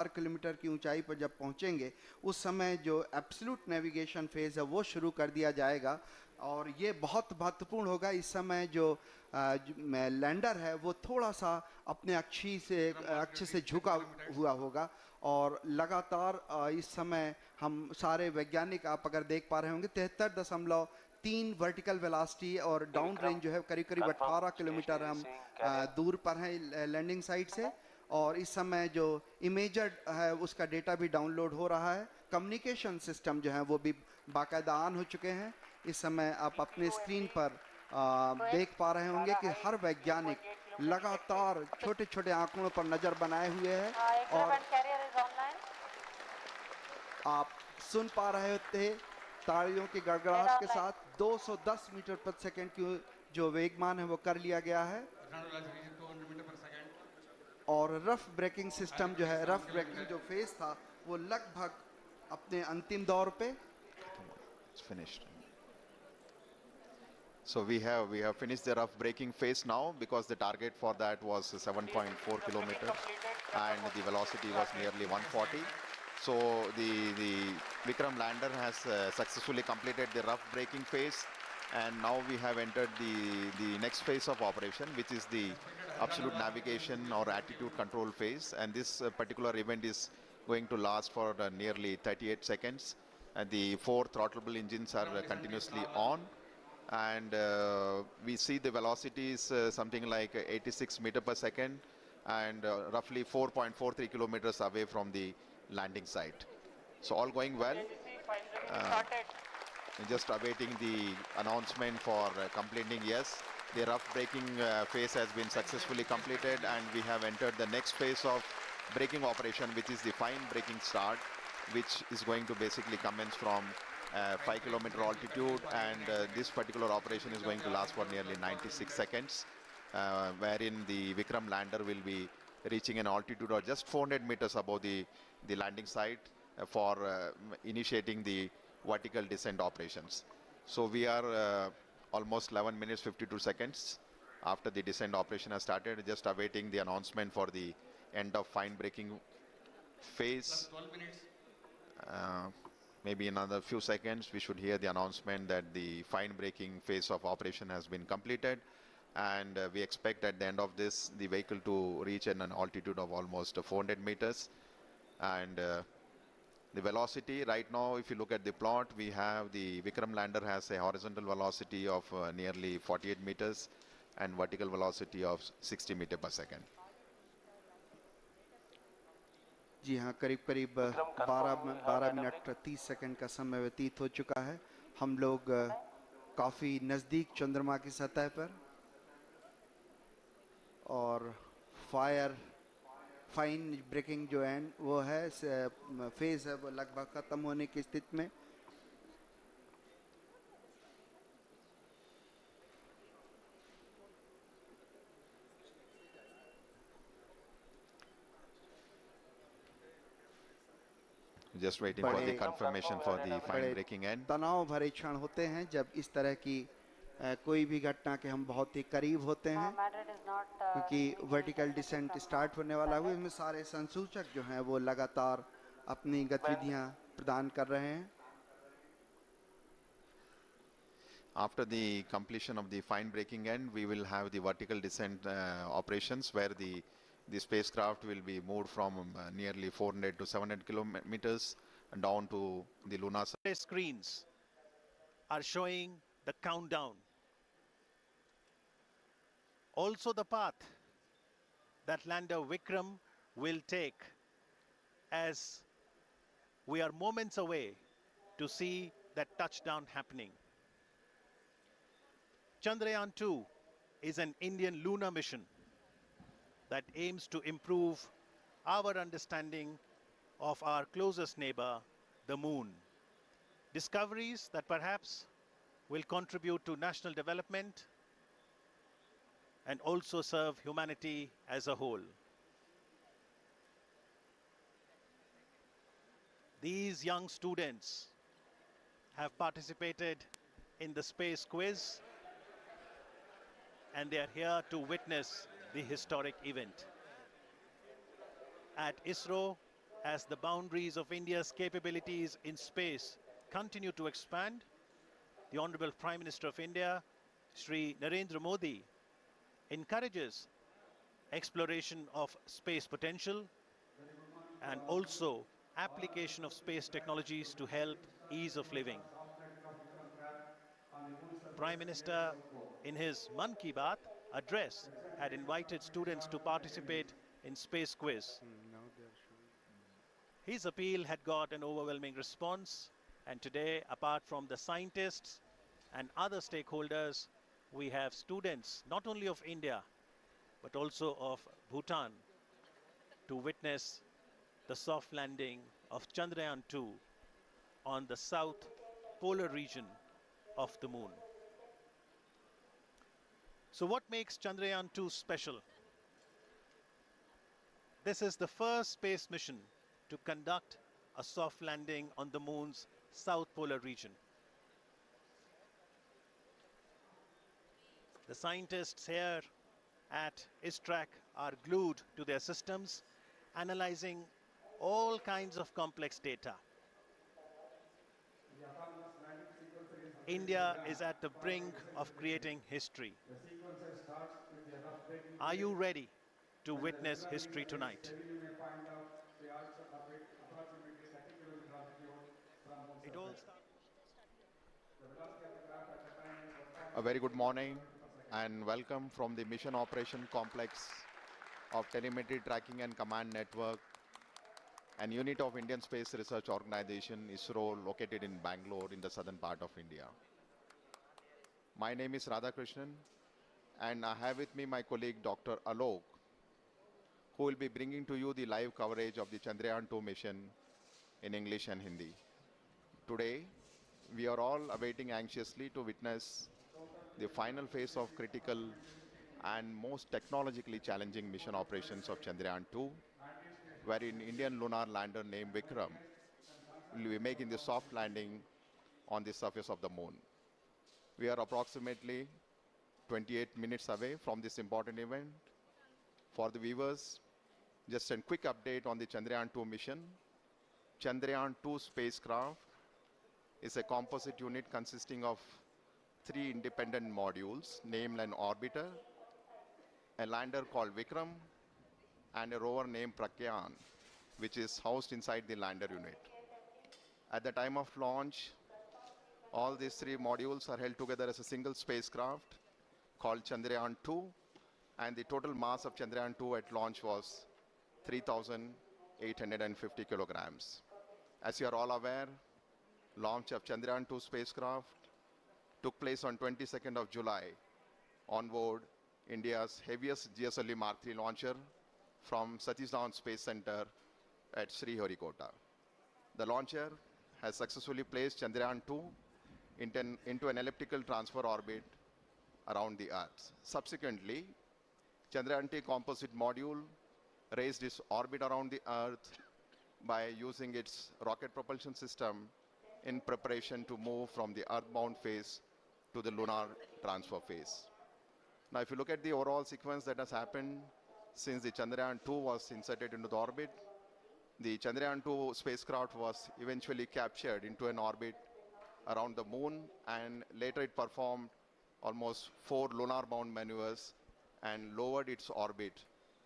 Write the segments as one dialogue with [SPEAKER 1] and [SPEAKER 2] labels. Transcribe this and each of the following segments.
[SPEAKER 1] Kilometre की ऊंचाई पर जब पहुंचेंगे उस समय जो एब्सोल्यूट नेविगेशन फेज है वो शुरू कर दिया जाएगा और ये बहुत महत्वपूर्ण होगा। इस समय जो लैंडर है वो थोड़ा सा अपने अक्ष से झुका हुआ होगा और लगातार इस समय हम सारे वैज्ञानिक आप अगर देख पा रहे होंगे 73.3 वर्टिकल वेलोसिटी और डाउन रेंज जो है करीब करीब 18 किलोमीटर हम दूर पर हैं लैंडिंग साइट से। और इस समय जो इमेजर है उसका डेटा भी डाउनलोड हो रहा है। कम्युनिकेशन सिस्टम जो है वो भी बाकायदा ऑन हो चुके हैं। इस समय आप अपने स्क्रीन पर देख पा रहे होंगे कि हर वैज्ञानिक लगातार छोटे छोटे आंकड़ों पर नजर बनाए हुए है और आप सुन पा रहे थे तालियों की गड़गड़ाहट के साथ 210 मीटर प्रति सेकंड की जो वेगमान है वो कर लिया गया है और रफ ब्रेकिंग सिस्टम जो है रफ ब्रेकिंग जो फेज था वो लगभग अपने अंतिम दौर पे
[SPEAKER 2] finished. So we have finished the rough braking phase now because the target for that was 7.4 kilometers and the velocity was nearly 140. So the Vikram lander has successfully completed the rough braking phase, and now we have entered the next phase of operation, which is the absolute navigation or attitude control phase. And this particular event is going to last for nearly 38 seconds. And the 4 throttleable engines are continuously on, and we see the velocity is something like 86 meter per second and roughly 4.43 kilometers away from the landing site. So all going well. Just awaiting the announcement for completing. Yes, the rough braking phase has been successfully completed, and we have entered the next phase of braking operation, which is the fine braking start, which is going to basically commence from 5 kilometer altitude, and this particular operation is going to last for nearly 96 seconds, wherein the Vikram lander will be reaching an altitude of just 400 meters above the landing site for initiating the vertical descent operations. So we are almost 11 minutes 52 seconds after the descent operation has started, just awaiting the announcement for the end of fine braking phase.
[SPEAKER 3] 12 minutes.
[SPEAKER 2] Maybe another few seconds we should hear the announcement that the fine braking phase of operation has been completed, and we expect at the end of this the vehicle to reach an altitude of almost 400 meters. And the velocity right now, if you look at the plot, we have the Vikram lander has a horizontal velocity of nearly 48 meters and vertical velocity of 60 meters per second.
[SPEAKER 1] जी हाँ, करीब करीब 12 minute 30 second का समय व्यतीत हो चुका है। हम लोग काफ़ी नज़दीक चंद्रमा की सतह पर और फाइन ब्रेकिंग जो है वो है फेज़ है वो लगभग ख़त्म होने की स्थिति में।
[SPEAKER 2] Just waiting for the confirmation for the fine braking end.
[SPEAKER 1] तनाव भरे क्षण होते हैं जब इस तरह की कोई भी घटना के हम बहुत ही करीब होते हैं, क्योंकि वर्टिकल डिसेंट स्टार्ट होने वाला है। इसमें सारे संसूचक जो हैं वो लगातार अपनी गतिविधियां प्रदान कर रहे हैं।
[SPEAKER 2] After the completion of the fine braking end, we will have the vertical descent operations, where the spacecraft will be moved from nearly 400 to 700 kilometers down to the lunar surface.
[SPEAKER 4] Screens are showing the countdown. Also the path that lander Vikram will take, as we are moments away to see that touchdown happening. Chandrayaan 2 is an Indian lunar mission that aims to improve our understanding of our closest neighbor, the moon. Discoveries that perhaps will contribute to national development and also serve humanity as a whole. These young students have participated in the space quiz, and they are here to witness the historic event. At ISRO, as the boundaries of India's capabilities in space continue to expand, the Honorable Prime Minister of India, Shri Narendra Modi, encourages exploration of space potential and also application of space technologies to help ease of living. Prime Minister, in his Mann Ki Baat address, had invited students to participate in space quiz. His appeal had got an overwhelming response, and today, apart from the scientists and other stakeholders, we have students not only of India but also of Bhutan to witness the soft landing of Chandrayaan 2 on the south polar region of the moon. So what makes Chandrayaan 2 special? This is the first space mission to conduct a soft landing on the moon's south polar region. The scientists here at ISTRAC are glued to their systems, analyzing all kinds of complex data. India is at the brink of creating history. Are you ready to witness history tonight? It all starts.
[SPEAKER 2] A very good morning and welcome from the Mission Operation Complex of Telemetry Tracking and Command Network, an unit of Indian Space Research Organization, ISRO, located in Bangalore in the southern part of India. My name is Radhakrishnan, and I have with me my colleague Dr. Alok, who will be bringing to you the live coverage of the Chandrayaan 2 mission in English and Hindi. Today, we are all awaiting anxiously to witness the final phase of critical and most technologically challenging mission operations of Chandrayaan 2, wherein Indian lunar lander named Vikram will be making the soft landing on the surface of the moon. We are approximately 28 minutes away from this important event. For the viewers, just a quick update on the Chandrayaan 2 mission. Chandrayaan 2 spacecraft is a composite unit consisting of 3 independent modules, named an orbiter, a lander called Vikram, and a rover named Pragyan, which is housed inside the lander unit. At the time of launch, all these 3 modules are held together as a single spacecraft called Chandrayaan 2, and the total mass of Chandrayaan 2 at launch was 3,850 kilograms. As you are all aware, launch of Chandrayaan 2 spacecraft took place on 22nd of July on board India's heaviest GSLV Mark III launcher from Satish Dhawan Space Center at Sriharikota. The launcher has successfully placed Chandrayaan 2 into an elliptical transfer orbit around the Earth. Subsequently, Chandrayaan 2 composite module raised its orbit around the Earth by using its rocket propulsion system in preparation to move from the earthbound phase to the lunar transfer phase. Now, if you look at the overall sequence that has happened since the Chandrayaan 2 was inserted into the orbit, the Chandrayaan 2 spacecraft was eventually captured into an orbit around the moon, and later it performed almost 4 lunar-bound maneuvers and lowered its orbit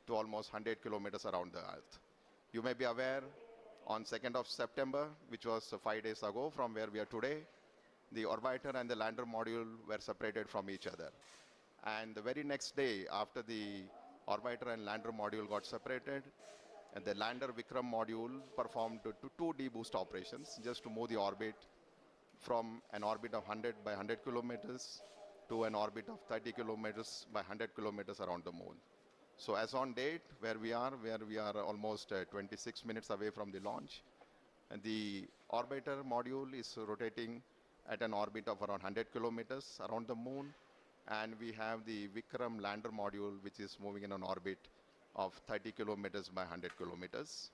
[SPEAKER 2] to almost 100 kilometers around the Earth. You may be aware, on 2nd of September, which was 5 days ago from where we are today, the orbiter and the lander module were separated from each other. And the very next day, after the orbiter and lander module got separated, and the lander Vikram module performed 2 deboost operations just to move the orbit from an orbit of 100 by 100 kilometers to an orbit of 30 kilometers by 100 kilometers around the moon. So as on date, where we are almost 26 minutes away from the launch, and the orbiter module is rotating at an orbit of around 100 kilometers around the moon, and we have the Vikram lander module, which is moving in an orbit of 30 kilometers by 100 kilometers.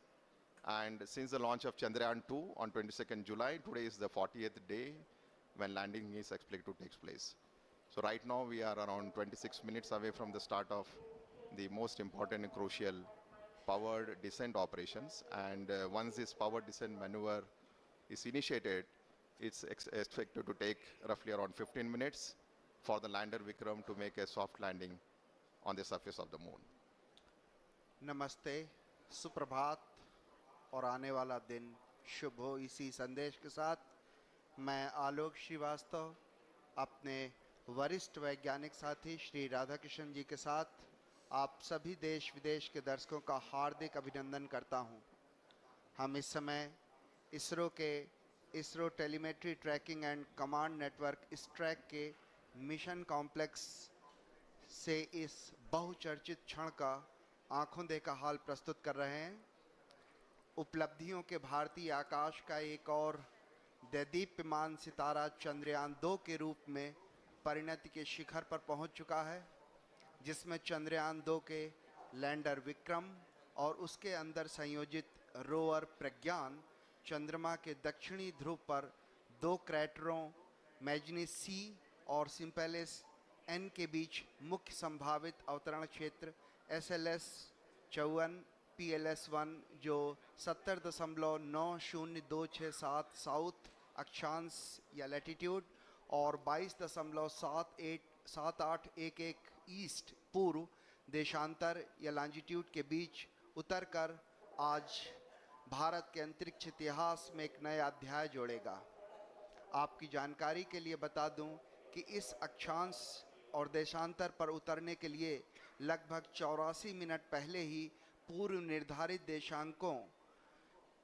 [SPEAKER 2] And since the launch of Chandrayaan 2 on 22nd July, today is the 40th day when landing is expected to take place. So right now we are around 26 minutes away from the start of the most important and crucial powered descent operations, and once this powered descent maneuver is initiated, it's expected to take roughly around 15 minutes for the lander Vikram to make a soft landing on the surface of the moon.
[SPEAKER 1] नमस्ते, सुप्रभात और आने वाला दिन शुभ हो। इसी संदेश के साथ मैं आलोक श्रीवास्तव अपने वरिष्ठ वैज्ञानिक साथी श्री राधाकृष्ण जी के साथ आप सभी देश विदेश के दर्शकों का हार्दिक अभिनंदन करता हूं। हम इस समय ISRO telemetry tracking and command network इस ट्रैक के मिशन कॉम्प्लेक्स से इस बहुचर्चित क्षण का आंखों देखा हाल प्रस्तुत कर रहे हैं। उपलब्धियों के भारतीय आकाश का एक और दैदीप्यमान सितारा चंद्रयान 2 के रूप में परिणति के शिखर पर पहुंच चुका है, जिसमें चंद्रयान 2 के लैंडर विक्रम और उसके अंदर संयोजित रोवर प्रज्ञान चंद्रमा के दक्षिणी ध्रुव पर 2 क्रैटरों मैग्नीस सी और सिम्पेलिस एन के बीच मुख्य संभावित अवतरण क्षेत्र SLS 54 PLS1 जो 70.90267 साउथ अक्षांश या लैटिट्यूड और 22.7811 ईस्ट पूर्व देशांतर या लॉन्जिट्यूड के बीच उतरकर आज भारत के अंतरिक्ष इतिहास में एक नया अध्याय जोड़ेगा। आपकी जानकारी के लिए बता दूं कि इस अक्षांश और देशांतर पर उतरने के लिए लगभग 84 मिनट पहले ही पूर्व निर्धारित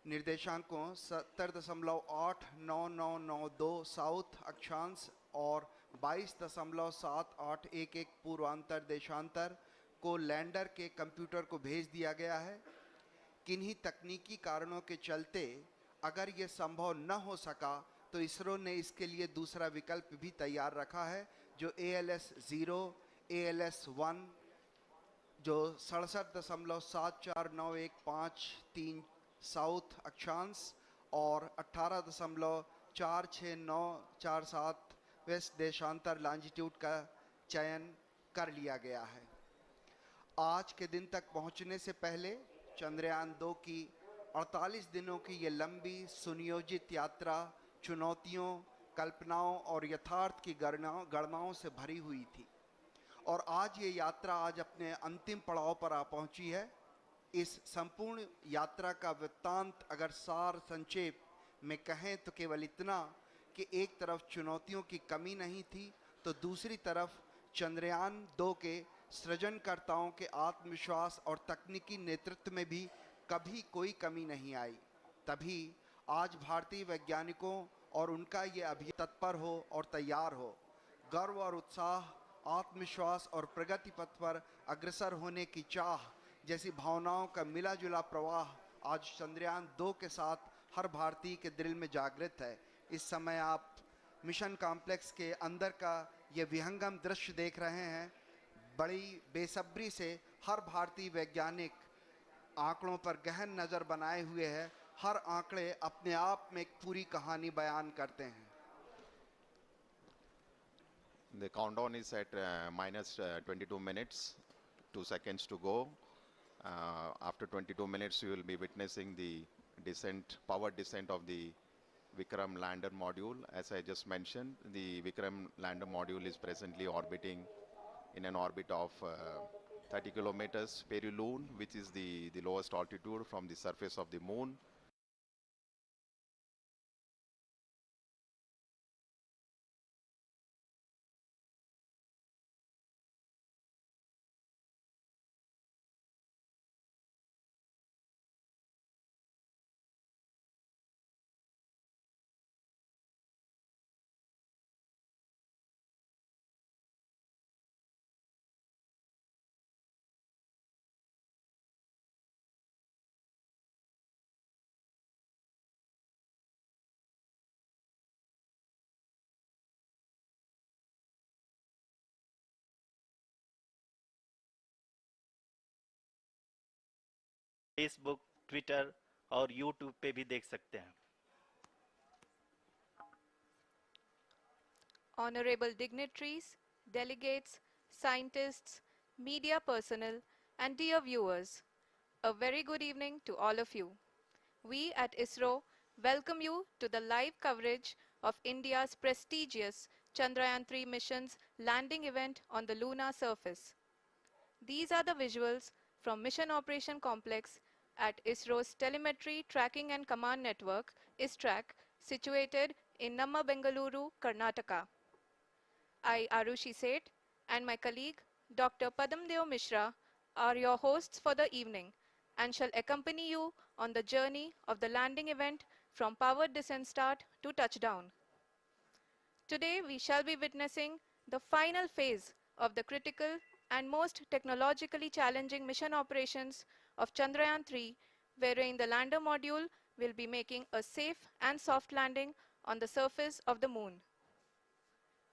[SPEAKER 1] निर्देशांकों 70.89992 साउथ अक्षांश और 22.7811 पूर्वांतर देशांतर को लैंडर के कंप्यूटर को भेज दिया गया है। किन्हीं तकनीकी कारणों के चलते अगर ये संभव न हो सका तो इसरो ने इसके लिए दूसरा विकल्प भी तैयार रखा है, जो ALS-0 ALS-1 जो 67.74915 साउथ अक्षांश और 18.46947 वेस्ट देशांतर लॉन्जिट्यूड का चयन कर लिया गया है। आज के दिन तक पहुंचने से पहले चंद्रयान 2 की 48 दिनों की ये लंबी सुनियोजित यात्रा चुनौतियों, कल्पनाओं और यथार्थ की गणनाओं से भरी हुई थी और आज ये यात्रा आज अपने अंतिम पड़ाव पर आ पहुंची है। इस संपूर्ण यात्रा का वृत्तांत अगर सार संक्षेप में कहें तो केवल इतना कि एक तरफ चुनौतियों की कमी नहीं थी तो दूसरी तरफ चंद्रयान 2 के सृजनकर्ताओं के आत्मविश्वास और तकनीकी नेतृत्व में भी कभी कोई कमी नहीं आई। तभी आज भारतीय वैज्ञानिकों और उनका ये अभियान तत्पर हो और तैयार हो। गर्व और उत्साह, आत्मविश्वास और प्रगति पथ पर अग्रसर होने की चाह जैसी भावनाओं का मिला जुला प्रवाह आज चंद्रयान 2 के साथ हर भारतीय के दिल में जागृत है। इस समय आप मिशन कॉम्प्लेक्स के अंदर का ये विहंगम दृश्य देख रहे हैं। बड़ी बेसब्री से हर भारतीय वैज्ञानिक आंकड़ों पर गहन नज़र बनाए हुए है। हर आंकड़े अपने आप में एक पूरी कहानी बयान करते हैं।
[SPEAKER 2] The countdown is at minus 22 minutes, 2 seconds to go. After 22 minutes, you will be witnessing the powered descent of the Vikram lander module. As I just mentioned, the Vikram lander module is presently orbiting in an orbit of 30 kilometers peri-Lune, which is the lowest altitude from the surface of the moon.
[SPEAKER 3] Facebook, Twitter और YouTube पे भी देख सकते हैं।
[SPEAKER 5] Honorable dignitaries, delegates, scientists, media personnel, and dear viewers, A very good evening to all of you. We at ISRO welcome you to the live coverage of India's prestigious Chandrayaan 3 mission's landing event on the lunar surface. These are the visuals from Mission Operation Complex at ISRO's Telemetry Tracking and Command Network, ISTRAC, situated in Namma, Bengaluru, Karnataka. I, Arushi Seth, and my colleague, Dr. Padamdeo Mishra, are your hosts for the evening and shall accompany you on the journey of the landing event from powered descent start to touchdown. Today, we shall be witnessing the final phase of the critical and most technologically challenging mission operations of Chandrayaan 3, wherein the lander module will be making a safe and soft landing on the surface of the moon.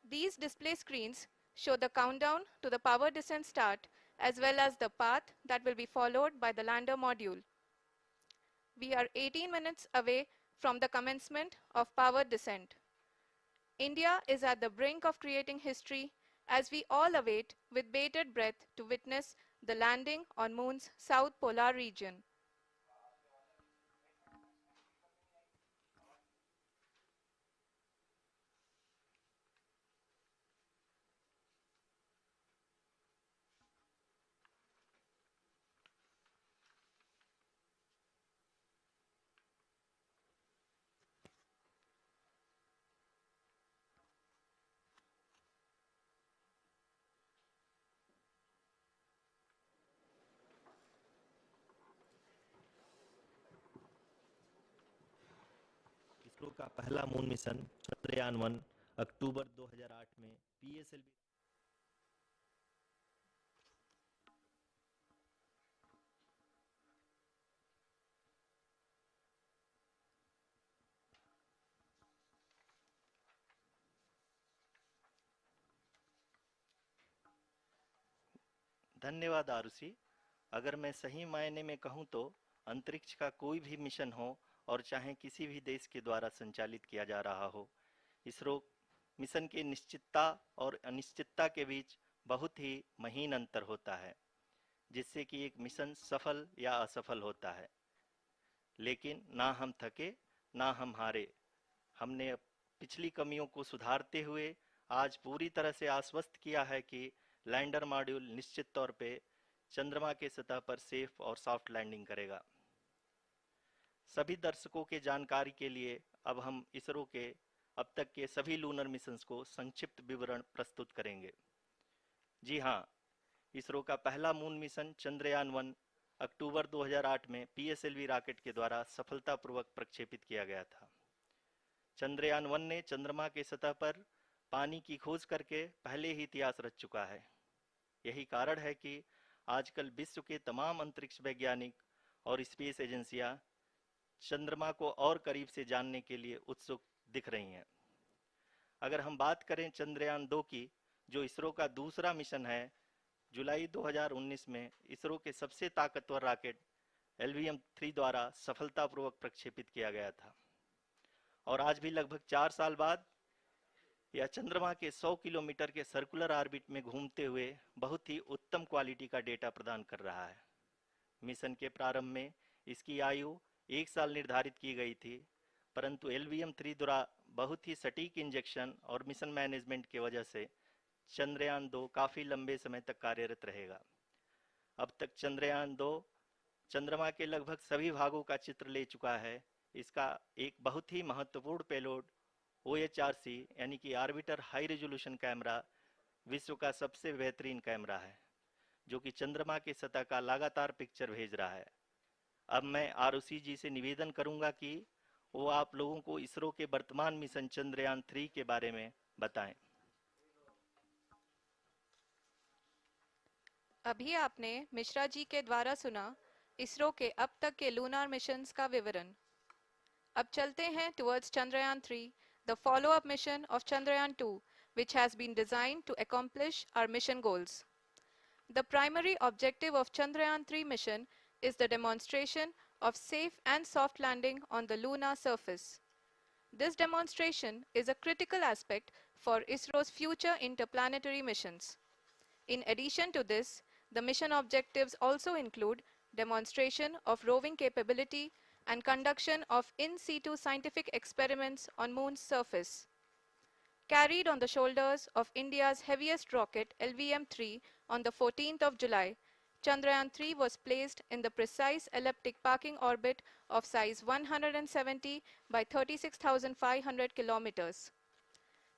[SPEAKER 5] These display screens show the countdown to the power descent start as well as the path that will be followed by the lander module. We are 18 minutes away from the commencement of power descent. India is at the brink of creating history as we all await with bated breath to witness the landing on Moon's south polar region.
[SPEAKER 6] ISRO का पहला moon mission Chandrayaan 1 अक्टूबर 2008 में PSLV
[SPEAKER 3] धन्यवाद आरुषि। अगर मैं सही मायने में कहूँ तो अंतरिक्ष का कोई भी मिशन हो और चाहे किसी भी देश के द्वारा संचालित किया जा रहा हो, इसरो मिशन के निश्चितता और अनिश्चितता के बीच बहुत ही महीन अंतर होता है, जिससे कि एक मिशन सफल या असफल होता है। लेकिन ना हम थके ना हम हारे। हमने पिछली कमियों को सुधारते हुए आज पूरी तरह से आश्वस्त किया है कि लैंडर मॉड्यूल निश्चित तौर पे चंद्रमा के सतह पर सेफ और सॉफ्ट लैंडिंग करेगा। सभी दर्शकों के जानकारी के लिए अब हम इसरो के अब तक के सभी लूनर मिशंस को संक्षिप्त विवरण प्रस्तुत करेंगे। जी हाँ, इसरो का पहला मून मिशन चंद्रयान 1 अक्टूबर 2008 में पीएसएलवी रॉकेट के द्वारा सफलतापूर्वक प्रक्षेपित किया गया था। चंद्रयान 1 ने चंद्रमा के सतह पर पानी की खोज करके पहले ही इतिहास रच चुका है। यही कारण है कि आजकल विश्व के तमाम अंतरिक्ष वैज्ञानिक और स्पेस एजेंसियां चंद्रमा को और करीब से जानने के लिए उत्सुक दिख रही हैं। अगर हम बात करें चंद्रयान 2 की, जो इसरो का दूसरा मिशन है, जुलाई 2019 में इसरो के सबसे ताकतवर रॉकेट LVM-3 द्वारा सफलतापूर्वक प्रक्षेपित किया गया था और आज भी लगभग 4 साल बाद यह चंद्रमा के 100 किलोमीटर के सर्कुलर ऑर्बिट में घूमते हुए बहुत ही उत्तम क्वालिटी का डेटा प्रदान कर रहा है। मिशन के प्रारंभ में इसकी आयु 1 साल निर्धारित की गई थी, परंतु LVM-3 द्वारा बहुत ही सटीक इंजेक्शन और मिशन मैनेजमेंट की वजह से चंद्रयान 2 काफ़ी लंबे समय तक कार्यरत रहेगा। अब तक चंद्रयान 2 चंद्रमा के लगभग सभी भागों का चित्र ले चुका है। इसका एक बहुत ही महत्वपूर्ण पेलोड OHRC यानी कि ऑर्बिटर हाई रेजोल्यूशन कैमरा विश्व का सबसे बेहतरीन कैमरा है, जो कि चंद्रमा के सतह का लगातार पिक्चर भेज रहा है। अब मैं आरुषि जी से निवेदन करूंगा कि वो आप लोगों को इसरो के वर्तमान मिशन चंद्रयान 3 के बारे में बताएं।
[SPEAKER 5] अभी आपने मिश्रा जी के द्वारा सुना इसरो के अब तक के लूनार मिशंस का विवरण। अब चलते हैं towards Chandrayaan 3, the follow-up mission of Chandrayaan 2, which has been designed to accomplish our mission goals. The primary objective of Chandrayaan 3 mission is the demonstration of safe and soft landing on the lunar surface. This demonstration is a critical aspect for ISRO's future interplanetary missions. In addition to this, the mission objectives also include demonstration of roving capability, and conduction of in situ scientific experiments on Moon's surface. Carried on the shoulders of India's heaviest rocket LVM-3 on the 14th of July, Chandrayaan-3 was placed in the precise elliptic parking orbit of size 170 by 36,500 kilometers.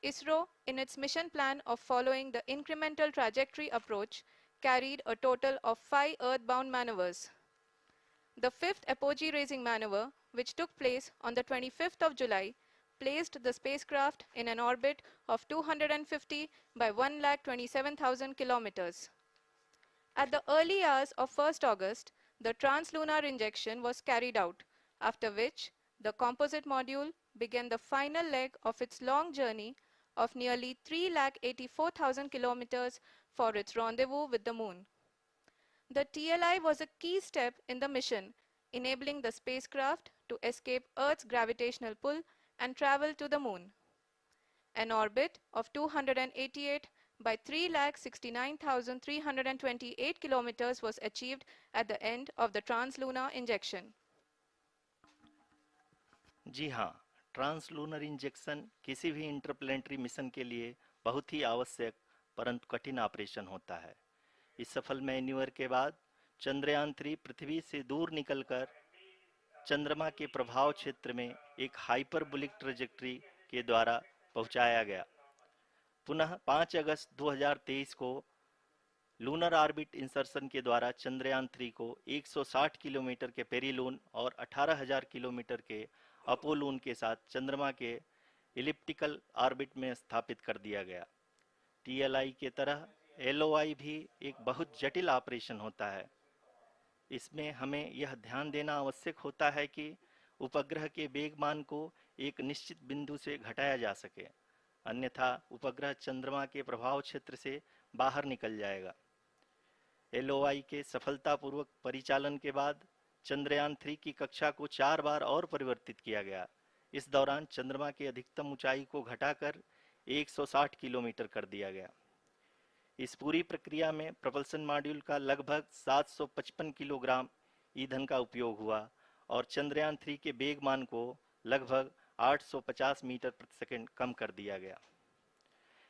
[SPEAKER 5] ISRO, in its mission plan of following the incremental trajectory approach, carried a total of 5 earthbound maneuvers. The fifth apogee-raising maneuver, which took place on the 25th of July, placed the spacecraft in an orbit of 250 by 1,27,000 kilometers. At the early hours of 1st August, the translunar injection was carried out, after which the composite module began the final leg of its long journey of nearly 3,84,000 kilometers for its rendezvous with the Moon. The TLI was a key step in the mission, enabling the spacecraft to escape Earth's gravitational pull and travel to the Moon. An orbit of 288 by 3,69,328 kilometers was achieved at the end of the translunar injection.
[SPEAKER 3] जी हाँ, translunar injection किसी भी interplanetary mission के लिए बहुत ही आवश्यक परंतु कठिन operation होता है। इस सफल मैन्यूवर के बाद चंद्रयान 3 पृथ्वी से दूर निकलकर चंद्रमा के प्रभाव क्षेत्र में एक हाइपरबोलिक ट्रेजेक्टरी के द्वारा पहुंचाया गया। पुनः 5 अगस्त 2023 को लूनर ऑर्बिट इंसर्शन के द्वारा चंद्रयान 3 को 160 किलोमीटर के पेरीलून और 18,000 किलोमीटर के अपोलून के साथ चंद्रमा के इलिप्टिकल ऑर्बिट में स्थापित कर दिया गया। टीएलआई के तरह एलओआई भी एक बहुत जटिल ऑपरेशन होता है। इसमें हमें यह ध्यान देना आवश्यक होता है कि उपग्रह के वेगमान को एक निश्चित बिंदु से घटाया जा सके, अन्यथा उपग्रह चंद्रमा के प्रभाव क्षेत्र से बाहर निकल जाएगा। एलओआई के सफलतापूर्वक परिचालन के बाद चंद्रयान 3 की कक्षा को 4 बार और परिवर्तित किया गया। इस दौरान चंद्रमा की अधिकतम ऊंचाई को घटाकर 160 किलोमीटर कर दिया गया। इस पूरी प्रक्रिया में प्रपल्सन मॉड्यूल का लगभग 755 किलोग्राम ईंधन का उपयोग हुआ और चंद्रयान 3 के वेगमान को लगभग 850 मीटर प्रति सेकंड कम कर दिया गया।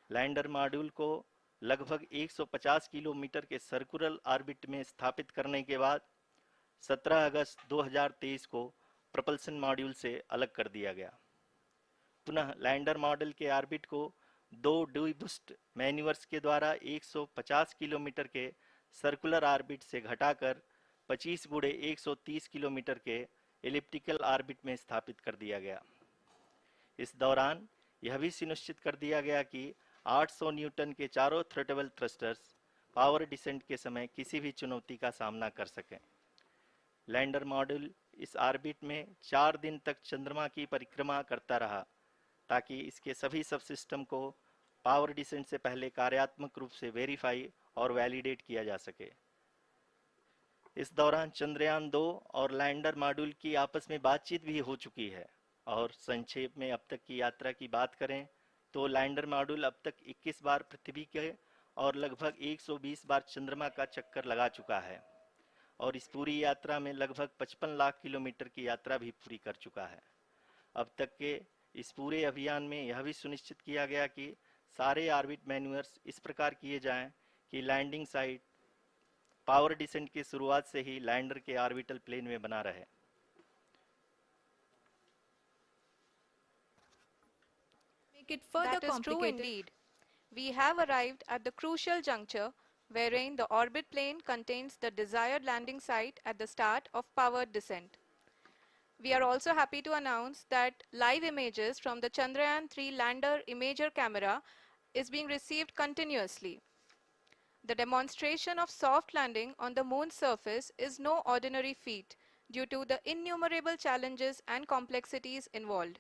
[SPEAKER 3] लैंडर मॉड्यूल को लगभग 150 किलोमीटर के सर्कुलर ऑर्बिट में स्थापित करने के बाद 17 अगस्त 2023 को प्रपल्सन मॉड्यूल से अलग कर दिया गया। पुनः लैंडर मॉडल के ऑर्बिट को 2 डीबूस्ट मैन्यूवर्स के द्वारा 150 किलोमीटर के सर्कुलर ऑर्बिट से घटाकर 25 गुणे 130 किलोमीटर के एलिप्टिकल ऑर्बिट में स्थापित कर दिया गया। इस दौरान यह भी सुनिश्चित कर दिया गया कि 800 न्यूटन के चारों थ्रोटेबल थ्रस्टर्स पावर डिसेंट के समय किसी भी चुनौती का सामना कर सकें। लैंडर मॉड्यूल इस ऑर्बिट में 4 दिन तक चंद्रमा की परिक्रमा करता रहा ताकि इसके सभी सब सिस्टम को पावर डिसेंट से पहले कार्यात्मक रूप से वेरीफाई और वैलिडेट किया जा सके। इस दौरान चंद्रयान 2 और लैंडर मॉड्यूल की आपस में बातचीत भी हो चुकी है। और संक्षेप में अब तक की यात्रा की बात करें तो लैंडर मॉड्यूल अब तक 21 बार पृथ्वी के और लगभग 120 बार चंद्रमा का चक्कर लगा चुका है और इस पूरी यात्रा में लगभग 55 लाख किलोमीटर की यात्रा भी पूरी कर चुका है। अब तक के इस पूरे अभियान में यह भी सुनिश्चित किया गया कि सारे ऑर्बिट मैन्यूवर्स इस प्रकार किए जाएं कि लैंडिंग साइट पावर डिसेंट की शुरुआत से ही लैंडर के ऑर्बिटल प्लेन में बना रहे।
[SPEAKER 5] Make it further that is true indeed. We have arrived at the crucial juncture wherein the orbit plane contains the desired landing site at the start of powered descent. We are also happy to announce that live images from the Chandrayaan-3 lander imager camera is being received continuously. The demonstration of soft landing on the Moon's surface is no ordinary feat due to the innumerable challenges and complexities involved.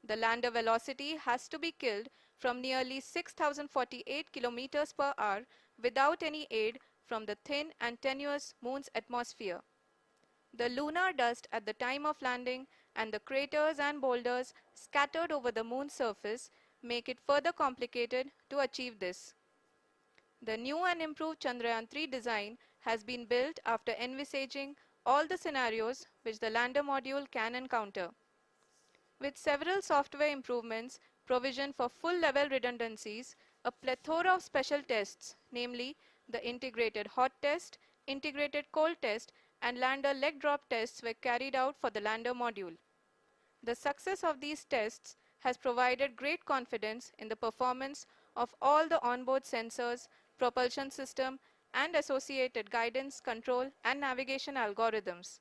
[SPEAKER 5] The lander velocity has to be killed from nearly 6,048 kilometers per hour without any aid from the thin and tenuous Moon's atmosphere. The lunar dust at the time of landing and the craters and boulders scattered over the Moon's surface make it further complicated to achieve this. The new and improved Chandrayaan-3 design has been built after envisaging all the scenarios which the lander module can encounter. With several software improvements, provision for full-level redundancies, a plethora of special tests, namely the integrated hot test, integrated cold test, and lander leg drop tests were carried out for the lander module. The success of these tests has provided great confidence in the performance of all the onboard sensors, propulsion system, and associated guidance, control, and navigation algorithms.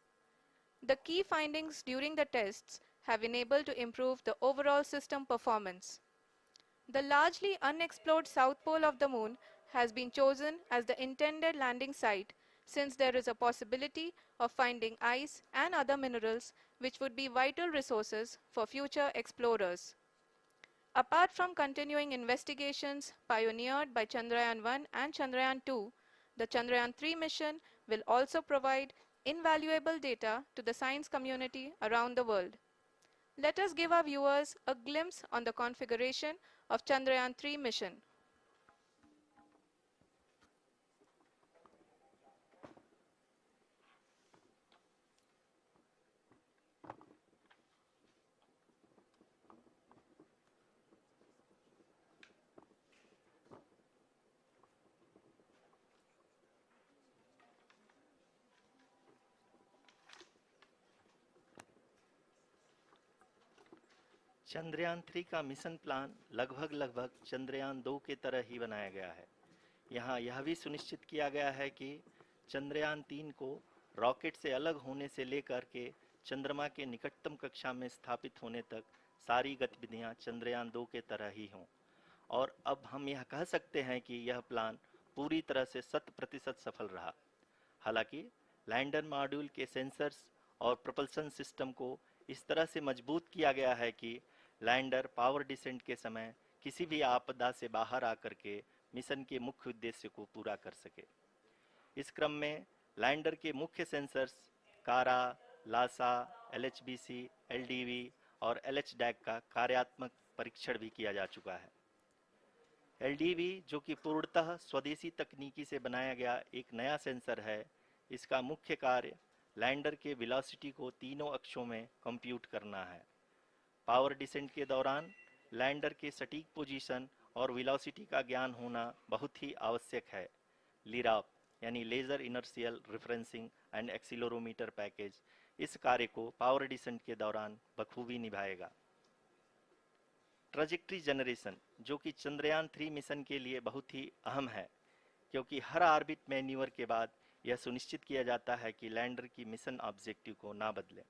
[SPEAKER 5] The key findings during the tests have enabled to improve the overall system performance. The largely unexplored south pole of the moon has been chosen as the intended landing site since there is a possibility of finding ice and other minerals which would be vital resources for future explorers. Apart from continuing investigations pioneered by Chandrayaan-1 and Chandrayaan-2, the Chandrayaan-3 mission will also provide invaluable data to the science community around the world. Let us give our viewers a glimpse on the configuration of Chandrayaan-3 mission.
[SPEAKER 3] Chandrayaan 3 का mission plan लगभग चंद्रयान 2 के तरह ही बनाया गया है। यहाँ यह भी सुनिश्चित किया गया है कि चंद्रयान 3 को रॉकेट से अलग होने से लेकर के चंद्रमा के निकटतम कक्षा में स्थापित होने तक सारी गतिविधियां चंद्रयान 2 के तरह ही हों। और अब हम यह कह सकते हैं कि यह प्लान पूरी तरह से 100% सफल रहा। हालांकि लैंडर मॉड्यूल के सेंसर्स और प्रोपल्शन सिस्टम को इस तरह से मजबूत किया गया है कि लैंडर पावर डिसेंट के समय किसी भी आपदा से बाहर आकर के मिशन के मुख्य उद्देश्य को पूरा कर सके। इस क्रम में लैंडर के मुख्य सेंसर्स कारा, लासा, LHBC, LDV और LHDAC का कार्यात्मक परीक्षण भी किया जा चुका है। LDV जो कि पूर्णतः स्वदेशी तकनीकी से बनाया गया एक नया सेंसर है, इसका मुख्य कार्य लैंडर के वेलोसिटी को तीनों अक्षों में कंप्यूट करना है। पावर डिसेंट के दौरान लैंडर के सटीक पोजीशन और वेलोसिटी का ज्ञान होना बहुत ही आवश्यक है। लिराप यानी laser inertial referencing and accelerometer package इस कार्य को पावर डिसेंट के दौरान बखूबी निभाएगा। ट्रैजेक्टरी जनरेशन जो कि चंद्रयान 3 मिशन के लिए बहुत ही अहम है, क्योंकि हर ऑर्बिट मैन्यूवर के बाद यह सुनिश्चित किया जाता है कि लैंडर की मिशन ऑब्जेक्टिव को ना बदले।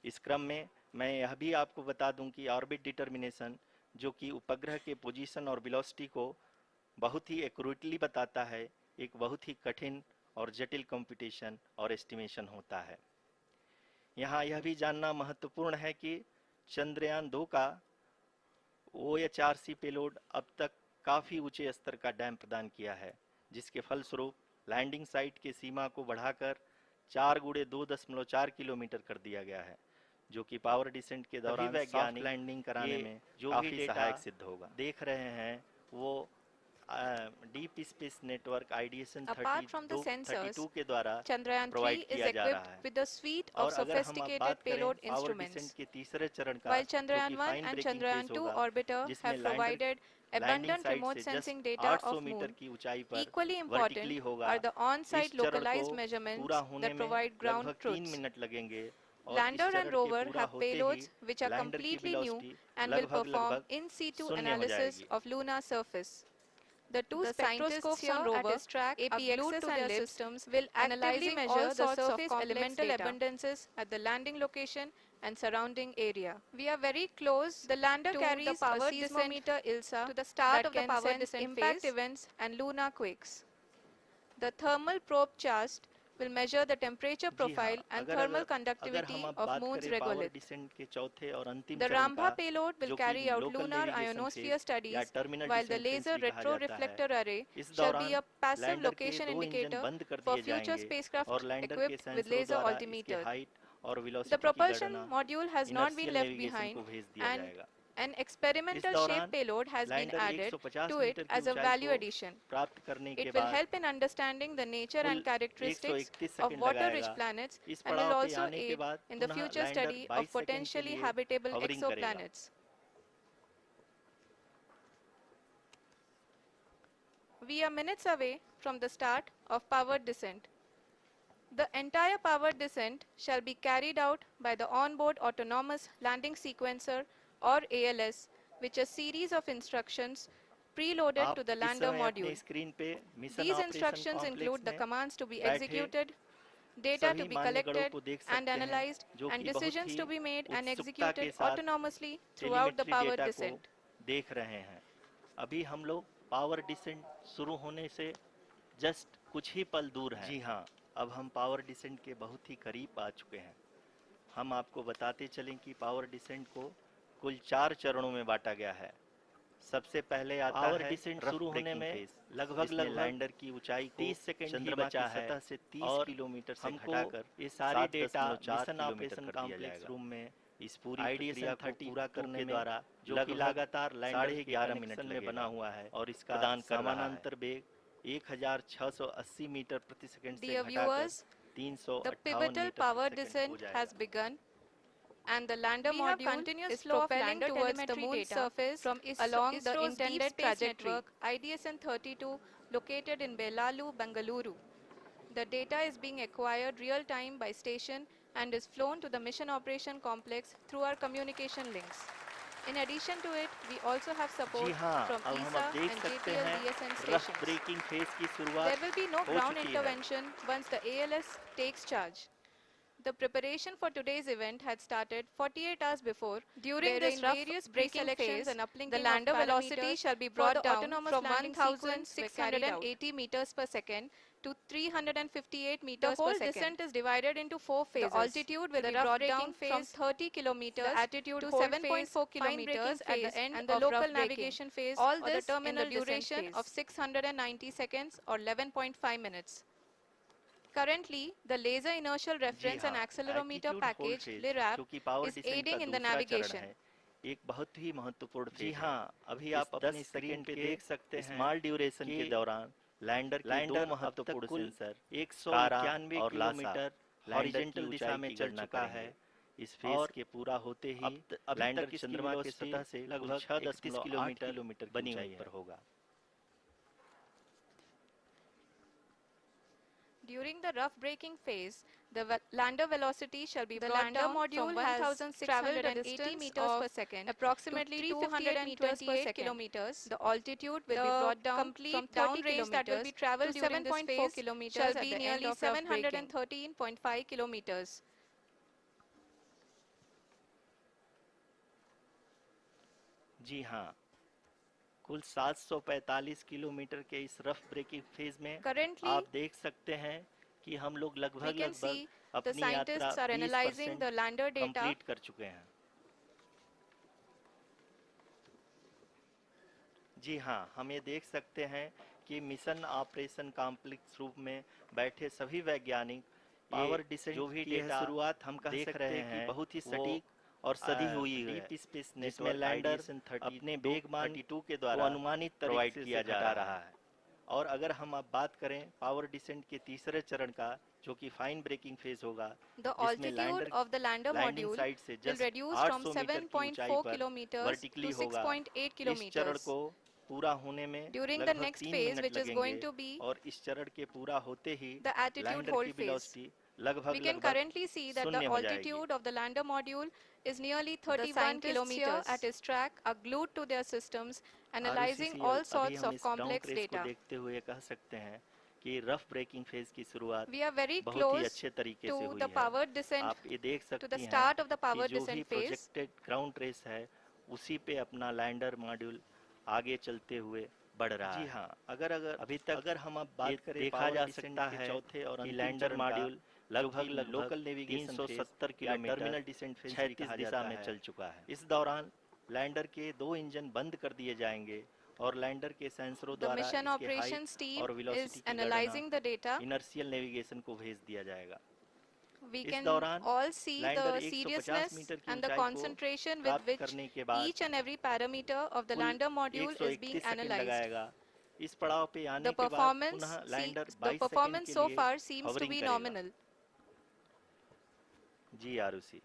[SPEAKER 3] इस क्रम में मैं यह भी आपको बता दूं कि ऑर्बिट डिटर्मिनेशन जो कि उपग्रह के पोजीशन और वेलोसिटी को बहुत ही एक्यूरेटली बताता है, एक बहुत ही कठिन और जटिल कंप्यूटेशन और एस्टिमेशन होता है। यहाँ यह भी जानना महत्वपूर्ण है कि चंद्रयान 2 का OHRC पेलोड अब तक काफ़ी ऊंचे स्तर का डैम प्रदान किया है, जिसके फलस्वरूप लैंडिंग साइट के सीमा को बढ़ाकर 4 × 2.4 किलोमीटर कर दिया गया है, जो कि पावर डिसेंट के दौरान वैज्ञानिक लैंडिंग कराने में जो काफी सहायक सिद्ध होगा। देख रहे हैं वो डीप स्पेस नेटवर्क आइडिएशन 32 के द्वारा
[SPEAKER 5] Chandrayaan 3 is equipped with a suite of sophisticated payload instruments.
[SPEAKER 3] के तीसरे चरण का,
[SPEAKER 5] While Chandrayaan 1 and Chandrayaan 2 orbiter have provided abundant remote sensing data of Moon, equally important are the on-site localized measurements that provide ground truths. Lander and rover have payloads which are completely new and will perform in situ analysis of lunar surface. The two spectroscopes on rover are glued to their systems will actively measure the surface elemental abundances at the landing location and surrounding area. We are very close. The lander carries a seismometer ILSA to the start of the power descent impact events and lunar quakes. The thermal probe CHAST will measure the temperature profile and thermal conductivity of Moon's regolith. The Rambha payload will carry out lunar ionosphere studies, while the laser retroreflector array shall be a passive location indicator for future spacecraft equipped with laser altimeter. The propulsion module has not been left behind, and An experimental
[SPEAKER 3] दौरान
[SPEAKER 5] shaped payload has been
[SPEAKER 3] lander
[SPEAKER 5] added
[SPEAKER 3] 150
[SPEAKER 5] to it
[SPEAKER 3] metre की
[SPEAKER 5] as a
[SPEAKER 3] ऊंचाई
[SPEAKER 5] value
[SPEAKER 3] को
[SPEAKER 5] addition.
[SPEAKER 3] प्राप्त करने के
[SPEAKER 5] It will
[SPEAKER 3] बाद
[SPEAKER 5] help in understanding the nature and
[SPEAKER 3] कुल
[SPEAKER 5] characteristics
[SPEAKER 3] 131
[SPEAKER 5] of
[SPEAKER 3] second
[SPEAKER 5] water-rich
[SPEAKER 3] लगाएगा।
[SPEAKER 5] planets
[SPEAKER 3] इस
[SPEAKER 5] and will
[SPEAKER 3] पड़ाव पे
[SPEAKER 5] also
[SPEAKER 3] आने के
[SPEAKER 5] aid
[SPEAKER 3] बाद
[SPEAKER 5] in the
[SPEAKER 3] पुनः
[SPEAKER 5] future
[SPEAKER 3] lander
[SPEAKER 5] study
[SPEAKER 3] 22
[SPEAKER 5] of
[SPEAKER 3] second के
[SPEAKER 5] potentially
[SPEAKER 3] लिए
[SPEAKER 5] habitable
[SPEAKER 3] hovरिंग करेगा।
[SPEAKER 5] exoplanets. We are minutes away from the start of powered descent. The entire powered descent shall be carried out by the onboard autonomous landing sequencer or ALS, which is a series of instructions preloaded
[SPEAKER 3] आप
[SPEAKER 5] to the
[SPEAKER 3] इस
[SPEAKER 5] lander
[SPEAKER 3] समय अपने
[SPEAKER 5] module.
[SPEAKER 3] Screen पे mission
[SPEAKER 5] These
[SPEAKER 3] operation
[SPEAKER 5] instructions
[SPEAKER 3] complex
[SPEAKER 5] include the
[SPEAKER 3] में
[SPEAKER 5] commands to be
[SPEAKER 3] बैठे
[SPEAKER 5] executed, data to
[SPEAKER 3] सभी
[SPEAKER 5] be
[SPEAKER 3] मान्य गणों
[SPEAKER 5] collected
[SPEAKER 3] को देख
[SPEAKER 5] and
[SPEAKER 3] सकते हैं
[SPEAKER 5] analyzed,
[SPEAKER 3] जो
[SPEAKER 5] and
[SPEAKER 3] कि बहुत
[SPEAKER 5] decisions
[SPEAKER 3] he
[SPEAKER 5] to be made and
[SPEAKER 3] उत्सुकता
[SPEAKER 5] executed
[SPEAKER 3] के साथ
[SPEAKER 5] autonomously throughout the
[SPEAKER 3] telemetry
[SPEAKER 5] powered
[SPEAKER 3] data को
[SPEAKER 5] descent.
[SPEAKER 3] देख रहे हैं। अभी हम लोग पावर डिसेंट शुरू होने से जस्ट कुछ ही पल दूर हैं। जी हाँ, अब हम पावर डिसेंट के बहुत ही करीब आ चुके हैं। हम आपको बताते चलें कि पावर डिसेंट को कुल 4 चरणों में बांटा गया है। सबसे पहले आता
[SPEAKER 6] पावर
[SPEAKER 3] है
[SPEAKER 6] डिसेंट
[SPEAKER 3] रफ
[SPEAKER 6] शुरू होने
[SPEAKER 3] ब्रेकिंग
[SPEAKER 6] में
[SPEAKER 3] फेज।
[SPEAKER 6] लगभग
[SPEAKER 3] लैंडर की ऊंचाई को
[SPEAKER 6] 30 सेकंड ही
[SPEAKER 3] चंद्रमा
[SPEAKER 6] बचा
[SPEAKER 3] की
[SPEAKER 6] है
[SPEAKER 3] सतह से 30
[SPEAKER 6] और
[SPEAKER 3] किलोमीटर से
[SPEAKER 6] हमको
[SPEAKER 3] घटाकर
[SPEAKER 6] ये सारी डेटा
[SPEAKER 3] 7.4
[SPEAKER 6] मिशन
[SPEAKER 3] किलोमीटर
[SPEAKER 6] ऑपरेशन
[SPEAKER 3] कर दिया
[SPEAKER 6] कॉम्प्लेक्स
[SPEAKER 3] जाएगा।
[SPEAKER 6] रूम में
[SPEAKER 3] इस पूरी
[SPEAKER 6] आईडीएसएन
[SPEAKER 3] प्रक्रिया को
[SPEAKER 6] 32
[SPEAKER 3] पूरा करने
[SPEAKER 6] के
[SPEAKER 3] में
[SPEAKER 6] द्वारा
[SPEAKER 3] जो कि
[SPEAKER 6] लगभग
[SPEAKER 3] लगातार लैंडर के
[SPEAKER 6] 11.5 मिनट
[SPEAKER 3] कनेक्शन में
[SPEAKER 6] लगेगा
[SPEAKER 3] बना हुआ है
[SPEAKER 6] और इसका
[SPEAKER 3] प्रदान कर रहा है।
[SPEAKER 6] समानांतर
[SPEAKER 3] वेग 1680 मीटर प्रति सेकंड से
[SPEAKER 5] Dear
[SPEAKER 3] घटाकर
[SPEAKER 5] viewers,
[SPEAKER 3] 358
[SPEAKER 5] the pivotal
[SPEAKER 3] metre
[SPEAKER 5] power
[SPEAKER 3] प्रति सेकंड
[SPEAKER 5] descent
[SPEAKER 3] हो
[SPEAKER 5] has
[SPEAKER 3] जाएगा।
[SPEAKER 5] begun, and the lander
[SPEAKER 7] We have
[SPEAKER 5] module
[SPEAKER 7] continuous
[SPEAKER 5] is
[SPEAKER 7] flow of
[SPEAKER 5] propelling
[SPEAKER 7] lander
[SPEAKER 5] towards the
[SPEAKER 7] telemetry
[SPEAKER 5] moon's
[SPEAKER 7] data
[SPEAKER 5] surface
[SPEAKER 7] from
[SPEAKER 5] along the
[SPEAKER 7] ISRO's Deep
[SPEAKER 5] intended
[SPEAKER 7] Space
[SPEAKER 5] trajectory,
[SPEAKER 7] Network.
[SPEAKER 5] IDSN 32, located in Belalu, Bengaluru. The data is being acquired real time by station and is flown to the mission operation complex through our communication links. In addition to it, we also have
[SPEAKER 3] जी
[SPEAKER 5] support
[SPEAKER 3] हाँ,
[SPEAKER 5] from
[SPEAKER 3] अब हम
[SPEAKER 5] ESA
[SPEAKER 3] अब देख
[SPEAKER 5] and
[SPEAKER 3] सकते
[SPEAKER 5] JPL
[SPEAKER 3] हैं
[SPEAKER 5] DSN
[SPEAKER 3] rough
[SPEAKER 5] stations.
[SPEAKER 3] Braking phase की
[SPEAKER 5] There
[SPEAKER 3] शुरुआत
[SPEAKER 5] will be no
[SPEAKER 3] हो
[SPEAKER 5] ground
[SPEAKER 3] चुकी है।
[SPEAKER 5] intervention once the ALS takes charge. The preparation for today's event had started 48 hours before. During
[SPEAKER 7] this
[SPEAKER 5] this
[SPEAKER 7] rough
[SPEAKER 5] various
[SPEAKER 7] braking
[SPEAKER 5] pre-selections
[SPEAKER 7] phase,
[SPEAKER 5] and uplinking
[SPEAKER 7] the
[SPEAKER 5] of
[SPEAKER 7] lander velocity
[SPEAKER 5] parameters
[SPEAKER 7] shall be
[SPEAKER 5] for
[SPEAKER 7] brought
[SPEAKER 5] the
[SPEAKER 7] down
[SPEAKER 5] autonomous
[SPEAKER 7] from
[SPEAKER 5] landing sequence were carried out.
[SPEAKER 7] 1680
[SPEAKER 5] meters per second to 358
[SPEAKER 7] The
[SPEAKER 5] meters
[SPEAKER 7] whole
[SPEAKER 5] per second.
[SPEAKER 7] descent is divided into 4 phases.
[SPEAKER 5] The altitude will
[SPEAKER 7] The
[SPEAKER 5] be
[SPEAKER 7] rough
[SPEAKER 5] brought
[SPEAKER 7] braking
[SPEAKER 5] down from
[SPEAKER 7] phase,
[SPEAKER 5] 30 kilometers
[SPEAKER 7] the attitude
[SPEAKER 5] to
[SPEAKER 7] hold
[SPEAKER 5] 7.4
[SPEAKER 7] phase, fine
[SPEAKER 5] kilometers
[SPEAKER 7] braking
[SPEAKER 5] at the
[SPEAKER 7] phase,
[SPEAKER 5] end
[SPEAKER 7] and the
[SPEAKER 5] of
[SPEAKER 7] local
[SPEAKER 5] rough braking.
[SPEAKER 7] navigation phase,
[SPEAKER 5] All
[SPEAKER 7] or the
[SPEAKER 5] this in
[SPEAKER 7] terminal
[SPEAKER 5] the
[SPEAKER 7] descent
[SPEAKER 5] duration
[SPEAKER 7] phase.
[SPEAKER 5] of 690 seconds or 11.5 minutes. Currently, the Laser Inertial
[SPEAKER 3] जी
[SPEAKER 5] Reference and
[SPEAKER 3] हाँ,
[SPEAKER 5] Accelerometer
[SPEAKER 3] altitude hold
[SPEAKER 5] package
[SPEAKER 3] phase
[SPEAKER 5] LIRAP
[SPEAKER 3] जो कि power
[SPEAKER 5] is
[SPEAKER 3] descent का
[SPEAKER 5] aiding in the
[SPEAKER 3] दूसरा चरण
[SPEAKER 5] navigation.
[SPEAKER 3] है, एक बहुत ही महत्वपूर्ण
[SPEAKER 6] जी
[SPEAKER 3] फेज है।
[SPEAKER 6] हाँ, अभी
[SPEAKER 3] इस
[SPEAKER 6] आप अपनी
[SPEAKER 3] 10
[SPEAKER 6] स्क्रीन
[SPEAKER 3] सेकंड
[SPEAKER 6] पे
[SPEAKER 3] के
[SPEAKER 6] देख सकते हैं
[SPEAKER 3] स्मॉल ड्यूरेशन
[SPEAKER 6] कि
[SPEAKER 3] के दौरान लैंडर के दो महत्वपूर्ण
[SPEAKER 6] कुल
[SPEAKER 3] सेंसर
[SPEAKER 6] 191
[SPEAKER 3] और लासा
[SPEAKER 6] किलोमीटर
[SPEAKER 3] लैंडर
[SPEAKER 6] हॉरिजॉन्टल
[SPEAKER 3] की
[SPEAKER 6] दिशा
[SPEAKER 3] ऊंचाई
[SPEAKER 6] में
[SPEAKER 3] की
[SPEAKER 6] चल
[SPEAKER 3] गणना
[SPEAKER 6] चुका
[SPEAKER 3] करेंगे।
[SPEAKER 6] है।
[SPEAKER 3] इस फेज
[SPEAKER 6] और
[SPEAKER 3] के पूरा होते ही
[SPEAKER 6] अभी
[SPEAKER 3] लैंडर
[SPEAKER 6] तक इसकी
[SPEAKER 3] चंद्रमा के
[SPEAKER 6] वेलोसिटी
[SPEAKER 3] सतह से
[SPEAKER 6] लगभग
[SPEAKER 3] 6.8
[SPEAKER 6] किलोमीटर
[SPEAKER 3] किलोमीटर की
[SPEAKER 6] बनी
[SPEAKER 3] ऊंचाई
[SPEAKER 6] हुई
[SPEAKER 3] पर
[SPEAKER 6] है।
[SPEAKER 3] होगा।
[SPEAKER 5] During the rough braking phase, the lander velocity shall be
[SPEAKER 7] The
[SPEAKER 5] brought
[SPEAKER 7] lander
[SPEAKER 5] down
[SPEAKER 7] module
[SPEAKER 5] from
[SPEAKER 7] has
[SPEAKER 5] 1680
[SPEAKER 7] traveled a
[SPEAKER 5] meters per
[SPEAKER 7] distance
[SPEAKER 5] second
[SPEAKER 7] approximately
[SPEAKER 5] to 328 meters per second.
[SPEAKER 7] kilometers.
[SPEAKER 5] The altitude will be
[SPEAKER 7] The
[SPEAKER 5] brought down
[SPEAKER 7] complete
[SPEAKER 5] from 30
[SPEAKER 7] downrange that will be
[SPEAKER 5] kilometers
[SPEAKER 7] traveled
[SPEAKER 5] to
[SPEAKER 7] during this
[SPEAKER 5] 7.4
[SPEAKER 7] phase
[SPEAKER 5] kilometers
[SPEAKER 7] shall
[SPEAKER 5] at
[SPEAKER 7] be
[SPEAKER 5] the end
[SPEAKER 7] nearly
[SPEAKER 5] of rough braking.
[SPEAKER 7] 713.5
[SPEAKER 5] kilometers.
[SPEAKER 3] जी हाँ, कुल 745 kilometre के इस rough breaking phase में
[SPEAKER 5] Currently,
[SPEAKER 3] आप देख सकते हैं कि हम लोग
[SPEAKER 5] we
[SPEAKER 3] लगभग
[SPEAKER 5] can see the
[SPEAKER 3] अपनी यात्रा
[SPEAKER 5] scientists are analyzing
[SPEAKER 3] 20%
[SPEAKER 5] the lander data.
[SPEAKER 3] Complete कर चुके हैं। जी हाँ, हम ये देख सकते हैं कि मिशन ऑपरेशन कॉम्प्लेक्स रूप में बैठे सभी वैज्ञानिक पावर डिसेंट
[SPEAKER 6] जो भी
[SPEAKER 3] की यह
[SPEAKER 6] डेटा
[SPEAKER 3] शुरुआत हम कह
[SPEAKER 6] देख
[SPEAKER 3] सकते
[SPEAKER 6] रहे
[SPEAKER 3] हैं कि
[SPEAKER 6] हैं,
[SPEAKER 3] बहुत ही
[SPEAKER 6] वो
[SPEAKER 3] सटीक और सदी हुई है,
[SPEAKER 6] डीप स्पेस
[SPEAKER 3] जिसमें
[SPEAKER 6] नेटवर्क
[SPEAKER 3] लैंडर
[SPEAKER 6] IDSN
[SPEAKER 3] अपने
[SPEAKER 6] 32
[SPEAKER 3] वेगमान
[SPEAKER 6] 32 के
[SPEAKER 3] को
[SPEAKER 6] द्वारा
[SPEAKER 3] अनुमानित
[SPEAKER 6] प्रोवाइड
[SPEAKER 3] तरीके
[SPEAKER 6] किया
[SPEAKER 3] से
[SPEAKER 6] जा
[SPEAKER 3] घटा
[SPEAKER 6] रहा
[SPEAKER 3] रहा है। और अगर हम अब बात करें पावर डिसेंट के तीसरे चरण का, जो कि फाइन ब्रेकिंग फेज होगा,
[SPEAKER 5] The
[SPEAKER 3] जिसमें
[SPEAKER 5] altitude of the lander
[SPEAKER 3] landing
[SPEAKER 5] module
[SPEAKER 3] site से
[SPEAKER 5] will
[SPEAKER 3] just
[SPEAKER 5] reduce from
[SPEAKER 3] 800 metre की ऊंचाई
[SPEAKER 5] 7.4
[SPEAKER 3] पर
[SPEAKER 5] kilometers
[SPEAKER 3] वर्टिकली
[SPEAKER 5] to
[SPEAKER 3] होगा।
[SPEAKER 5] 6.8
[SPEAKER 3] इस चरण
[SPEAKER 5] kilometers.
[SPEAKER 3] को पूरा होने में
[SPEAKER 5] During the
[SPEAKER 3] लगभग
[SPEAKER 5] next
[SPEAKER 3] 3
[SPEAKER 5] phase,
[SPEAKER 3] minute
[SPEAKER 5] which is going
[SPEAKER 3] लगेंगे
[SPEAKER 5] to be
[SPEAKER 3] और इस चरण के पूरा होते ही
[SPEAKER 5] the attitude
[SPEAKER 3] लैंडर
[SPEAKER 5] hold
[SPEAKER 3] की
[SPEAKER 5] phase.
[SPEAKER 3] वेलोसिटी लगभग
[SPEAKER 5] We can
[SPEAKER 3] लगभग
[SPEAKER 5] currently see that the
[SPEAKER 3] शून्य हो जाएगी।
[SPEAKER 5] altitude of the lander module is nearly
[SPEAKER 7] The
[SPEAKER 5] 31
[SPEAKER 7] scientists
[SPEAKER 5] kilometers.
[SPEAKER 7] here
[SPEAKER 5] At its track are glued to their systems, analyzing
[SPEAKER 3] RCC
[SPEAKER 5] all
[SPEAKER 3] अभी
[SPEAKER 5] sorts
[SPEAKER 3] हम
[SPEAKER 5] of
[SPEAKER 3] इस ground
[SPEAKER 5] complex
[SPEAKER 3] trace को
[SPEAKER 5] data.
[SPEAKER 3] देखते हुए कह सकते हैं कि रफ ब्रेकिंग फेज की शुरुआत
[SPEAKER 5] We are very
[SPEAKER 3] बहुत ही
[SPEAKER 5] close
[SPEAKER 3] अच्छे तरीके से
[SPEAKER 5] to
[SPEAKER 3] हुई
[SPEAKER 5] the
[SPEAKER 3] है।
[SPEAKER 5] powered descent,
[SPEAKER 3] आप ये देख
[SPEAKER 5] to the
[SPEAKER 3] सकती हैं
[SPEAKER 5] start of the
[SPEAKER 3] कि
[SPEAKER 5] powered
[SPEAKER 3] जो भी
[SPEAKER 5] descent phase.
[SPEAKER 3] Projected ground trace है उसी पे अपना लैंडर मॉड्यूल आगे चलते हुए बढ़ रहा है। जी हाँ, अगर अभी तक अगर हम अब बात करें देखा जा सकता है
[SPEAKER 6] चौथे और
[SPEAKER 3] कि
[SPEAKER 6] अंतिम
[SPEAKER 3] लैंडर
[SPEAKER 6] चरण का
[SPEAKER 3] मॉड्यूल लगभग
[SPEAKER 6] local navigation
[SPEAKER 3] 370
[SPEAKER 6] kilometre
[SPEAKER 3] terminal descent phase
[SPEAKER 6] 36
[SPEAKER 3] दिशा में चल चुका है। इस दौरान लैंडर के 2 इंजन बंद कर दिए जाएंगे और लैंडर के सेंसरों
[SPEAKER 5] The
[SPEAKER 3] द्वारा
[SPEAKER 5] mission
[SPEAKER 3] इसके
[SPEAKER 5] operations
[SPEAKER 3] हाइट
[SPEAKER 5] team
[SPEAKER 3] और
[SPEAKER 5] is
[SPEAKER 3] वेलोसिटी की
[SPEAKER 5] analyzing the data.
[SPEAKER 3] Inertial navigation को भेज दिया जाएगा।
[SPEAKER 5] we
[SPEAKER 3] इस
[SPEAKER 5] can
[SPEAKER 3] दौरान
[SPEAKER 5] all see
[SPEAKER 3] lander
[SPEAKER 5] the
[SPEAKER 3] 150
[SPEAKER 5] seriousness
[SPEAKER 3] metre की
[SPEAKER 5] and the
[SPEAKER 3] ऊंचाई को
[SPEAKER 5] concentration with
[SPEAKER 3] प्राप्त
[SPEAKER 5] which
[SPEAKER 3] करने के बाद
[SPEAKER 5] each and every parameter of the
[SPEAKER 3] कुल
[SPEAKER 5] lander module is being
[SPEAKER 3] 131 second
[SPEAKER 5] analyzed.
[SPEAKER 3] लगाएगा। इस पड़ाव पे आने
[SPEAKER 5] The
[SPEAKER 3] के बाद
[SPEAKER 5] performance,
[SPEAKER 3] पुनः
[SPEAKER 5] see,
[SPEAKER 3] lander
[SPEAKER 5] the
[SPEAKER 3] 22 second
[SPEAKER 5] performance
[SPEAKER 3] के
[SPEAKER 5] so
[SPEAKER 3] लिए
[SPEAKER 5] far seems to
[SPEAKER 3] hovering
[SPEAKER 5] be
[SPEAKER 3] करेगा।
[SPEAKER 5] nominal.
[SPEAKER 3] जी आरुषि,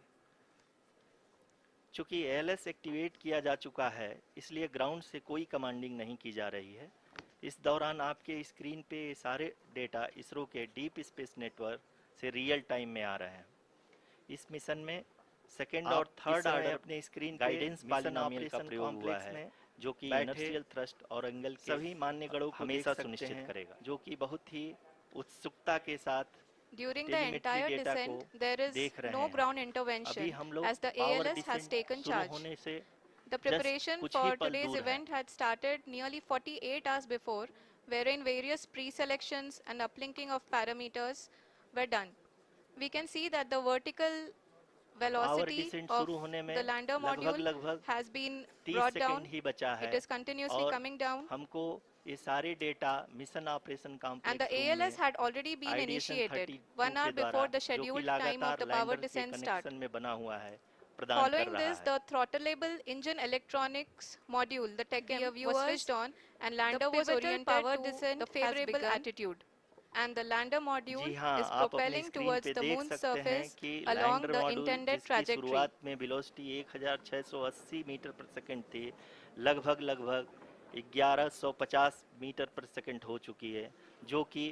[SPEAKER 3] चूंकि एएलएस एक्टिवेट किया जा चुका है, इसलिए ग्राउंड से कोई कमांडिंग नहीं की जा रही है। इस दौरान आपके स्क्रीन पे सारे डेटा इसरो के डीप स्पेस नेटवर्क से रियल टाइम में आ रहे हैं। इस मिशन में सेकेंड और थर्ड ऑर्डर अपने स्क्रीन गाइडेंस पॉलिनोमियल का प्रयोग हुआ है, जो कि इनर्शियल थ्रस्ट और एंगल के सभी मान्य गणों को हमेशा सुनिश्चित करेगा, जो कि बहुत ही उत्सुकता के साथ
[SPEAKER 5] During the
[SPEAKER 3] telemetry
[SPEAKER 5] entire
[SPEAKER 3] data को
[SPEAKER 5] descent, there is
[SPEAKER 3] देख रहे
[SPEAKER 5] no
[SPEAKER 3] हैं।
[SPEAKER 5] ground
[SPEAKER 3] अभी
[SPEAKER 5] intervention
[SPEAKER 3] हम लोग
[SPEAKER 5] as the
[SPEAKER 3] power
[SPEAKER 5] ALS has
[SPEAKER 3] descent
[SPEAKER 5] taken
[SPEAKER 3] शुरू
[SPEAKER 5] charge.
[SPEAKER 3] होने से
[SPEAKER 5] The preparation
[SPEAKER 3] कुछ ही
[SPEAKER 5] for
[SPEAKER 3] पल
[SPEAKER 5] today's
[SPEAKER 3] दूर है।
[SPEAKER 5] event had started nearly 48 hours before, wherein various pre-selections and uplinking of parameters were done. We can see that the vertical
[SPEAKER 3] power
[SPEAKER 5] velocity
[SPEAKER 3] descent
[SPEAKER 5] of
[SPEAKER 3] शुरू होने में
[SPEAKER 5] the lander module
[SPEAKER 3] लगभग
[SPEAKER 5] has been
[SPEAKER 3] 30
[SPEAKER 5] brought
[SPEAKER 3] second
[SPEAKER 5] down.
[SPEAKER 3] ही बचा है
[SPEAKER 5] It is continuously
[SPEAKER 3] और
[SPEAKER 5] coming down.
[SPEAKER 3] हमको ये सारे data mission operation
[SPEAKER 5] And the
[SPEAKER 3] complex room
[SPEAKER 5] ALS
[SPEAKER 3] में
[SPEAKER 5] had already been
[SPEAKER 3] आईडीएशन
[SPEAKER 5] initiated
[SPEAKER 3] 32
[SPEAKER 5] 1 hour
[SPEAKER 3] के द्वारा
[SPEAKER 5] before the
[SPEAKER 3] जो कि
[SPEAKER 5] scheduled time of
[SPEAKER 3] लगातार
[SPEAKER 5] the power
[SPEAKER 3] लैंडर के
[SPEAKER 5] descent start.
[SPEAKER 3] कनेक्शन में बना हुआ है, प्रदान कर
[SPEAKER 5] Following
[SPEAKER 3] रहा
[SPEAKER 5] this,
[SPEAKER 3] है।
[SPEAKER 5] the throttleable engine electronics module, the TECM, was switched on and lander was oriented
[SPEAKER 7] power
[SPEAKER 5] to
[SPEAKER 7] descent
[SPEAKER 5] the
[SPEAKER 7] has
[SPEAKER 5] favorable
[SPEAKER 7] begun.
[SPEAKER 5] attitude. And the lander module
[SPEAKER 3] जी हाँ,
[SPEAKER 5] is
[SPEAKER 3] आप अपने
[SPEAKER 5] propelling
[SPEAKER 3] स्क्रीन
[SPEAKER 5] towards
[SPEAKER 3] पे
[SPEAKER 5] the
[SPEAKER 3] देख
[SPEAKER 5] moon's
[SPEAKER 3] सकते हैं
[SPEAKER 5] surface
[SPEAKER 3] कि
[SPEAKER 5] along
[SPEAKER 3] lander
[SPEAKER 5] the
[SPEAKER 3] module
[SPEAKER 5] intended
[SPEAKER 3] जिसकी
[SPEAKER 5] trajectory.
[SPEAKER 3] शुरुआत में वेलोसिटी 1680 मीटर पर सेकंड थी, लगभग 1150 मीटर पर सेकंड हो चुकी है, जो कि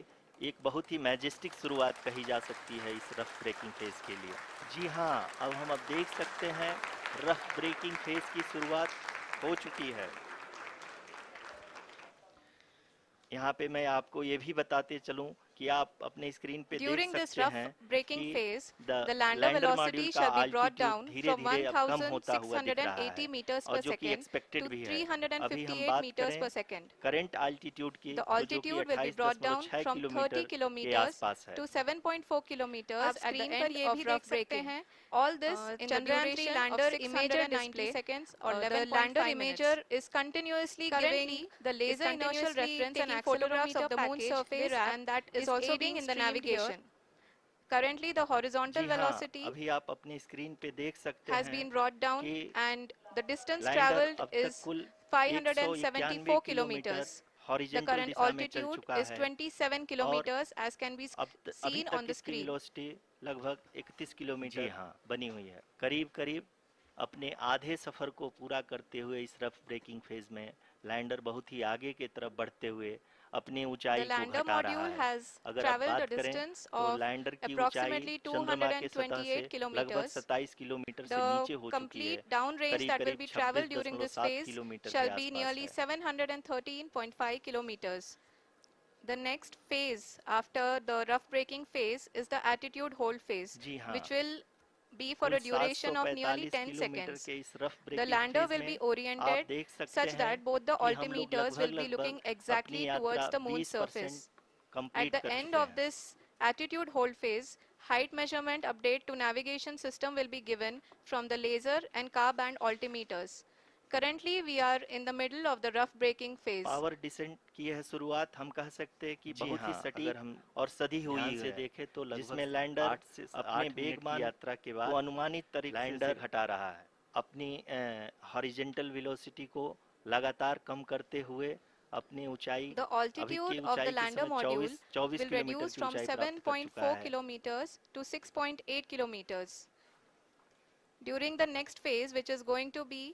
[SPEAKER 3] एक बहुत ही मैजेस्टिक शुरुआत कही जा सकती है इस रफ ब्रेकिंग फेज के लिए। जी हाँ, अब देख सकते हैं रफ ब्रेकिंग फेज की शुरुआत हो चुकी है। यहाँ पे मैं आपको ये भी बताते चलूं कि आप अपने स्क्रीन पे देख
[SPEAKER 5] During this
[SPEAKER 3] सकते
[SPEAKER 5] rough
[SPEAKER 3] हैं
[SPEAKER 5] braking
[SPEAKER 3] कि
[SPEAKER 5] phase,
[SPEAKER 3] the
[SPEAKER 5] the lander
[SPEAKER 3] lander
[SPEAKER 5] velocity
[SPEAKER 3] module का
[SPEAKER 5] shall be brought
[SPEAKER 3] altitude
[SPEAKER 5] down
[SPEAKER 3] धीरे
[SPEAKER 5] from
[SPEAKER 3] धीरे अब कम होता हुआ दिख रहा
[SPEAKER 5] 1680
[SPEAKER 3] है
[SPEAKER 5] meters
[SPEAKER 3] और
[SPEAKER 5] per
[SPEAKER 3] जो कि
[SPEAKER 5] second
[SPEAKER 3] एक्सपेक्टेड
[SPEAKER 5] to
[SPEAKER 3] भी है। अभी हम
[SPEAKER 5] 358
[SPEAKER 3] बात
[SPEAKER 5] meters per
[SPEAKER 3] करें
[SPEAKER 5] second.
[SPEAKER 3] करंट altitude की,
[SPEAKER 5] The
[SPEAKER 3] तो जो कि
[SPEAKER 5] altitude will be brought down
[SPEAKER 3] 28.6
[SPEAKER 5] from 30
[SPEAKER 3] kilometre के
[SPEAKER 5] kilometers
[SPEAKER 3] आसपास है।
[SPEAKER 5] to 7.4 kilometers
[SPEAKER 7] आप
[SPEAKER 5] at the
[SPEAKER 7] screen पर
[SPEAKER 5] end
[SPEAKER 7] ये
[SPEAKER 5] of
[SPEAKER 7] भी
[SPEAKER 5] rough
[SPEAKER 7] देख सकते
[SPEAKER 5] braking.
[SPEAKER 7] हैं,
[SPEAKER 5] All this in the
[SPEAKER 7] Chandrayaan 3
[SPEAKER 5] duration
[SPEAKER 7] lander
[SPEAKER 5] of
[SPEAKER 7] imager
[SPEAKER 5] 690
[SPEAKER 7] display,
[SPEAKER 5] seconds or
[SPEAKER 7] the
[SPEAKER 5] 11.5
[SPEAKER 7] lander
[SPEAKER 5] minutes.
[SPEAKER 7] imager is continuously
[SPEAKER 5] Currently,
[SPEAKER 7] giving
[SPEAKER 5] the laser inertial
[SPEAKER 7] continuously
[SPEAKER 5] reference and
[SPEAKER 7] taking
[SPEAKER 5] accelerometer
[SPEAKER 7] photographs of the moon's
[SPEAKER 5] package
[SPEAKER 7] surface,
[SPEAKER 5] VIRAP
[SPEAKER 7] and that
[SPEAKER 5] is
[SPEAKER 7] is
[SPEAKER 5] also
[SPEAKER 7] also
[SPEAKER 5] being
[SPEAKER 7] being
[SPEAKER 5] in the
[SPEAKER 7] streamed here.
[SPEAKER 5] navigation. Currently, the horizontal
[SPEAKER 3] जी हाँ,
[SPEAKER 5] velocity
[SPEAKER 3] अभी आप अपनी screen पे देख सकते
[SPEAKER 5] has
[SPEAKER 3] हैं
[SPEAKER 5] been brought down
[SPEAKER 3] कि
[SPEAKER 5] and the distance
[SPEAKER 3] lander
[SPEAKER 5] traveled
[SPEAKER 3] अब तक
[SPEAKER 5] is
[SPEAKER 3] कुल
[SPEAKER 5] 574
[SPEAKER 3] kilometre
[SPEAKER 5] kilometers. The
[SPEAKER 3] horizontal
[SPEAKER 5] current
[SPEAKER 3] दिशा में चल
[SPEAKER 5] altitude
[SPEAKER 3] चुका
[SPEAKER 5] is
[SPEAKER 3] है
[SPEAKER 5] 27 kilometers as can be
[SPEAKER 3] अभी
[SPEAKER 5] seen on
[SPEAKER 3] तक
[SPEAKER 5] the
[SPEAKER 3] इसकी
[SPEAKER 5] screen.
[SPEAKER 3] वेलोसिटी लगभग 31 किलोमीटर जी हाँ बनी हुई है। करीब अपने आधे सफर को पूरा करते हुए इस रफ ब्रेकिंग फेज में लैंडर बहुत ही आगे की तरफ बढ़ते हुए अपनी ऊंचाई
[SPEAKER 5] The
[SPEAKER 3] को
[SPEAKER 5] lander
[SPEAKER 3] घटा रहा
[SPEAKER 5] module
[SPEAKER 3] है।
[SPEAKER 5] has
[SPEAKER 3] अगर आप
[SPEAKER 5] traveled a
[SPEAKER 3] बात करें
[SPEAKER 5] distance
[SPEAKER 3] तो
[SPEAKER 5] of
[SPEAKER 3] लैंडर की ऊंचाई
[SPEAKER 5] approximately
[SPEAKER 3] चंद्रमा के सतह से
[SPEAKER 5] 228
[SPEAKER 3] लगभग
[SPEAKER 5] kilometers.
[SPEAKER 3] 27 किलोमीटर से
[SPEAKER 5] The
[SPEAKER 3] नीचे हो चुकी है।
[SPEAKER 5] complete down range that will be traveled during this
[SPEAKER 3] 26.7
[SPEAKER 5] phase
[SPEAKER 3] kilometre
[SPEAKER 5] shall
[SPEAKER 3] के
[SPEAKER 5] be
[SPEAKER 3] आसपास
[SPEAKER 5] nearly
[SPEAKER 3] है।
[SPEAKER 5] 713.5 kilometers. The next phase after the rough braking phase is the attitude hold phase,
[SPEAKER 3] जी हाँ,
[SPEAKER 5] which will be for
[SPEAKER 3] कुल
[SPEAKER 5] a duration of nearly
[SPEAKER 3] 745
[SPEAKER 5] 10
[SPEAKER 3] kilometre
[SPEAKER 5] seconds.
[SPEAKER 3] के इस rough
[SPEAKER 5] The
[SPEAKER 3] braking
[SPEAKER 5] lander
[SPEAKER 3] phase
[SPEAKER 5] will be
[SPEAKER 3] में आप
[SPEAKER 5] oriented
[SPEAKER 3] देख सकते
[SPEAKER 5] such
[SPEAKER 3] हैं
[SPEAKER 5] that both the
[SPEAKER 3] कि हम लोग
[SPEAKER 5] altimeters will be looking
[SPEAKER 3] लगभग
[SPEAKER 5] exactly
[SPEAKER 3] अपनी
[SPEAKER 5] towards
[SPEAKER 3] यात्रा
[SPEAKER 5] the moon's
[SPEAKER 3] 20%
[SPEAKER 5] surface. At
[SPEAKER 3] complete
[SPEAKER 5] the
[SPEAKER 3] कर
[SPEAKER 5] end
[SPEAKER 3] चुके
[SPEAKER 5] of
[SPEAKER 3] हैं।
[SPEAKER 5] this attitude hold phase, height measurement update to navigation system will be given from the laser and car band altimeters. Currently, we are in the middle of the rough braking phase.
[SPEAKER 3] Power descent की यह शुरुआत हम कह सकते हैं कि बहुत ही सटीक हम और सदी हुई से देखे तो जिसमें लैंडर अपने वेगमान यात्रा के बाद अनुमानित तरीके लैंडर घटा रहा है अपनी हॉरिजॉन्टल वेलोसिटी को लगातार कम करते हुए अपनी ऊंचाई
[SPEAKER 5] The altitude of the lander module will reduce from 7.4 kilometers to 6.8 kilometers. During the next phase, which is going to be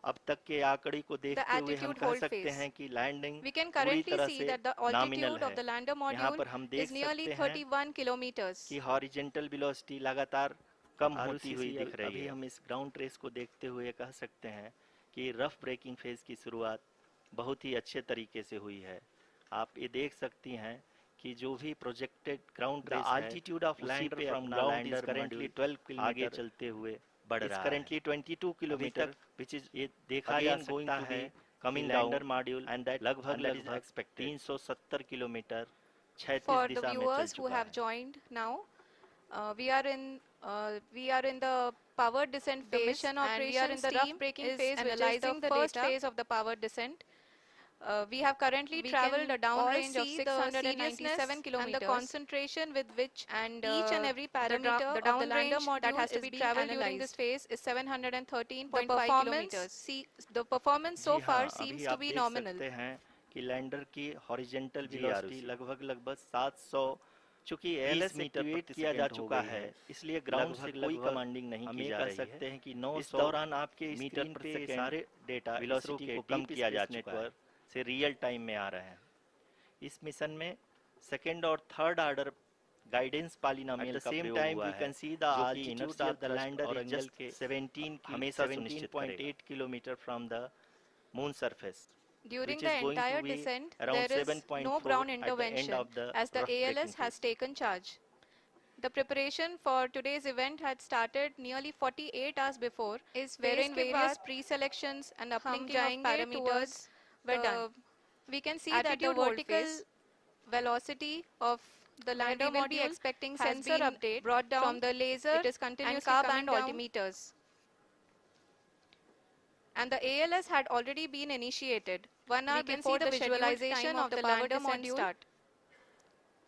[SPEAKER 3] अब तक के आंकड़े को देखते हुए हम कह सकते हैं कि लैंडिंग
[SPEAKER 5] we can
[SPEAKER 3] पूरी
[SPEAKER 5] currently
[SPEAKER 3] तरह
[SPEAKER 5] see
[SPEAKER 3] से
[SPEAKER 5] that the
[SPEAKER 3] nominal
[SPEAKER 5] altitude of the
[SPEAKER 3] है।
[SPEAKER 5] lander
[SPEAKER 3] यहाँ
[SPEAKER 5] module
[SPEAKER 3] पर हम देख
[SPEAKER 5] is nearly
[SPEAKER 3] सकते हैं
[SPEAKER 5] 31 kilometers.
[SPEAKER 3] कि हॉरिजॉन्टल वेलोसिटी लगातार कम होती हुई दिख रही है। अभी हम इस ग्राउंड ट्रेस को देखते हुए कह सकते हैं कि रफ ब्रेकिंग फेज की शुरुआत बहुत ही अच्छे तरीके से हुई है। आप ये देख सकती हैं कि जो भी प्रोजेक्टेड ग्राउंड ट्रेस है, altitude of lander from ground is currently 12 kilometre आगे चलते हुए बढ़ रहा है। currently 22 किलोमीटर which is ये देखा जा सकता है coming lander module and that लगभग 370 किलोमीटर क्षैतिज
[SPEAKER 5] For the
[SPEAKER 3] दिशा में चल
[SPEAKER 5] viewers who
[SPEAKER 3] चुका
[SPEAKER 5] have
[SPEAKER 3] है।
[SPEAKER 5] joined now, we are in the power descent
[SPEAKER 7] The
[SPEAKER 5] phase
[SPEAKER 7] mission
[SPEAKER 5] and we are in the rough
[SPEAKER 7] team
[SPEAKER 5] braking
[SPEAKER 7] is
[SPEAKER 5] phase, which is
[SPEAKER 7] analyzing
[SPEAKER 5] the
[SPEAKER 7] the
[SPEAKER 5] first
[SPEAKER 7] data.
[SPEAKER 5] phase of the power descent. We have currently
[SPEAKER 7] We
[SPEAKER 5] traveled
[SPEAKER 7] can
[SPEAKER 5] a downrange
[SPEAKER 7] all
[SPEAKER 5] of
[SPEAKER 7] see the
[SPEAKER 5] 697
[SPEAKER 7] seriousness
[SPEAKER 5] kilometers
[SPEAKER 7] and the concentration with which
[SPEAKER 5] and
[SPEAKER 7] each and every parameter
[SPEAKER 5] the
[SPEAKER 7] of the lander
[SPEAKER 5] downrange that
[SPEAKER 7] module
[SPEAKER 5] has to
[SPEAKER 7] is
[SPEAKER 5] be
[SPEAKER 7] being
[SPEAKER 5] traveled during this
[SPEAKER 7] analyzed.
[SPEAKER 5] phase is
[SPEAKER 7] The
[SPEAKER 5] 713.5
[SPEAKER 7] performance,
[SPEAKER 5] kilometers. The performance
[SPEAKER 3] ji
[SPEAKER 5] so
[SPEAKER 3] हाँ,
[SPEAKER 5] far
[SPEAKER 3] अभी
[SPEAKER 5] seems
[SPEAKER 3] आप
[SPEAKER 5] to be
[SPEAKER 3] देख
[SPEAKER 5] nominal.
[SPEAKER 3] सकते हैं कि lander की horizontal
[SPEAKER 6] जी,
[SPEAKER 3] velocity
[SPEAKER 6] Arushi.
[SPEAKER 3] लगभग लगभग 700
[SPEAKER 6] चूंकि
[SPEAKER 3] 20
[SPEAKER 6] एएलएस
[SPEAKER 3] मीटर
[SPEAKER 6] एक्टिवेट
[SPEAKER 3] प्रति
[SPEAKER 6] किया जा
[SPEAKER 3] सेकंड हो
[SPEAKER 6] चुका
[SPEAKER 3] गई
[SPEAKER 6] है,
[SPEAKER 3] इसलिए ग्राउंड से
[SPEAKER 6] लगभग
[SPEAKER 3] कोई
[SPEAKER 6] लगभग
[SPEAKER 3] कमांडिंग नहीं
[SPEAKER 6] हम
[SPEAKER 3] की
[SPEAKER 6] ये
[SPEAKER 3] जा
[SPEAKER 6] कह
[SPEAKER 3] रही
[SPEAKER 6] सकते
[SPEAKER 3] है।
[SPEAKER 6] हैं कि
[SPEAKER 3] इस
[SPEAKER 6] 900
[SPEAKER 3] दौरान आपके
[SPEAKER 6] मीटर
[SPEAKER 3] स्क्रीन
[SPEAKER 6] प्रति
[SPEAKER 3] पे
[SPEAKER 6] सेकंड
[SPEAKER 3] सारे डेटा
[SPEAKER 6] वेलोसिटी
[SPEAKER 3] इसरो
[SPEAKER 6] को
[SPEAKER 3] के
[SPEAKER 6] कम
[SPEAKER 3] डीप
[SPEAKER 6] किया जा
[SPEAKER 3] स्पेस
[SPEAKER 6] चुका है।
[SPEAKER 3] नेटवर्क से रियल टाइम में आ रहे हैं। इस मिशन में सेकंड और थर्ड ऑर्डर गाइडेंस पॉलिनोमियल का प्रयोग हुआ है, जो कि inertial of the lander is just 17.8 kilometre from the moon surface,
[SPEAKER 5] During
[SPEAKER 3] which
[SPEAKER 5] the
[SPEAKER 3] is going to
[SPEAKER 5] entire
[SPEAKER 3] be
[SPEAKER 5] descent,
[SPEAKER 3] around
[SPEAKER 5] there is no
[SPEAKER 3] 7.4
[SPEAKER 5] ground
[SPEAKER 3] at the end
[SPEAKER 5] intervention
[SPEAKER 3] of the
[SPEAKER 5] as the
[SPEAKER 3] rough braking
[SPEAKER 5] ALS has
[SPEAKER 3] phase.
[SPEAKER 5] taken charge. The preparation for today's event had started nearly 48 hours before, wherein various pre-selections and uplinking of parameters were done. We can see that the vertical velocity of the lander module will be expecting sensor update brought down from the laser and car band altimeters. And the ALS had already been initiated 1 hour before the visualization of the lander module start.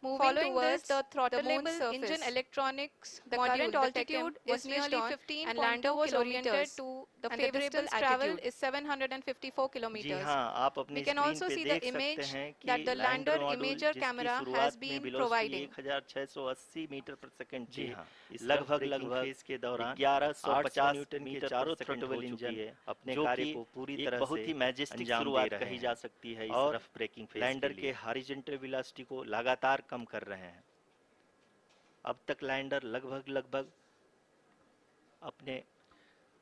[SPEAKER 5] Following this, the throttleable engine electronics, the current altitude was nearly 15 and lander was oriented to the favorable travel is 754
[SPEAKER 3] जी
[SPEAKER 5] kilometers.
[SPEAKER 3] हाँ, आप अपने
[SPEAKER 5] We can
[SPEAKER 3] screen
[SPEAKER 5] also
[SPEAKER 3] पे
[SPEAKER 5] see the
[SPEAKER 3] देख सकते
[SPEAKER 5] image
[SPEAKER 3] हैं कि
[SPEAKER 5] that the
[SPEAKER 3] lander
[SPEAKER 5] lander
[SPEAKER 3] module
[SPEAKER 5] imager
[SPEAKER 3] जिसकी
[SPEAKER 5] camera has
[SPEAKER 3] शुरुआत में
[SPEAKER 5] been
[SPEAKER 3] वेलोसिटी
[SPEAKER 5] providing.
[SPEAKER 3] 1680 मीटर प्रति सेकंड
[SPEAKER 6] जी
[SPEAKER 3] थी,
[SPEAKER 6] हाँ,
[SPEAKER 3] इस
[SPEAKER 6] लगभग
[SPEAKER 3] रफ ब्रेकिंग
[SPEAKER 6] लगभग
[SPEAKER 3] फेज के दौरान
[SPEAKER 6] 1150
[SPEAKER 3] न्यूटन के
[SPEAKER 6] मीटर
[SPEAKER 3] चारों
[SPEAKER 6] प्रति सेकंड
[SPEAKER 3] थ्रोटलेबल
[SPEAKER 6] हो चुकी
[SPEAKER 3] इंजन
[SPEAKER 6] है,
[SPEAKER 3] अपने
[SPEAKER 6] जो
[SPEAKER 3] कार्य
[SPEAKER 6] कि
[SPEAKER 3] को पूरी
[SPEAKER 6] एक
[SPEAKER 3] तरह
[SPEAKER 6] बहुत
[SPEAKER 3] से
[SPEAKER 6] ही मैजेस्टिक
[SPEAKER 3] अंजाम दे
[SPEAKER 6] शुरुआत
[SPEAKER 3] रहे
[SPEAKER 6] कही
[SPEAKER 3] हैं
[SPEAKER 6] जा सकती है इस
[SPEAKER 3] और
[SPEAKER 6] रफ ब्रेकिंग फेज
[SPEAKER 3] लैंडर
[SPEAKER 6] के
[SPEAKER 3] के
[SPEAKER 6] लिए।
[SPEAKER 3] हॉरिजॉन्टल वेलोसिटी को लगातार कम कर रहे हैं। अब तक लैंडर लगभग अपने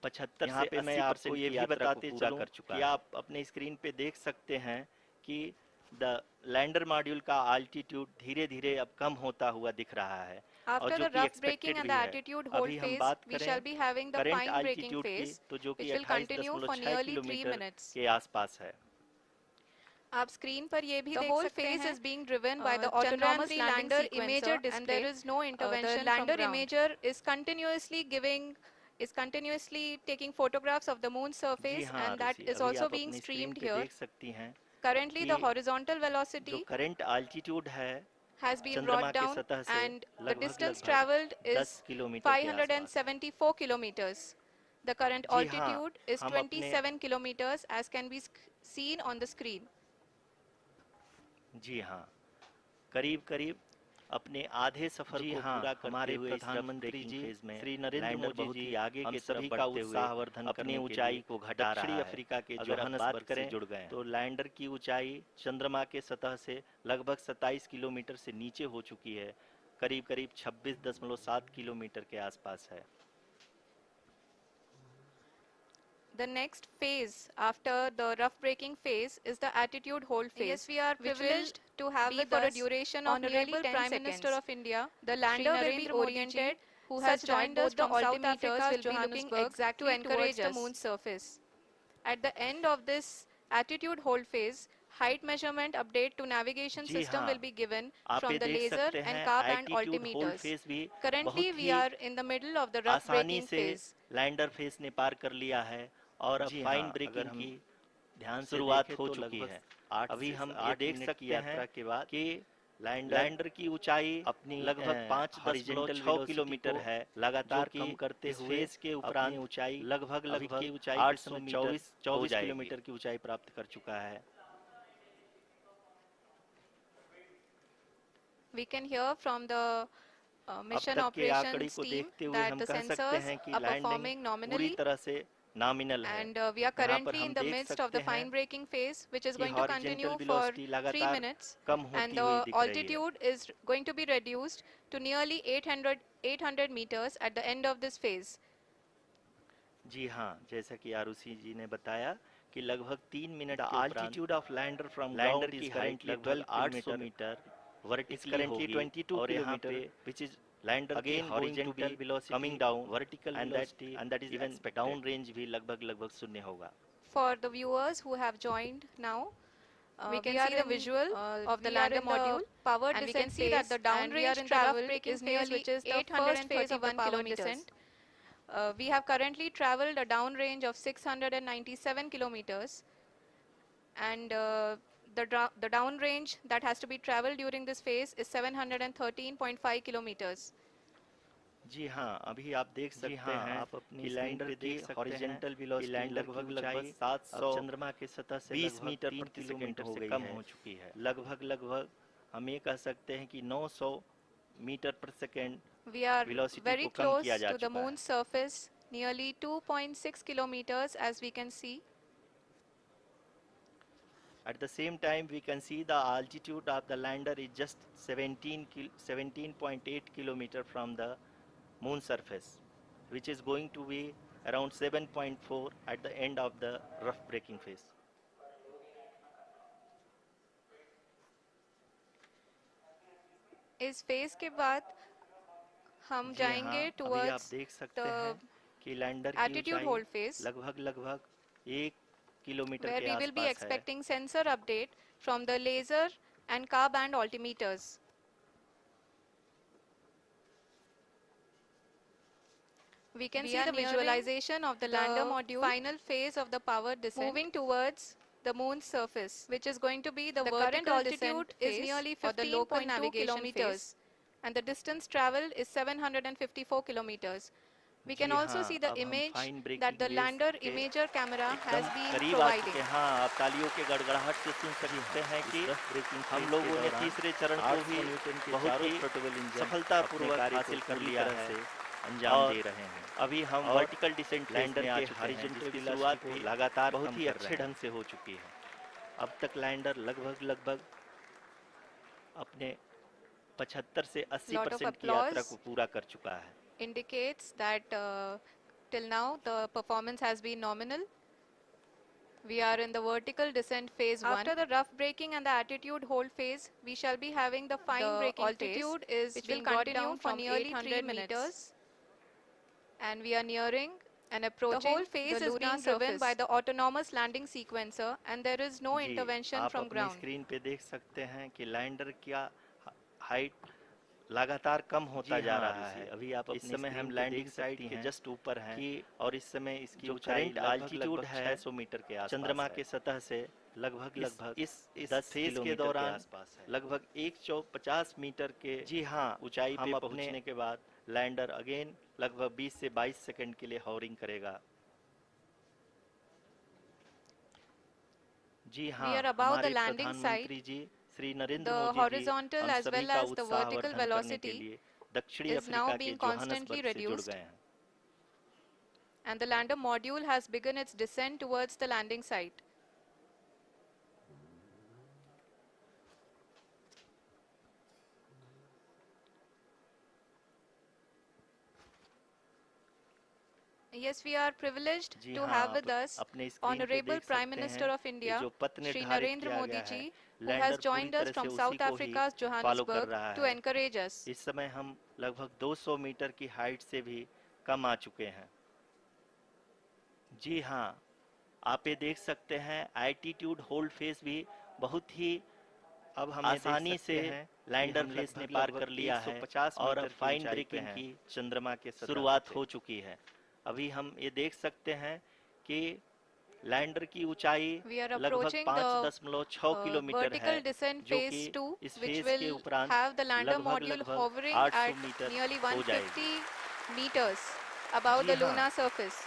[SPEAKER 3] 75
[SPEAKER 6] यहाँ
[SPEAKER 3] से
[SPEAKER 6] पे मैं
[SPEAKER 3] 80%
[SPEAKER 6] आपको ये
[SPEAKER 3] की
[SPEAKER 6] भी
[SPEAKER 3] यात्रा को
[SPEAKER 6] बताते
[SPEAKER 3] पूरा
[SPEAKER 6] चलूं
[SPEAKER 3] कर चुका
[SPEAKER 6] कि
[SPEAKER 3] है।
[SPEAKER 6] आप
[SPEAKER 3] अपने स्क्रीन पे देख सकते हैं कि द लैंडर मॉड्यूल का अल्टीट्यूड धीरे-धीरे अब कम होता हुआ दिख रहा है और
[SPEAKER 5] After
[SPEAKER 3] जो
[SPEAKER 5] the
[SPEAKER 3] कि
[SPEAKER 5] rough
[SPEAKER 3] एक्सपेक्टेड
[SPEAKER 5] braking and
[SPEAKER 3] भी
[SPEAKER 5] the
[SPEAKER 3] है।
[SPEAKER 5] attitude hold
[SPEAKER 3] अभी हम
[SPEAKER 5] phase,
[SPEAKER 3] बात
[SPEAKER 5] we shall
[SPEAKER 3] करें
[SPEAKER 5] be having the
[SPEAKER 3] current
[SPEAKER 5] fine braking
[SPEAKER 3] altitude की,
[SPEAKER 5] phase,
[SPEAKER 3] तो जो कि
[SPEAKER 5] which will continue for
[SPEAKER 3] 28.6
[SPEAKER 5] nearly 3
[SPEAKER 3] kilometre
[SPEAKER 5] minutes.
[SPEAKER 3] के आसपास है।
[SPEAKER 5] आप स्क्रीन पर ये भी
[SPEAKER 7] The
[SPEAKER 5] देख
[SPEAKER 7] whole
[SPEAKER 5] सकते
[SPEAKER 7] phase
[SPEAKER 5] हैं
[SPEAKER 7] is being driven by the
[SPEAKER 5] Chandrayaan
[SPEAKER 7] autonomous
[SPEAKER 5] 3
[SPEAKER 7] landing
[SPEAKER 5] lander
[SPEAKER 7] sequencer
[SPEAKER 5] imager
[SPEAKER 7] and
[SPEAKER 5] display.
[SPEAKER 7] there is no intervention
[SPEAKER 5] The
[SPEAKER 7] from
[SPEAKER 5] lander
[SPEAKER 7] ground.
[SPEAKER 5] imager is continuously taking photographs of the moon's
[SPEAKER 3] जी
[SPEAKER 5] surface
[SPEAKER 3] हाँ,
[SPEAKER 5] and that
[SPEAKER 3] Arushi,
[SPEAKER 5] is
[SPEAKER 3] अभी
[SPEAKER 5] also
[SPEAKER 3] आप
[SPEAKER 5] being
[SPEAKER 3] अपनी screen
[SPEAKER 5] streamed
[SPEAKER 3] पे
[SPEAKER 5] here.
[SPEAKER 3] देख सकती हैं
[SPEAKER 5] Currently
[SPEAKER 3] कि
[SPEAKER 5] the horizontal
[SPEAKER 3] जो
[SPEAKER 5] velocity
[SPEAKER 3] करंट अल्टीट्यूड है
[SPEAKER 5] has been
[SPEAKER 3] चंद्रमा
[SPEAKER 5] brought
[SPEAKER 3] के
[SPEAKER 5] down
[SPEAKER 3] सतह से
[SPEAKER 5] and the
[SPEAKER 3] लगभग
[SPEAKER 5] distance
[SPEAKER 3] लगभग
[SPEAKER 5] traveled
[SPEAKER 3] 10
[SPEAKER 5] is
[SPEAKER 3] किलोमीटर के आसपास है।
[SPEAKER 5] 574 kilometers. The current
[SPEAKER 3] जी हाँ,
[SPEAKER 5] altitude is
[SPEAKER 3] हम अपने
[SPEAKER 5] 27 kilometers as can be seen on the screen.
[SPEAKER 3] जी हाँ, करीब अपने आधे सफर
[SPEAKER 6] जी
[SPEAKER 3] को
[SPEAKER 6] हाँ,
[SPEAKER 3] पूरा करते
[SPEAKER 6] हमारे
[SPEAKER 3] हुए
[SPEAKER 6] प्रधानमंत्री जी
[SPEAKER 3] फेज में
[SPEAKER 6] श्री नरेंद्र
[SPEAKER 3] लैंडर
[SPEAKER 6] मोदी
[SPEAKER 3] बहुत
[SPEAKER 6] जी
[SPEAKER 3] ही आगे
[SPEAKER 6] हम
[SPEAKER 3] के
[SPEAKER 6] सभी
[SPEAKER 3] तरफ
[SPEAKER 6] का
[SPEAKER 3] बढ़ते हुए
[SPEAKER 6] उत्साहवर्धन
[SPEAKER 3] अपनी
[SPEAKER 6] करने के
[SPEAKER 3] ऊंचाई
[SPEAKER 6] लिए
[SPEAKER 3] को घटा रहा
[SPEAKER 6] दक्षिणी
[SPEAKER 3] है।
[SPEAKER 6] अफ्रीका के
[SPEAKER 3] अगर हम बात
[SPEAKER 6] जोहान्सबर्ग से
[SPEAKER 3] करें
[SPEAKER 6] जुड़ गए हैं।
[SPEAKER 3] तो लैंडर की ऊंचाई चंद्रमा के सतह से लगभग 27 किलोमीटर से नीचे हो चुकी है, करीब 26.7 किलोमीटर के आसपास है।
[SPEAKER 5] The next phase after the rough braking phase is the attitude hold phase.
[SPEAKER 7] Yes, we are
[SPEAKER 5] which
[SPEAKER 7] privileged
[SPEAKER 5] will
[SPEAKER 7] to have
[SPEAKER 5] be
[SPEAKER 7] with
[SPEAKER 5] for a
[SPEAKER 7] us
[SPEAKER 5] duration of nearly
[SPEAKER 7] Honorable
[SPEAKER 5] 10
[SPEAKER 7] Prime
[SPEAKER 5] seconds.
[SPEAKER 7] Minister of India,
[SPEAKER 5] The lander will be
[SPEAKER 7] Narendra Modi
[SPEAKER 5] oriented,
[SPEAKER 7] ji,
[SPEAKER 5] who
[SPEAKER 7] such
[SPEAKER 5] has
[SPEAKER 7] that
[SPEAKER 5] joined us
[SPEAKER 7] both the
[SPEAKER 5] from South
[SPEAKER 7] altimeters
[SPEAKER 5] Africa's
[SPEAKER 7] will be looking
[SPEAKER 5] Johannesburg
[SPEAKER 7] exactly
[SPEAKER 5] to encourage
[SPEAKER 7] towards
[SPEAKER 5] the
[SPEAKER 7] us.
[SPEAKER 5] moon's surface. At the end of this attitude hold phase, height measurement update to navigation
[SPEAKER 3] जी
[SPEAKER 5] system
[SPEAKER 3] हाँ,
[SPEAKER 5] will be given
[SPEAKER 3] आप
[SPEAKER 5] from
[SPEAKER 3] ये
[SPEAKER 5] the
[SPEAKER 3] देख
[SPEAKER 5] laser
[SPEAKER 3] सकते
[SPEAKER 5] and
[SPEAKER 3] हैं
[SPEAKER 5] car band
[SPEAKER 3] altitude hold
[SPEAKER 5] altimeters.
[SPEAKER 3] Phase भी
[SPEAKER 5] Currently,
[SPEAKER 3] बहुत
[SPEAKER 5] we
[SPEAKER 3] he
[SPEAKER 5] are in the middle of the rough
[SPEAKER 3] आसानी
[SPEAKER 5] braking
[SPEAKER 3] से
[SPEAKER 5] phase.
[SPEAKER 3] लैंडर फेज ने पार कर लिया है और अब
[SPEAKER 6] जी
[SPEAKER 3] फाइन
[SPEAKER 6] हाँ,
[SPEAKER 3] ब्रेकिंग
[SPEAKER 6] अगर हम
[SPEAKER 3] की ध्यान से
[SPEAKER 6] शुरुआत
[SPEAKER 3] देखें
[SPEAKER 6] हो
[SPEAKER 3] तो
[SPEAKER 6] चुकी
[SPEAKER 3] लगभग
[SPEAKER 6] है।
[SPEAKER 3] 8
[SPEAKER 6] अभी
[SPEAKER 3] से
[SPEAKER 6] हम
[SPEAKER 3] 8
[SPEAKER 6] ये देख
[SPEAKER 3] मिनट
[SPEAKER 6] सकते
[SPEAKER 3] की यात्रा
[SPEAKER 6] हैं
[SPEAKER 3] के बाद
[SPEAKER 6] कि
[SPEAKER 3] लैंडर की ऊंचाई
[SPEAKER 6] अपनी
[SPEAKER 3] लगभग
[SPEAKER 6] 5.6
[SPEAKER 3] किलोमीटर है,
[SPEAKER 6] लगातार
[SPEAKER 3] जो
[SPEAKER 6] कम
[SPEAKER 3] कि
[SPEAKER 6] करते
[SPEAKER 3] इस
[SPEAKER 6] हुए
[SPEAKER 3] फेज के
[SPEAKER 6] अपनी
[SPEAKER 3] उपरांत
[SPEAKER 6] ऊंचाई
[SPEAKER 3] लगभग
[SPEAKER 6] अभी की ऊंचाई
[SPEAKER 3] 824
[SPEAKER 6] जाएगी।
[SPEAKER 3] किलोमीटर की ऊंचाई प्राप्त कर चुका है।
[SPEAKER 5] We can hear from the
[SPEAKER 3] अब
[SPEAKER 5] mission
[SPEAKER 3] तक के आंकड़े
[SPEAKER 5] operations
[SPEAKER 3] को
[SPEAKER 5] team
[SPEAKER 3] देखते हुए
[SPEAKER 5] that
[SPEAKER 3] हम
[SPEAKER 5] the
[SPEAKER 3] कह सकते
[SPEAKER 5] sensors
[SPEAKER 3] हैं कि
[SPEAKER 5] are performing
[SPEAKER 3] लैंडिंग पूरी
[SPEAKER 5] nominally
[SPEAKER 3] तरह से नॉमिनल है।
[SPEAKER 5] and we are
[SPEAKER 3] यहाँ पर
[SPEAKER 5] currently
[SPEAKER 3] हम
[SPEAKER 5] in the
[SPEAKER 3] देख
[SPEAKER 5] midst of
[SPEAKER 3] सकते
[SPEAKER 5] the
[SPEAKER 3] हैं
[SPEAKER 5] fine braking phase which is
[SPEAKER 3] कि
[SPEAKER 5] going to continue
[SPEAKER 3] horizontal
[SPEAKER 5] for
[SPEAKER 3] velocity
[SPEAKER 5] 3
[SPEAKER 3] लगातार
[SPEAKER 5] minutes
[SPEAKER 3] कम
[SPEAKER 5] and
[SPEAKER 3] होती
[SPEAKER 5] the
[SPEAKER 3] हुई दिख रही है।
[SPEAKER 5] altitude is going to be reduced to nearly 800 meters at the end of this phase.
[SPEAKER 3] जी हाँ, जैसा कि आरुषि जी ने बताया कि लगभग 3 मिनट के उपरांत
[SPEAKER 6] altitude of lander from
[SPEAKER 3] lander
[SPEAKER 6] ground
[SPEAKER 3] की
[SPEAKER 6] is
[SPEAKER 3] हाइट
[SPEAKER 6] currently
[SPEAKER 3] लगभग
[SPEAKER 6] 800
[SPEAKER 3] 800 मीटर
[SPEAKER 6] It's
[SPEAKER 3] वर्टिकली
[SPEAKER 6] currently
[SPEAKER 3] होगी
[SPEAKER 6] 22
[SPEAKER 3] और यहाँ
[SPEAKER 6] kilometer,
[SPEAKER 3] पे
[SPEAKER 6] which is
[SPEAKER 3] लैंडर की
[SPEAKER 6] again going to
[SPEAKER 3] horizontal
[SPEAKER 6] be
[SPEAKER 3] velocity
[SPEAKER 6] coming down,
[SPEAKER 3] vertical
[SPEAKER 6] and
[SPEAKER 3] velocity
[SPEAKER 6] that is
[SPEAKER 3] even
[SPEAKER 6] expected.
[SPEAKER 3] Down range भी लगभग शून्य होगा।
[SPEAKER 5] For the viewers who have joined now, we can see the visual of the
[SPEAKER 7] we are
[SPEAKER 5] lander
[SPEAKER 7] in the
[SPEAKER 5] module
[SPEAKER 7] powered
[SPEAKER 5] and we
[SPEAKER 7] descent
[SPEAKER 5] can see that the
[SPEAKER 7] phase and we are
[SPEAKER 5] downrange
[SPEAKER 7] in the rough
[SPEAKER 5] travel
[SPEAKER 7] braking
[SPEAKER 5] is
[SPEAKER 7] phase,
[SPEAKER 5] nearly
[SPEAKER 7] which is the
[SPEAKER 5] 831
[SPEAKER 7] powered
[SPEAKER 5] kilometers.
[SPEAKER 7] descent.
[SPEAKER 5] We have currently traveled a downrange of 697 kilometers. and the downrange that has to be traveled during this phase is 713.5 kilometers.
[SPEAKER 3] जी हाँ, अभी आप देख सकते हैं
[SPEAKER 6] आप अपनी
[SPEAKER 3] कि
[SPEAKER 6] screen
[SPEAKER 3] lander
[SPEAKER 6] पे
[SPEAKER 3] की
[SPEAKER 6] देख सकते हैं
[SPEAKER 3] हॉरिजॉन्टल
[SPEAKER 6] कि
[SPEAKER 3] वेलोसिटी
[SPEAKER 6] लैंडर की
[SPEAKER 3] लगभग
[SPEAKER 6] ऊंचाई
[SPEAKER 3] 700
[SPEAKER 6] अब चंद्रमा के सतह से
[SPEAKER 3] 20
[SPEAKER 6] लगभग
[SPEAKER 3] मीटर
[SPEAKER 6] 3
[SPEAKER 3] प्रति
[SPEAKER 6] किलोमीटर
[SPEAKER 3] सेकंड
[SPEAKER 6] हो
[SPEAKER 3] से
[SPEAKER 6] गई
[SPEAKER 3] कम
[SPEAKER 6] है।
[SPEAKER 3] हो चुकी है। लगभग हम ये कह सकते हैं कि 900 मीटर प्रति second
[SPEAKER 5] We are
[SPEAKER 3] velocity
[SPEAKER 5] very
[SPEAKER 3] को कम किया
[SPEAKER 5] close
[SPEAKER 3] जा
[SPEAKER 5] to the
[SPEAKER 3] चुका है।
[SPEAKER 5] moon's surface, nearly 2.6 kilometers as we can see.
[SPEAKER 3] At the same time, we can see the altitude of the lander is just 17.8 kilometer from the moon surface, which is going to be around 7.4 at the end of the rough braking phase.
[SPEAKER 5] इस phase के बाद हम
[SPEAKER 3] जी हाँ,
[SPEAKER 5] जाएंगे
[SPEAKER 3] अभी आप
[SPEAKER 5] towards
[SPEAKER 3] देख सकते
[SPEAKER 5] the
[SPEAKER 3] हैं कि लैंडर की
[SPEAKER 5] attitude
[SPEAKER 3] ऊंचाई
[SPEAKER 5] hold phase,
[SPEAKER 3] लगभग 1 किलोमीटर
[SPEAKER 5] where
[SPEAKER 3] के
[SPEAKER 5] we will be
[SPEAKER 3] आसपास है।
[SPEAKER 5] expecting sensor update from the laser and car band altimeters. We can see the visualization of the lander module, final phase of the power descent, moving towards the moon's surface, which is going to be the current altitude is nearly 15.2 kilometers, and the distance traveled is 754 kilometers. We can
[SPEAKER 3] ji
[SPEAKER 5] also
[SPEAKER 3] हाँ,
[SPEAKER 5] see the
[SPEAKER 3] अब हम
[SPEAKER 5] image
[SPEAKER 3] fine
[SPEAKER 5] that
[SPEAKER 3] braking
[SPEAKER 5] the
[SPEAKER 3] phase
[SPEAKER 5] lander
[SPEAKER 3] के
[SPEAKER 5] imager camera has
[SPEAKER 3] एकदम
[SPEAKER 5] been
[SPEAKER 3] करीब आ चुके
[SPEAKER 5] providing.
[SPEAKER 3] हैं। हाँ, आप तालियों के गड़गड़ाहट से सुन सकते हैं कि हम लोगों ने तीसरे चरण को भी बहुत ही सफलतापूर्वक हासिल कर लिया है
[SPEAKER 6] अंजाम
[SPEAKER 3] और
[SPEAKER 6] दे रहे हैं।
[SPEAKER 3] अभी हम
[SPEAKER 6] और
[SPEAKER 3] वर्टिकल डिसेंट फेज
[SPEAKER 6] लैंडर
[SPEAKER 3] में आ
[SPEAKER 6] के
[SPEAKER 3] चुके हैं,
[SPEAKER 6] हॉरिजॉन्टल
[SPEAKER 3] जिसकी
[SPEAKER 6] वेलोसिटी
[SPEAKER 3] शुरुआत
[SPEAKER 6] को
[SPEAKER 3] भी लगातार
[SPEAKER 6] बहुत
[SPEAKER 3] बहुत
[SPEAKER 6] ही
[SPEAKER 3] ही
[SPEAKER 6] अच्छे
[SPEAKER 3] अच्छे
[SPEAKER 6] ढंग
[SPEAKER 3] ढंग से हो चुकी है। अब तक लैंडर लगभग अपने 75 से
[SPEAKER 5] Lot of
[SPEAKER 3] 80% की यात्रा
[SPEAKER 5] applause
[SPEAKER 3] को पूरा कर चुका है।
[SPEAKER 5] indicates that till now the performance has been nominal. We are in the vertical descent phase 1. After the rough braking and the attitude hold phase, we shall be having the fine braking altitude phase, which will continue for nearly 3 meters. And we are nearing and approaching the whole phase is being driven by the autonomous landing sequencer, and there is no
[SPEAKER 3] जी,
[SPEAKER 5] intervention
[SPEAKER 3] आप
[SPEAKER 5] from
[SPEAKER 3] अपनी
[SPEAKER 5] ground.
[SPEAKER 3] Screen पे देख सकते हैं कि lander का height लगातार कम होता जा रहा है।
[SPEAKER 6] अभी आप
[SPEAKER 3] इस
[SPEAKER 6] अपनी
[SPEAKER 3] समय हम
[SPEAKER 6] स्क्रीन पे
[SPEAKER 3] लैंडिंग
[SPEAKER 6] देख
[SPEAKER 3] साइट
[SPEAKER 6] सकती
[SPEAKER 3] के
[SPEAKER 6] हैं
[SPEAKER 3] जस्ट ऊपर हैं
[SPEAKER 6] कि
[SPEAKER 3] और इस समय इसकी
[SPEAKER 6] जो
[SPEAKER 3] ऊंचाई
[SPEAKER 6] करंट
[SPEAKER 3] लगभग
[SPEAKER 6] है
[SPEAKER 3] 600 मीटर के आसपास
[SPEAKER 6] चंद्रमा
[SPEAKER 3] है।
[SPEAKER 6] के सतह से
[SPEAKER 3] लगभग इस
[SPEAKER 6] 10
[SPEAKER 3] फेज के
[SPEAKER 6] किलोमीटर
[SPEAKER 3] दौरान
[SPEAKER 6] आसपास है।
[SPEAKER 3] लगभग 150 मीटर के
[SPEAKER 6] जी हाँ,
[SPEAKER 3] ऊंचाई
[SPEAKER 6] हम
[SPEAKER 3] पे
[SPEAKER 6] अपने
[SPEAKER 3] पहुंचने के बाद लैंडर अगेन लगभग 20 से 22 सेकंड के लिए हॉवरिंग करेगा। जी हाँ,
[SPEAKER 5] We are above the
[SPEAKER 3] हमारे
[SPEAKER 5] landing
[SPEAKER 3] प्रधानमंत्री
[SPEAKER 5] site.
[SPEAKER 3] Ji Shri Narendra
[SPEAKER 5] The
[SPEAKER 3] Modi ji
[SPEAKER 5] horizontal
[SPEAKER 3] हम
[SPEAKER 5] as
[SPEAKER 3] सभी
[SPEAKER 5] well
[SPEAKER 3] का
[SPEAKER 5] as the vertical
[SPEAKER 3] उत्साहवर्धन करने के
[SPEAKER 5] velocity
[SPEAKER 3] लिए दक्षिणी
[SPEAKER 5] is now
[SPEAKER 3] अफ्रीका के
[SPEAKER 5] being constantly
[SPEAKER 3] जोहान्सबर्ग से जुड़
[SPEAKER 5] reduced.
[SPEAKER 3] गए हैं।
[SPEAKER 5] And the lander module has begun its descent towards the landing site. Yes, we are privileged
[SPEAKER 3] जी
[SPEAKER 5] to
[SPEAKER 3] हाँ,
[SPEAKER 5] have
[SPEAKER 3] आप
[SPEAKER 5] with us
[SPEAKER 3] अपने स्क्रीन पे
[SPEAKER 5] Honorable
[SPEAKER 3] देख
[SPEAKER 5] Prime
[SPEAKER 3] सकते
[SPEAKER 5] Minister
[SPEAKER 3] हैं
[SPEAKER 5] of
[SPEAKER 3] कि
[SPEAKER 5] India,
[SPEAKER 3] जो पथ
[SPEAKER 5] Shri
[SPEAKER 3] निर्धारित
[SPEAKER 5] Narendra
[SPEAKER 3] किया
[SPEAKER 5] Modi
[SPEAKER 3] गया
[SPEAKER 5] ji,
[SPEAKER 3] है,
[SPEAKER 5] who
[SPEAKER 3] लैंडर
[SPEAKER 5] has
[SPEAKER 3] पूरी
[SPEAKER 5] joined us
[SPEAKER 3] तरह से
[SPEAKER 5] from
[SPEAKER 3] उसी
[SPEAKER 5] South
[SPEAKER 3] को ही
[SPEAKER 5] Africa's
[SPEAKER 3] फॉलो कर
[SPEAKER 5] Johannesburg
[SPEAKER 3] रहा
[SPEAKER 5] to
[SPEAKER 3] है।
[SPEAKER 5] encourage us.
[SPEAKER 3] इस समय हम लगभग 200 मीटर की हाइट से भी कम आ चुके हैं। जी हाँ, आप ये देख सकते हैं एल्टीट्यूड होल्ड फेज भी बहुत ही
[SPEAKER 6] अब हम
[SPEAKER 3] आसानी से लैंडर फेज ने पार कर लिया है
[SPEAKER 6] 150
[SPEAKER 3] और अब
[SPEAKER 6] मीटर की
[SPEAKER 3] फाइन
[SPEAKER 6] ऊंचाई पे
[SPEAKER 3] ब्रेकिंग
[SPEAKER 6] हैं,
[SPEAKER 3] की
[SPEAKER 6] चंद्रमा के सतह
[SPEAKER 3] शुरुआत
[SPEAKER 6] से।
[SPEAKER 3] हो चुकी है। अभी हम ये देख सकते हैं कि लैंडर की ऊंचाई
[SPEAKER 5] We are
[SPEAKER 3] लगभग
[SPEAKER 5] approaching the
[SPEAKER 3] 5.6 किलोमीटर है,
[SPEAKER 5] vertical descent
[SPEAKER 3] जो
[SPEAKER 5] phase
[SPEAKER 3] कि
[SPEAKER 5] 2,
[SPEAKER 3] इस
[SPEAKER 5] which
[SPEAKER 3] फेज के
[SPEAKER 5] will
[SPEAKER 3] उपरांत
[SPEAKER 5] have the lander module
[SPEAKER 3] लगभग
[SPEAKER 5] hovering
[SPEAKER 3] 800
[SPEAKER 5] at
[SPEAKER 3] मीटर
[SPEAKER 5] nearly
[SPEAKER 3] हो
[SPEAKER 5] 150
[SPEAKER 3] जाएगी।
[SPEAKER 5] meters above
[SPEAKER 3] जी
[SPEAKER 5] the
[SPEAKER 3] हाँ।
[SPEAKER 5] lunar surface.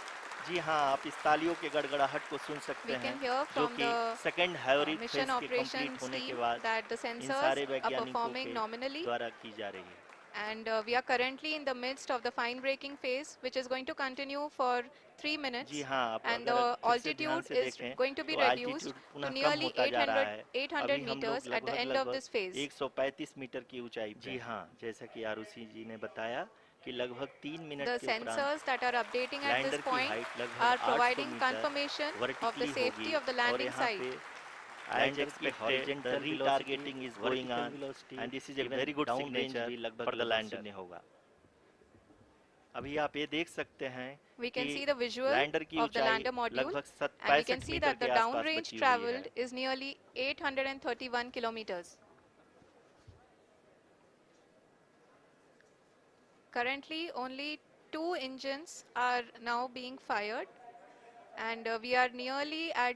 [SPEAKER 3] जी हाँ, आप इस तालियों के गड़गड़ाहट को सुन सकते
[SPEAKER 5] We
[SPEAKER 3] हैं,
[SPEAKER 5] can hear
[SPEAKER 3] जो
[SPEAKER 5] from
[SPEAKER 3] कि
[SPEAKER 5] the
[SPEAKER 3] सेकंड हैवरिंग
[SPEAKER 5] mission
[SPEAKER 3] फेज के
[SPEAKER 5] operations
[SPEAKER 3] कंप्लीट होने के
[SPEAKER 5] team
[SPEAKER 3] बाद
[SPEAKER 5] that the
[SPEAKER 3] इन
[SPEAKER 5] sensors
[SPEAKER 3] सारे
[SPEAKER 5] are
[SPEAKER 3] वैज्ञानिकों
[SPEAKER 5] performing
[SPEAKER 3] के
[SPEAKER 5] nominally.
[SPEAKER 3] द्वारा की जा रही है।
[SPEAKER 5] And we are currently in the midst of the fine braking phase, which is going to continue for 3 minutes.
[SPEAKER 3] जी हाँ, आप
[SPEAKER 5] And
[SPEAKER 3] अगर
[SPEAKER 5] the
[SPEAKER 3] फिर से ध्यान
[SPEAKER 5] altitude
[SPEAKER 3] से
[SPEAKER 5] is
[SPEAKER 3] देखें
[SPEAKER 5] going to be
[SPEAKER 3] तो
[SPEAKER 5] reduced
[SPEAKER 3] एल्टीट्यूड
[SPEAKER 5] to
[SPEAKER 3] पुनः कम
[SPEAKER 5] nearly
[SPEAKER 3] होता जा रहा है।
[SPEAKER 5] 800
[SPEAKER 3] अभी हम लोग
[SPEAKER 5] meters at the end of this phase.
[SPEAKER 3] 135 metre की ऊंचाई पे। जी हाँ, जैसा कि आरुषि जी ने बताया कि लगभग 3 मिनट
[SPEAKER 5] The
[SPEAKER 3] के उपरांत
[SPEAKER 5] sensors that are updating at
[SPEAKER 3] lander
[SPEAKER 5] this
[SPEAKER 3] की
[SPEAKER 5] point
[SPEAKER 3] हाइट लगभग
[SPEAKER 5] are
[SPEAKER 3] 800
[SPEAKER 5] providing
[SPEAKER 3] metre
[SPEAKER 5] confirmation of the
[SPEAKER 3] vertically
[SPEAKER 5] safety
[SPEAKER 3] होगी
[SPEAKER 5] of the
[SPEAKER 3] और
[SPEAKER 5] landing
[SPEAKER 3] यहाँ
[SPEAKER 5] site.
[SPEAKER 3] पे as expected the retargeting is going on and this is a very good signature for the lander ने होगा। अभी आप ये देख सकते हैं
[SPEAKER 5] We can see
[SPEAKER 3] कि
[SPEAKER 5] the visual
[SPEAKER 3] लैंडर की
[SPEAKER 5] of the
[SPEAKER 3] ऊंचाई
[SPEAKER 5] lander module,
[SPEAKER 3] लगभग
[SPEAKER 5] and we can
[SPEAKER 3] 65
[SPEAKER 5] see
[SPEAKER 3] metre
[SPEAKER 5] that
[SPEAKER 3] के
[SPEAKER 5] the
[SPEAKER 3] आसपास
[SPEAKER 5] downrange
[SPEAKER 3] बची हुई है।
[SPEAKER 5] traveled is nearly 831 kilometers. Currently, only 2 engines are now being fired, and we are nearly at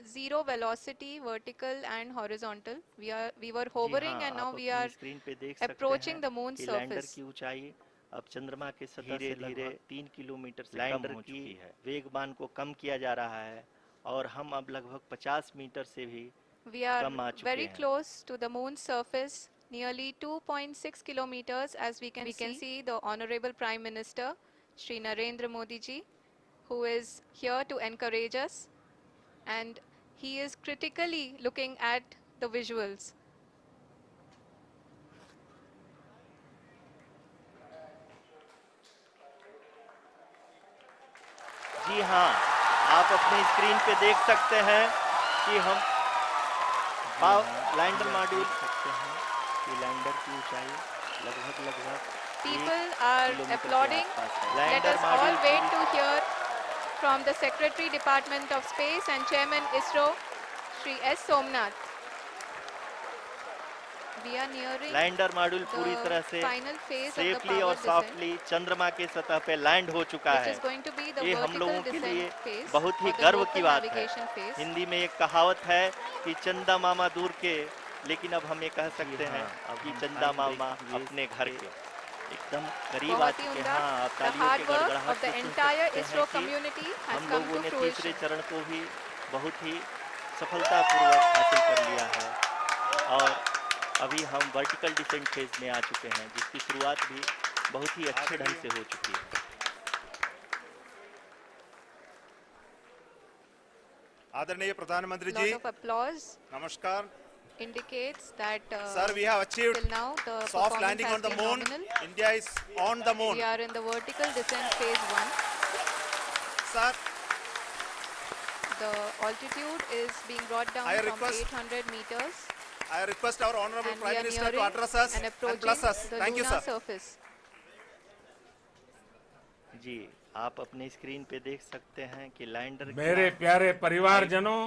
[SPEAKER 7] zero velocity, vertical and horizontal. We were
[SPEAKER 3] जी
[SPEAKER 7] hovering
[SPEAKER 3] हाँ,
[SPEAKER 7] and now
[SPEAKER 3] आप
[SPEAKER 7] we
[SPEAKER 3] अपनी
[SPEAKER 7] are
[SPEAKER 3] screen पे देख सकते
[SPEAKER 7] approaching
[SPEAKER 3] हैं
[SPEAKER 7] the moon's
[SPEAKER 3] कि lander
[SPEAKER 7] surface.
[SPEAKER 3] की ऊंचाई अब चंद्रमा के सतह से लगभग 3 किलोमीटर से कम हो चुकी है। वेगमान को कम किया जा रहा है और हम अब लगभग 50 मीटर से भी
[SPEAKER 7] We are
[SPEAKER 3] कम आ चुके
[SPEAKER 7] very
[SPEAKER 3] हैं।
[SPEAKER 7] close to the moon's surface, nearly 2.6 kilometers, as we can see the Honorable Prime Minister, Shri Narendra Modi ji, who is here to encourage us, and he is critically looking at the visuals.
[SPEAKER 3] जी हाँ, आप अपनी screen पे देख सकते हैं कि हम lander module सकते हैं कि लैंडर की ऊंचाई लगभग
[SPEAKER 7] People are applauding. Let us all wait to hear from the Secretary Department of Space and Chairman ISRO, Shri S. Somnath. We are nearing
[SPEAKER 3] lander module पूरी तरह
[SPEAKER 7] the
[SPEAKER 3] से
[SPEAKER 7] final phase of the
[SPEAKER 3] safely
[SPEAKER 7] power
[SPEAKER 3] और
[SPEAKER 7] descent,
[SPEAKER 3] softly चंद्रमा के सतह पे land हो चुका
[SPEAKER 7] which
[SPEAKER 3] है।
[SPEAKER 7] is going to be the
[SPEAKER 3] ये हम
[SPEAKER 7] vertical
[SPEAKER 3] लोगों के लिए
[SPEAKER 7] descent phase
[SPEAKER 3] बहुत ही
[SPEAKER 7] or the
[SPEAKER 3] गर्व
[SPEAKER 7] local
[SPEAKER 3] की बात है।
[SPEAKER 7] navigation phase.
[SPEAKER 3] हिंदी में एक कहावत है कि चंदा मामा दूर के, लेकिन अब हम ये कह सकते हैं कि चंदा मामा अपने घर के एकदम करीब आ
[SPEAKER 7] बहुत ही
[SPEAKER 3] चुके हैं।
[SPEAKER 7] उम्दा.
[SPEAKER 3] हाँ, आप
[SPEAKER 7] The
[SPEAKER 3] तालियों
[SPEAKER 7] hard
[SPEAKER 3] के
[SPEAKER 7] work
[SPEAKER 3] गड़गड़ाहट
[SPEAKER 7] of the
[SPEAKER 3] से सुन
[SPEAKER 7] entire
[SPEAKER 3] सकते
[SPEAKER 7] ISRO
[SPEAKER 3] हैं कि
[SPEAKER 7] community has
[SPEAKER 3] हम
[SPEAKER 7] come
[SPEAKER 3] लोगों
[SPEAKER 7] to
[SPEAKER 3] ने तीसरे
[SPEAKER 7] fruition.
[SPEAKER 3] चरण को भी बहुत ही सफलतापूर्वक हासिल कर लिया है और अभी हम वर्टिकल डिसेंट फेज में आ चुके हैं, जिसकी शुरुआत भी बहुत ही अच्छे ढंग से हो चुकी है।
[SPEAKER 8] आदरणीय प्रधानमंत्री
[SPEAKER 7] Lot
[SPEAKER 8] जी,
[SPEAKER 7] of applause
[SPEAKER 8] नमस्कार
[SPEAKER 7] indicates that
[SPEAKER 8] sir, we have achieved
[SPEAKER 7] till now the
[SPEAKER 8] soft
[SPEAKER 7] performance
[SPEAKER 8] landing
[SPEAKER 7] has
[SPEAKER 8] on the
[SPEAKER 7] been
[SPEAKER 8] moon.
[SPEAKER 7] nominal.
[SPEAKER 8] India is on the moon.
[SPEAKER 7] We are in the vertical descent phase 1.
[SPEAKER 8] Sir,
[SPEAKER 7] The altitude is being brought down
[SPEAKER 8] I
[SPEAKER 7] from
[SPEAKER 8] request-
[SPEAKER 7] 800 meters
[SPEAKER 8] I request our honorable
[SPEAKER 7] and we
[SPEAKER 8] Prime
[SPEAKER 7] are
[SPEAKER 8] Minister to
[SPEAKER 7] nearing
[SPEAKER 8] address us
[SPEAKER 7] and
[SPEAKER 8] and
[SPEAKER 7] approaching
[SPEAKER 8] bless us.
[SPEAKER 7] the
[SPEAKER 8] Thank you,
[SPEAKER 7] lunar
[SPEAKER 8] sir.
[SPEAKER 7] surface.
[SPEAKER 3] जी, आप अपनी screen पे देख सकते हैं कि lander
[SPEAKER 9] मेरे प्यारे परिवारजनों,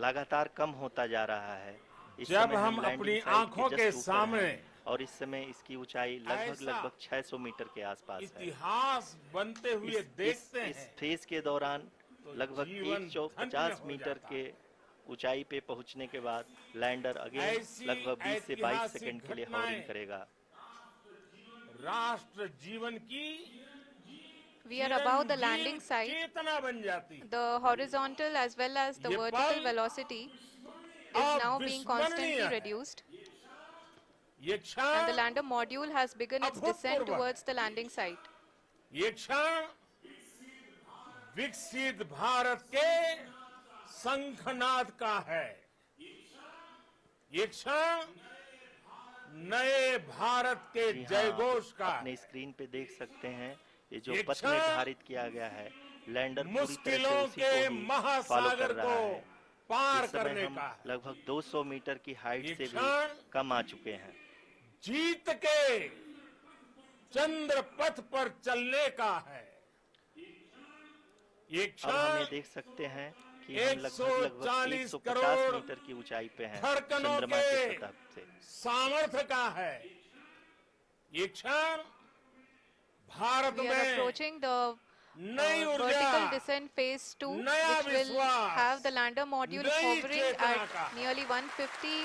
[SPEAKER 3] लगातार कम होता जा रहा है। इस
[SPEAKER 9] जब
[SPEAKER 3] समय
[SPEAKER 9] हम
[SPEAKER 3] लैंडिंग
[SPEAKER 9] अपनी
[SPEAKER 3] साइट
[SPEAKER 9] आंखों
[SPEAKER 3] जस्ट
[SPEAKER 9] के
[SPEAKER 3] ऊपर
[SPEAKER 9] सामने
[SPEAKER 3] हैं और इस समय इसकी ऊंचाई लगभग 600 मीटर के आसपास है।
[SPEAKER 9] इतिहास बनते हुए देखते
[SPEAKER 3] इस
[SPEAKER 9] हैं
[SPEAKER 3] फेज के दौरान
[SPEAKER 9] तो
[SPEAKER 3] लगभग
[SPEAKER 9] जीवन
[SPEAKER 3] 150
[SPEAKER 9] धन्य हो
[SPEAKER 3] मीटर
[SPEAKER 9] जाता
[SPEAKER 3] के ऊंचाई पे पहुंचने के बाद लैंडर अगेन
[SPEAKER 9] ऐसी
[SPEAKER 3] लगभग 20 से 22
[SPEAKER 9] ऐतिहासिक
[SPEAKER 3] सेकंड के लिए
[SPEAKER 9] घटनाएं
[SPEAKER 3] हॉवरिंग करेगा।
[SPEAKER 9] राष्ट्र जीवन की
[SPEAKER 7] We are above the landing
[SPEAKER 9] Chiranjeev
[SPEAKER 7] site.
[SPEAKER 9] चेतना बन जाती है।
[SPEAKER 7] The horizontal as well as the
[SPEAKER 9] ये
[SPEAKER 7] vertical
[SPEAKER 9] पल
[SPEAKER 7] velocity is now being constantly
[SPEAKER 9] अविस्मरणीय है।
[SPEAKER 7] reduced,
[SPEAKER 9] ये
[SPEAKER 7] and the
[SPEAKER 9] क्षण
[SPEAKER 7] lander module has begun its descent
[SPEAKER 9] अभूतपूर्व।
[SPEAKER 7] towards the landing site.
[SPEAKER 9] ये क्षण विकसित भारत के शंखनाद का है। ये क्षण नए भारत के
[SPEAKER 3] जी हाँ,
[SPEAKER 9] जयघोष का
[SPEAKER 3] अपने
[SPEAKER 9] है।
[SPEAKER 3] स्क्रीन पे देख सकते हैं ये जो
[SPEAKER 9] ये
[SPEAKER 3] पथ
[SPEAKER 9] क्षण
[SPEAKER 3] निर्धारित किया गया है लैंडर पूरी तरह से
[SPEAKER 9] मुश्किलों
[SPEAKER 3] उसी
[SPEAKER 9] के
[SPEAKER 3] को ही फॉलो कर
[SPEAKER 9] महासागर
[SPEAKER 3] रहा
[SPEAKER 9] को
[SPEAKER 3] है।
[SPEAKER 9] पार
[SPEAKER 3] इस समय
[SPEAKER 9] करने
[SPEAKER 3] हम
[SPEAKER 9] का है।
[SPEAKER 3] लगभग 200 मीटर की हाइट
[SPEAKER 9] ये
[SPEAKER 3] से भी
[SPEAKER 9] क्षण
[SPEAKER 3] कम आ चुके हैं।
[SPEAKER 9] जीत के चंद्र पथ पर चलने का है। ये
[SPEAKER 3] अब हम ये
[SPEAKER 9] क्षण
[SPEAKER 3] देख सकते हैं कि हम लगभग
[SPEAKER 9] 140
[SPEAKER 3] 150
[SPEAKER 9] करोड़
[SPEAKER 3] मीटर की ऊंचाई पे हैं
[SPEAKER 9] धड़कनों
[SPEAKER 3] चंद्रमा के
[SPEAKER 9] के
[SPEAKER 3] सतह से।
[SPEAKER 9] सामर्थ्य का है। ये क्षण भारत
[SPEAKER 7] We are
[SPEAKER 9] में
[SPEAKER 7] approaching the
[SPEAKER 9] नई
[SPEAKER 7] vertical
[SPEAKER 9] ऊर्जा,
[SPEAKER 7] descent phase 2,
[SPEAKER 9] नया
[SPEAKER 7] which will
[SPEAKER 9] विश्वास,
[SPEAKER 7] have the lander module
[SPEAKER 9] नई
[SPEAKER 7] hovering
[SPEAKER 9] चेतना
[SPEAKER 7] at
[SPEAKER 9] का।
[SPEAKER 7] nearly 150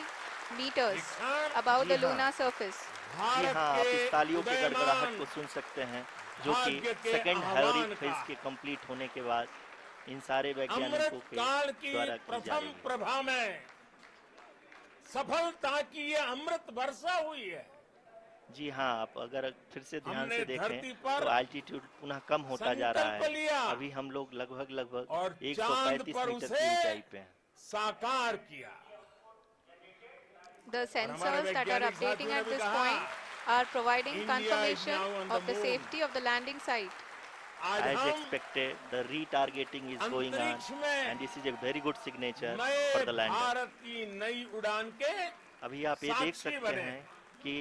[SPEAKER 7] meters
[SPEAKER 9] क्षण
[SPEAKER 7] above the
[SPEAKER 3] जी हाँ।
[SPEAKER 7] lunar surface.
[SPEAKER 3] जी
[SPEAKER 9] भारत
[SPEAKER 3] हाँ, आप
[SPEAKER 9] के
[SPEAKER 3] इस तालियों के गड़गड़ाहट
[SPEAKER 9] उदयमान
[SPEAKER 3] को सुन सकते हैं जो कि
[SPEAKER 9] भाग्य के
[SPEAKER 3] सेकंड
[SPEAKER 9] आह्वान
[SPEAKER 3] हैवरिंग
[SPEAKER 9] का।
[SPEAKER 3] फेज के कंप्लीट होने के बाद इन सारे
[SPEAKER 9] अमृत
[SPEAKER 3] वैज्ञानिकों के
[SPEAKER 9] काल की
[SPEAKER 3] द्वारा की जा
[SPEAKER 9] प्रथम
[SPEAKER 3] रही है।
[SPEAKER 9] प्रभा में सफलता की ये अमृत वर्षा हुई है।
[SPEAKER 3] जी हाँ, आप अगर फिर से ध्यान
[SPEAKER 9] हमने
[SPEAKER 3] से
[SPEAKER 9] धरती
[SPEAKER 3] देखें
[SPEAKER 9] पर
[SPEAKER 3] तो एल्टीट्यूड पुनः कम होता जा रहा
[SPEAKER 9] संकल्प लिया
[SPEAKER 3] है। अभी हम लोग लगभग
[SPEAKER 9] और
[SPEAKER 3] 135
[SPEAKER 9] चांद पर
[SPEAKER 3] मीटर की
[SPEAKER 9] उसे
[SPEAKER 3] ऊंचाई पे हैं।
[SPEAKER 9] साकार किया।
[SPEAKER 7] The sensors that are
[SPEAKER 9] वैज्ञानिक
[SPEAKER 7] updating
[SPEAKER 9] साथियों
[SPEAKER 7] at
[SPEAKER 9] ने भी
[SPEAKER 7] this
[SPEAKER 9] कहा,
[SPEAKER 7] point are providing
[SPEAKER 9] India is
[SPEAKER 7] confirmation
[SPEAKER 9] now on
[SPEAKER 7] of
[SPEAKER 9] the
[SPEAKER 7] the
[SPEAKER 9] moon.
[SPEAKER 7] safety of the landing site.
[SPEAKER 9] आज
[SPEAKER 3] As
[SPEAKER 9] हम
[SPEAKER 3] expected, the retargeting is going on
[SPEAKER 9] अंतरिक्ष में
[SPEAKER 3] and this is a very good signature
[SPEAKER 9] नए
[SPEAKER 3] for the lander.
[SPEAKER 9] Bharat की नई उड़ान के
[SPEAKER 3] अभी आप ये देख
[SPEAKER 9] साक्षी
[SPEAKER 3] सकते
[SPEAKER 9] बने।
[SPEAKER 3] हैं कि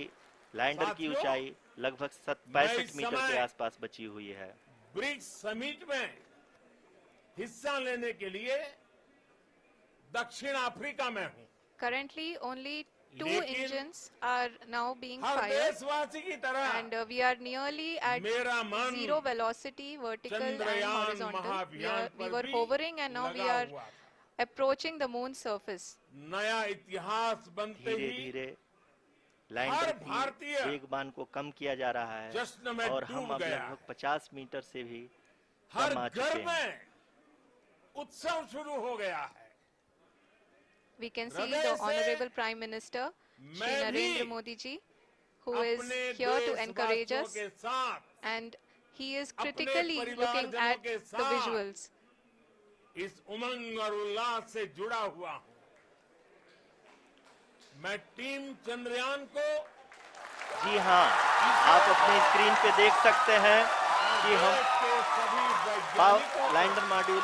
[SPEAKER 3] लैंडर की
[SPEAKER 9] साथियों,
[SPEAKER 3] ऊंचाई लगभग
[SPEAKER 9] मैं
[SPEAKER 3] 65
[SPEAKER 9] इस
[SPEAKER 3] मीटर के
[SPEAKER 9] समय
[SPEAKER 3] आसपास बची हुई है।
[SPEAKER 9] ब्रिक्स समिट में हिस्सा लेने के लिए दक्षिण अफ्रीका में हूँ।
[SPEAKER 7] Currently, only 2
[SPEAKER 9] लेकिन
[SPEAKER 7] engines are now being
[SPEAKER 9] her
[SPEAKER 7] fired,
[SPEAKER 9] देशवासी की तरह
[SPEAKER 7] and we are nearly at
[SPEAKER 9] मेरा मन
[SPEAKER 7] zero velocity, vertical and
[SPEAKER 9] Chandrayaan
[SPEAKER 7] horizontal.
[SPEAKER 9] महाअभियान
[SPEAKER 7] We
[SPEAKER 9] पर
[SPEAKER 7] were
[SPEAKER 9] भी
[SPEAKER 7] hovering and now we
[SPEAKER 9] लगा
[SPEAKER 7] are
[SPEAKER 9] हुआ था।
[SPEAKER 5] approaching the moon's surface.
[SPEAKER 9] नया इतिहास बनते
[SPEAKER 3] धीरे
[SPEAKER 9] ही
[SPEAKER 3] धीरे लैंडर की
[SPEAKER 9] भारतीय
[SPEAKER 3] वेगबान को कम किया जा रहा है
[SPEAKER 9] जश्न में
[SPEAKER 3] और हम
[SPEAKER 9] डूब
[SPEAKER 3] अब
[SPEAKER 9] गया।
[SPEAKER 3] लगभग 50 मीटर से भी
[SPEAKER 9] हर
[SPEAKER 3] कम आ
[SPEAKER 9] घर
[SPEAKER 3] चुके हैं।
[SPEAKER 9] में उत्सव शुरू हो गया है।
[SPEAKER 5] We can see
[SPEAKER 9] हृदय
[SPEAKER 5] the
[SPEAKER 9] से
[SPEAKER 5] Honorable Prime Minister, Shri
[SPEAKER 9] मैं भी
[SPEAKER 5] Narendra Modi ji, who is
[SPEAKER 9] अपने
[SPEAKER 5] here to encourage
[SPEAKER 9] देशवासियों
[SPEAKER 5] us,
[SPEAKER 9] के साथ
[SPEAKER 5] and he is
[SPEAKER 9] अपने
[SPEAKER 5] critically looking
[SPEAKER 9] परिवारजनों
[SPEAKER 5] at
[SPEAKER 9] के
[SPEAKER 5] the
[SPEAKER 9] साथ
[SPEAKER 5] visuals.
[SPEAKER 9] इस उमंग और उल्लास से जुड़ा हुआ हूं। मैं टीम चंद्रयान को
[SPEAKER 3] जी हाँ, आप अपने स्क्रीन पे देख सकते हैं कि हम
[SPEAKER 9] देश के सभी वैज्ञानिकों
[SPEAKER 3] लैंडर मॉड्यूल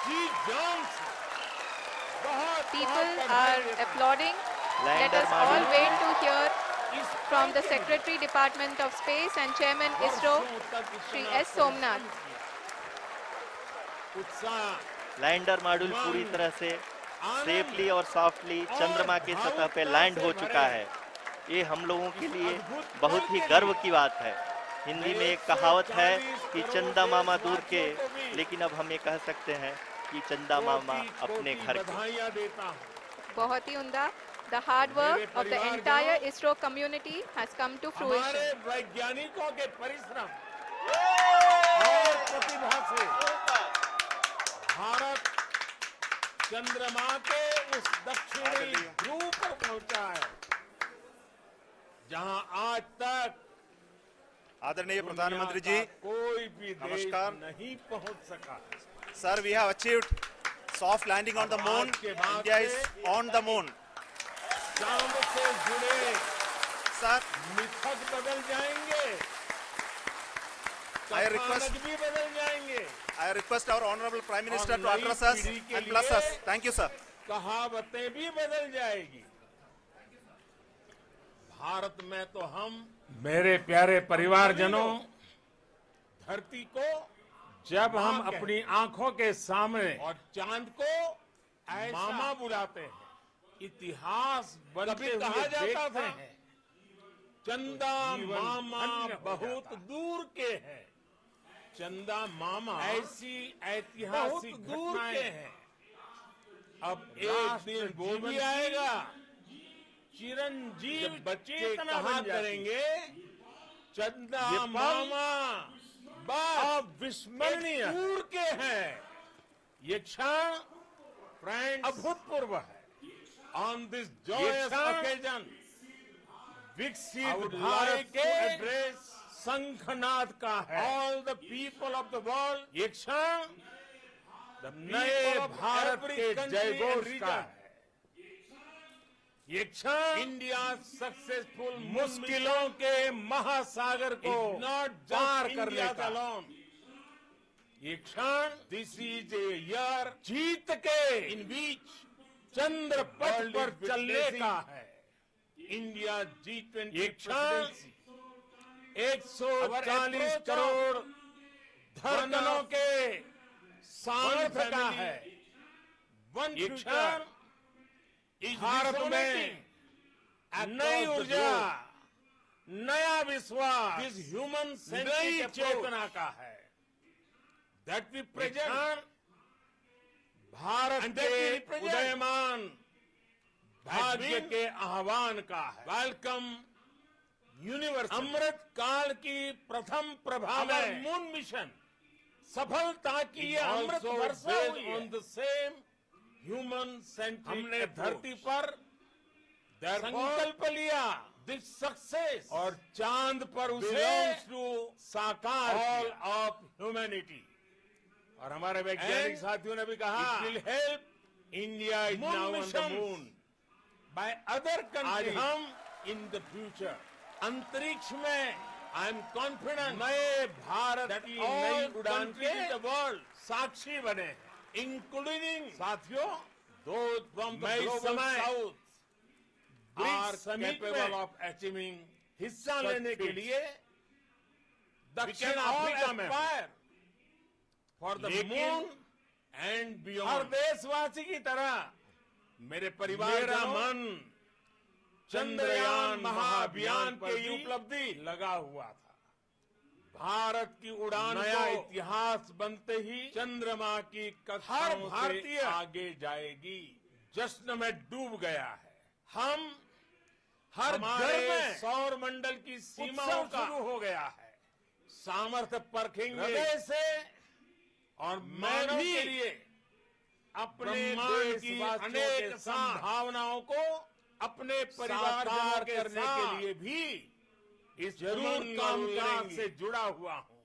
[SPEAKER 9] जी जान से बहुत
[SPEAKER 5] People are applauding. Let
[SPEAKER 3] lander
[SPEAKER 5] us all
[SPEAKER 3] module
[SPEAKER 5] wait to hear from the Secretary Department of Space and Chairman ISRO, Shri S. Somnath.
[SPEAKER 9] उत्साह
[SPEAKER 3] लैंडर मॉड्यूल पूरी तरह से सेफली और सॉफ्टली चंद्रमा की सतह पे लैंड हो चुका है। ये हम लोगों के लिए बहुत ही गर्व की बात है। हिंदी में एक कहावत है कि चंदा मामा दूर के, लेकिन अब हम ये कह सकते हैं कि चंदा मामा अपने घर के।
[SPEAKER 9] बधाइयां देता हूं।
[SPEAKER 5] बहुत ही उमदा. The hard work of the entire ISRO community has come to
[SPEAKER 9] हमारे
[SPEAKER 5] fruition.
[SPEAKER 9] वैज्ञानिकों के परिश्रम और प्रतिभा से भारत चंद्रमा के उस दक्षिणी ध्रुव पर पहुंचा है जहां आज तक
[SPEAKER 8] आदरणीय
[SPEAKER 9] दुनिया
[SPEAKER 8] प्रधानमंत्री
[SPEAKER 9] का
[SPEAKER 8] जी,
[SPEAKER 9] कोई भी देश
[SPEAKER 8] नमस्कार।
[SPEAKER 9] नहीं पहुंच सका।
[SPEAKER 8] sir, we have achieved soft landing on the moon. India is on the moon.
[SPEAKER 9] चांद से जुड़े
[SPEAKER 8] Sir,
[SPEAKER 9] मिथक बदल जाएंगे,
[SPEAKER 8] I request-
[SPEAKER 9] कथानक भी बदल जाएंगे,
[SPEAKER 8] I request our honorable Prime Minister
[SPEAKER 9] और
[SPEAKER 8] to address
[SPEAKER 9] नई
[SPEAKER 8] us
[SPEAKER 9] पीढ़ी के
[SPEAKER 8] and bless
[SPEAKER 9] लिए
[SPEAKER 8] us. Thank you, sir.
[SPEAKER 9] कहावतें भी बदल जाएगी। भारत में तो हम, मेरे प्यारे परिवारजनों, धरती को जब हम अपनी आंखों के सामने और चांद को मामा बुलाते हैं, इतिहास बनते हुए देखते हैं। चंदा मामा बहुत दूर के हैं। चंदा मामा ऐसी ऐतिहासिक घटनाएं हैं। अब एक दिन वो भी आएगा, चिरंजीव बच्चे कहा करेंगे, चंदा मामा अविस्मरणीय दूर के हैं। ये क्षण फ्रेंड्स अभूतपूर्व है। ऑन दिस जॉयस ओकेजन विकसित भारत के एड्रेस शंखनाद का है। All the people of the world, ये क्षण नए भारत के जयघोष का है। ये क्षण इंडिया सक्सेसफुल मुश्किलों के महासागर को पार करने का। ये क्षण दिस इज ए ईयर जीत के इन बीच चंद्र पथ पर चलने का है। इंडिया G20 ये क्षण 140 करोड़ धड़कनों के सामर्थ्य का है। ये क्षण भारत में नई ऊर्जा, नया विश्वास, ह्यूमन नई चेतना का है। दैट वी प्रेजेंट भारत के उदयमान भाग्य के आह्वान का है। Welcome universe. अमृत काल की प्रथम प्रभा में मून मिशन सफलता की ये अमृत वर्षा हुई है। On the same human centric हमने धरती पर संकल्प लिया दिस सक्सेस और चांद पर उसे साकार ऑल ऑफ ह्यूमैनिटी। और हमारे वैज्ञानिक साथियों ने भी कहा it will help India is now on the moon by other countries. हम इन द फ्यूचर अंतरिक्ष में आई एम कॉन्फिडेंट नए भारत की नई उड़ान के वर्ल्ड साक्षी बने हैं, इंक्लूडिंग साथियों those from the global south are capable of achieving हिस्सा लेने के लिए दक्षिण अफ्रीका में for the moon and beyond. हर देशवासी की तरह मेरे परिवार का मन चंद्रयान महाअभियान की उपलब्धि लगा हुआ था। भारत की उड़ान नया इतिहास बनते ही चंद्रमा की कक्षाओं से आगे जाएगी। जश्न में डूब गया है। हम हर घर में सौर मंडल की सीमाओं का शुरू हो गया है। सामर्थ्य परखेंगे हृदय से और मानव के लिए अपने देश की अनेक संभावनाओं को अपने परिवार करने के लिए भी इस जरूर कामकाज से जुड़ा हुआ हूं।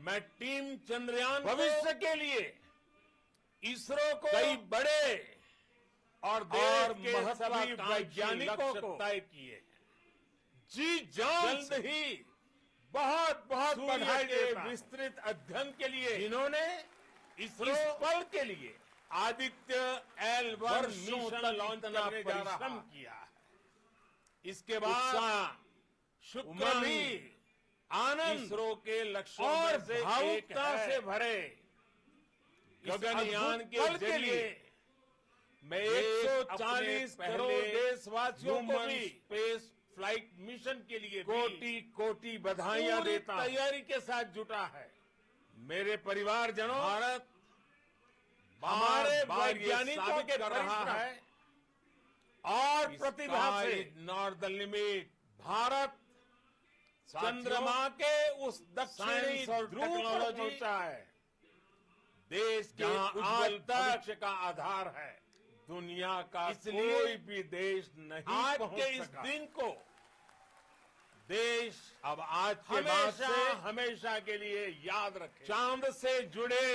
[SPEAKER 9] मैं टीम चंद्रयान भविष्य के लिए इसरो को कई बड़े और देश के सभी वैज्ञानिकों को तय किए जी जल्द ही बहुत बहुत बधाई के विस्तृत अध्ययन के लिए इन्होंने इस पल के लिए आदित्य L1 मिशन लॉन्च करने जा रहा किया है। इसके बाद शुक्र भी आनंद इसरो के लक्ष्यों और से भावुकता से भरे गगनयान के जरिए मैं 140 करोड़ देशवासियों को भी स्पेस फ्लाइट मिशन के लिए कोटि कोटि बधाइयां देता हूं। तैयारी के साथ जुटा है। मेरे परिवारजनों, भारत हमारे वैज्ञानिकों के कर रहा है और प्रतिभा से नॉट द लिमिट। भारत चंद्रमा के उस दक्षिणी ध्रुव पर पहुंचा है। देश के उज्जवल भविष्य का आधार है। दुनिया का कोई भी देश नहीं आज के इस दिन को देश अब आज के बाद से हमेशा के लिए याद रखे। चांद से जुड़े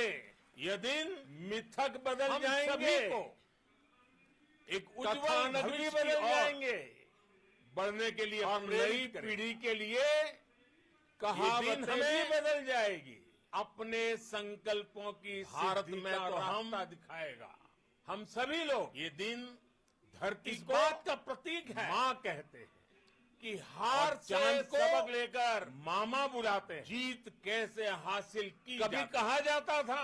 [SPEAKER 9] यह दिन मिथक बदल जाएंगे, एक उज्जवल भविष्य बदल जाएंगे। बढ़ने के लिए और नई पीढ़ी के लिए कहावतें हमें बदल जाएगी। अपने संकल्पों की भारत में तो हम दिखाएगा। हम सभी लोग ये दिन धरती इस बात का प्रतीक है। माँ कहते हैं कि हार से सबक लेकर मामा बुलाते हैं। जीत कैसे हासिल की कभी कहा जाता था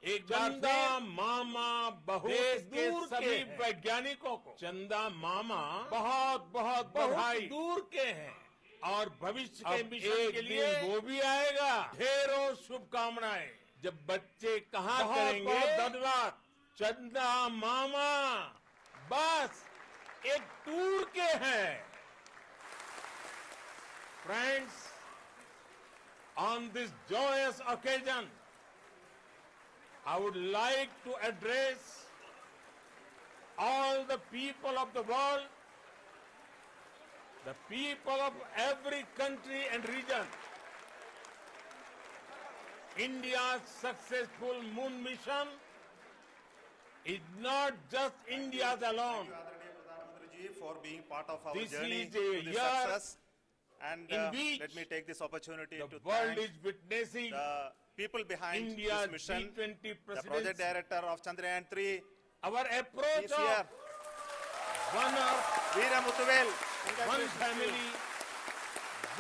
[SPEAKER 9] एक चंदा मामा बहुत के सभी वैज्ञानिकों को चंदा मामा बहुत बहुत बधाई दूर के हैं और भविष्य के मिशन के लिए वो भी आएगा। ढेरों शुभकामनाएं। जब बच्चे कहा करेंगे धन्यवाद चंदा मामा बस एक टूर के हैं। Friends, on this joyous occasion, I would like to address all the people of the world, the people of every country and region. India's successful moon mission is not just India's alone.
[SPEAKER 8] Thank you, Adharaniya Pradhan Mantri ji, for being part of our
[SPEAKER 9] This
[SPEAKER 8] journey
[SPEAKER 9] is a
[SPEAKER 8] to this
[SPEAKER 9] year
[SPEAKER 8] success. And
[SPEAKER 9] in which
[SPEAKER 8] let me take this opportunity
[SPEAKER 9] the
[SPEAKER 8] to
[SPEAKER 9] world
[SPEAKER 8] thank
[SPEAKER 9] is witnessing
[SPEAKER 8] the people behind
[SPEAKER 9] India's
[SPEAKER 8] this mission,
[SPEAKER 9] G20
[SPEAKER 8] the
[SPEAKER 9] presidency.
[SPEAKER 8] project director of Chandrayaan 3,
[SPEAKER 9] Our approach
[SPEAKER 8] is here.
[SPEAKER 9] of one earth,
[SPEAKER 8] Veera Muthuvel,
[SPEAKER 9] one family,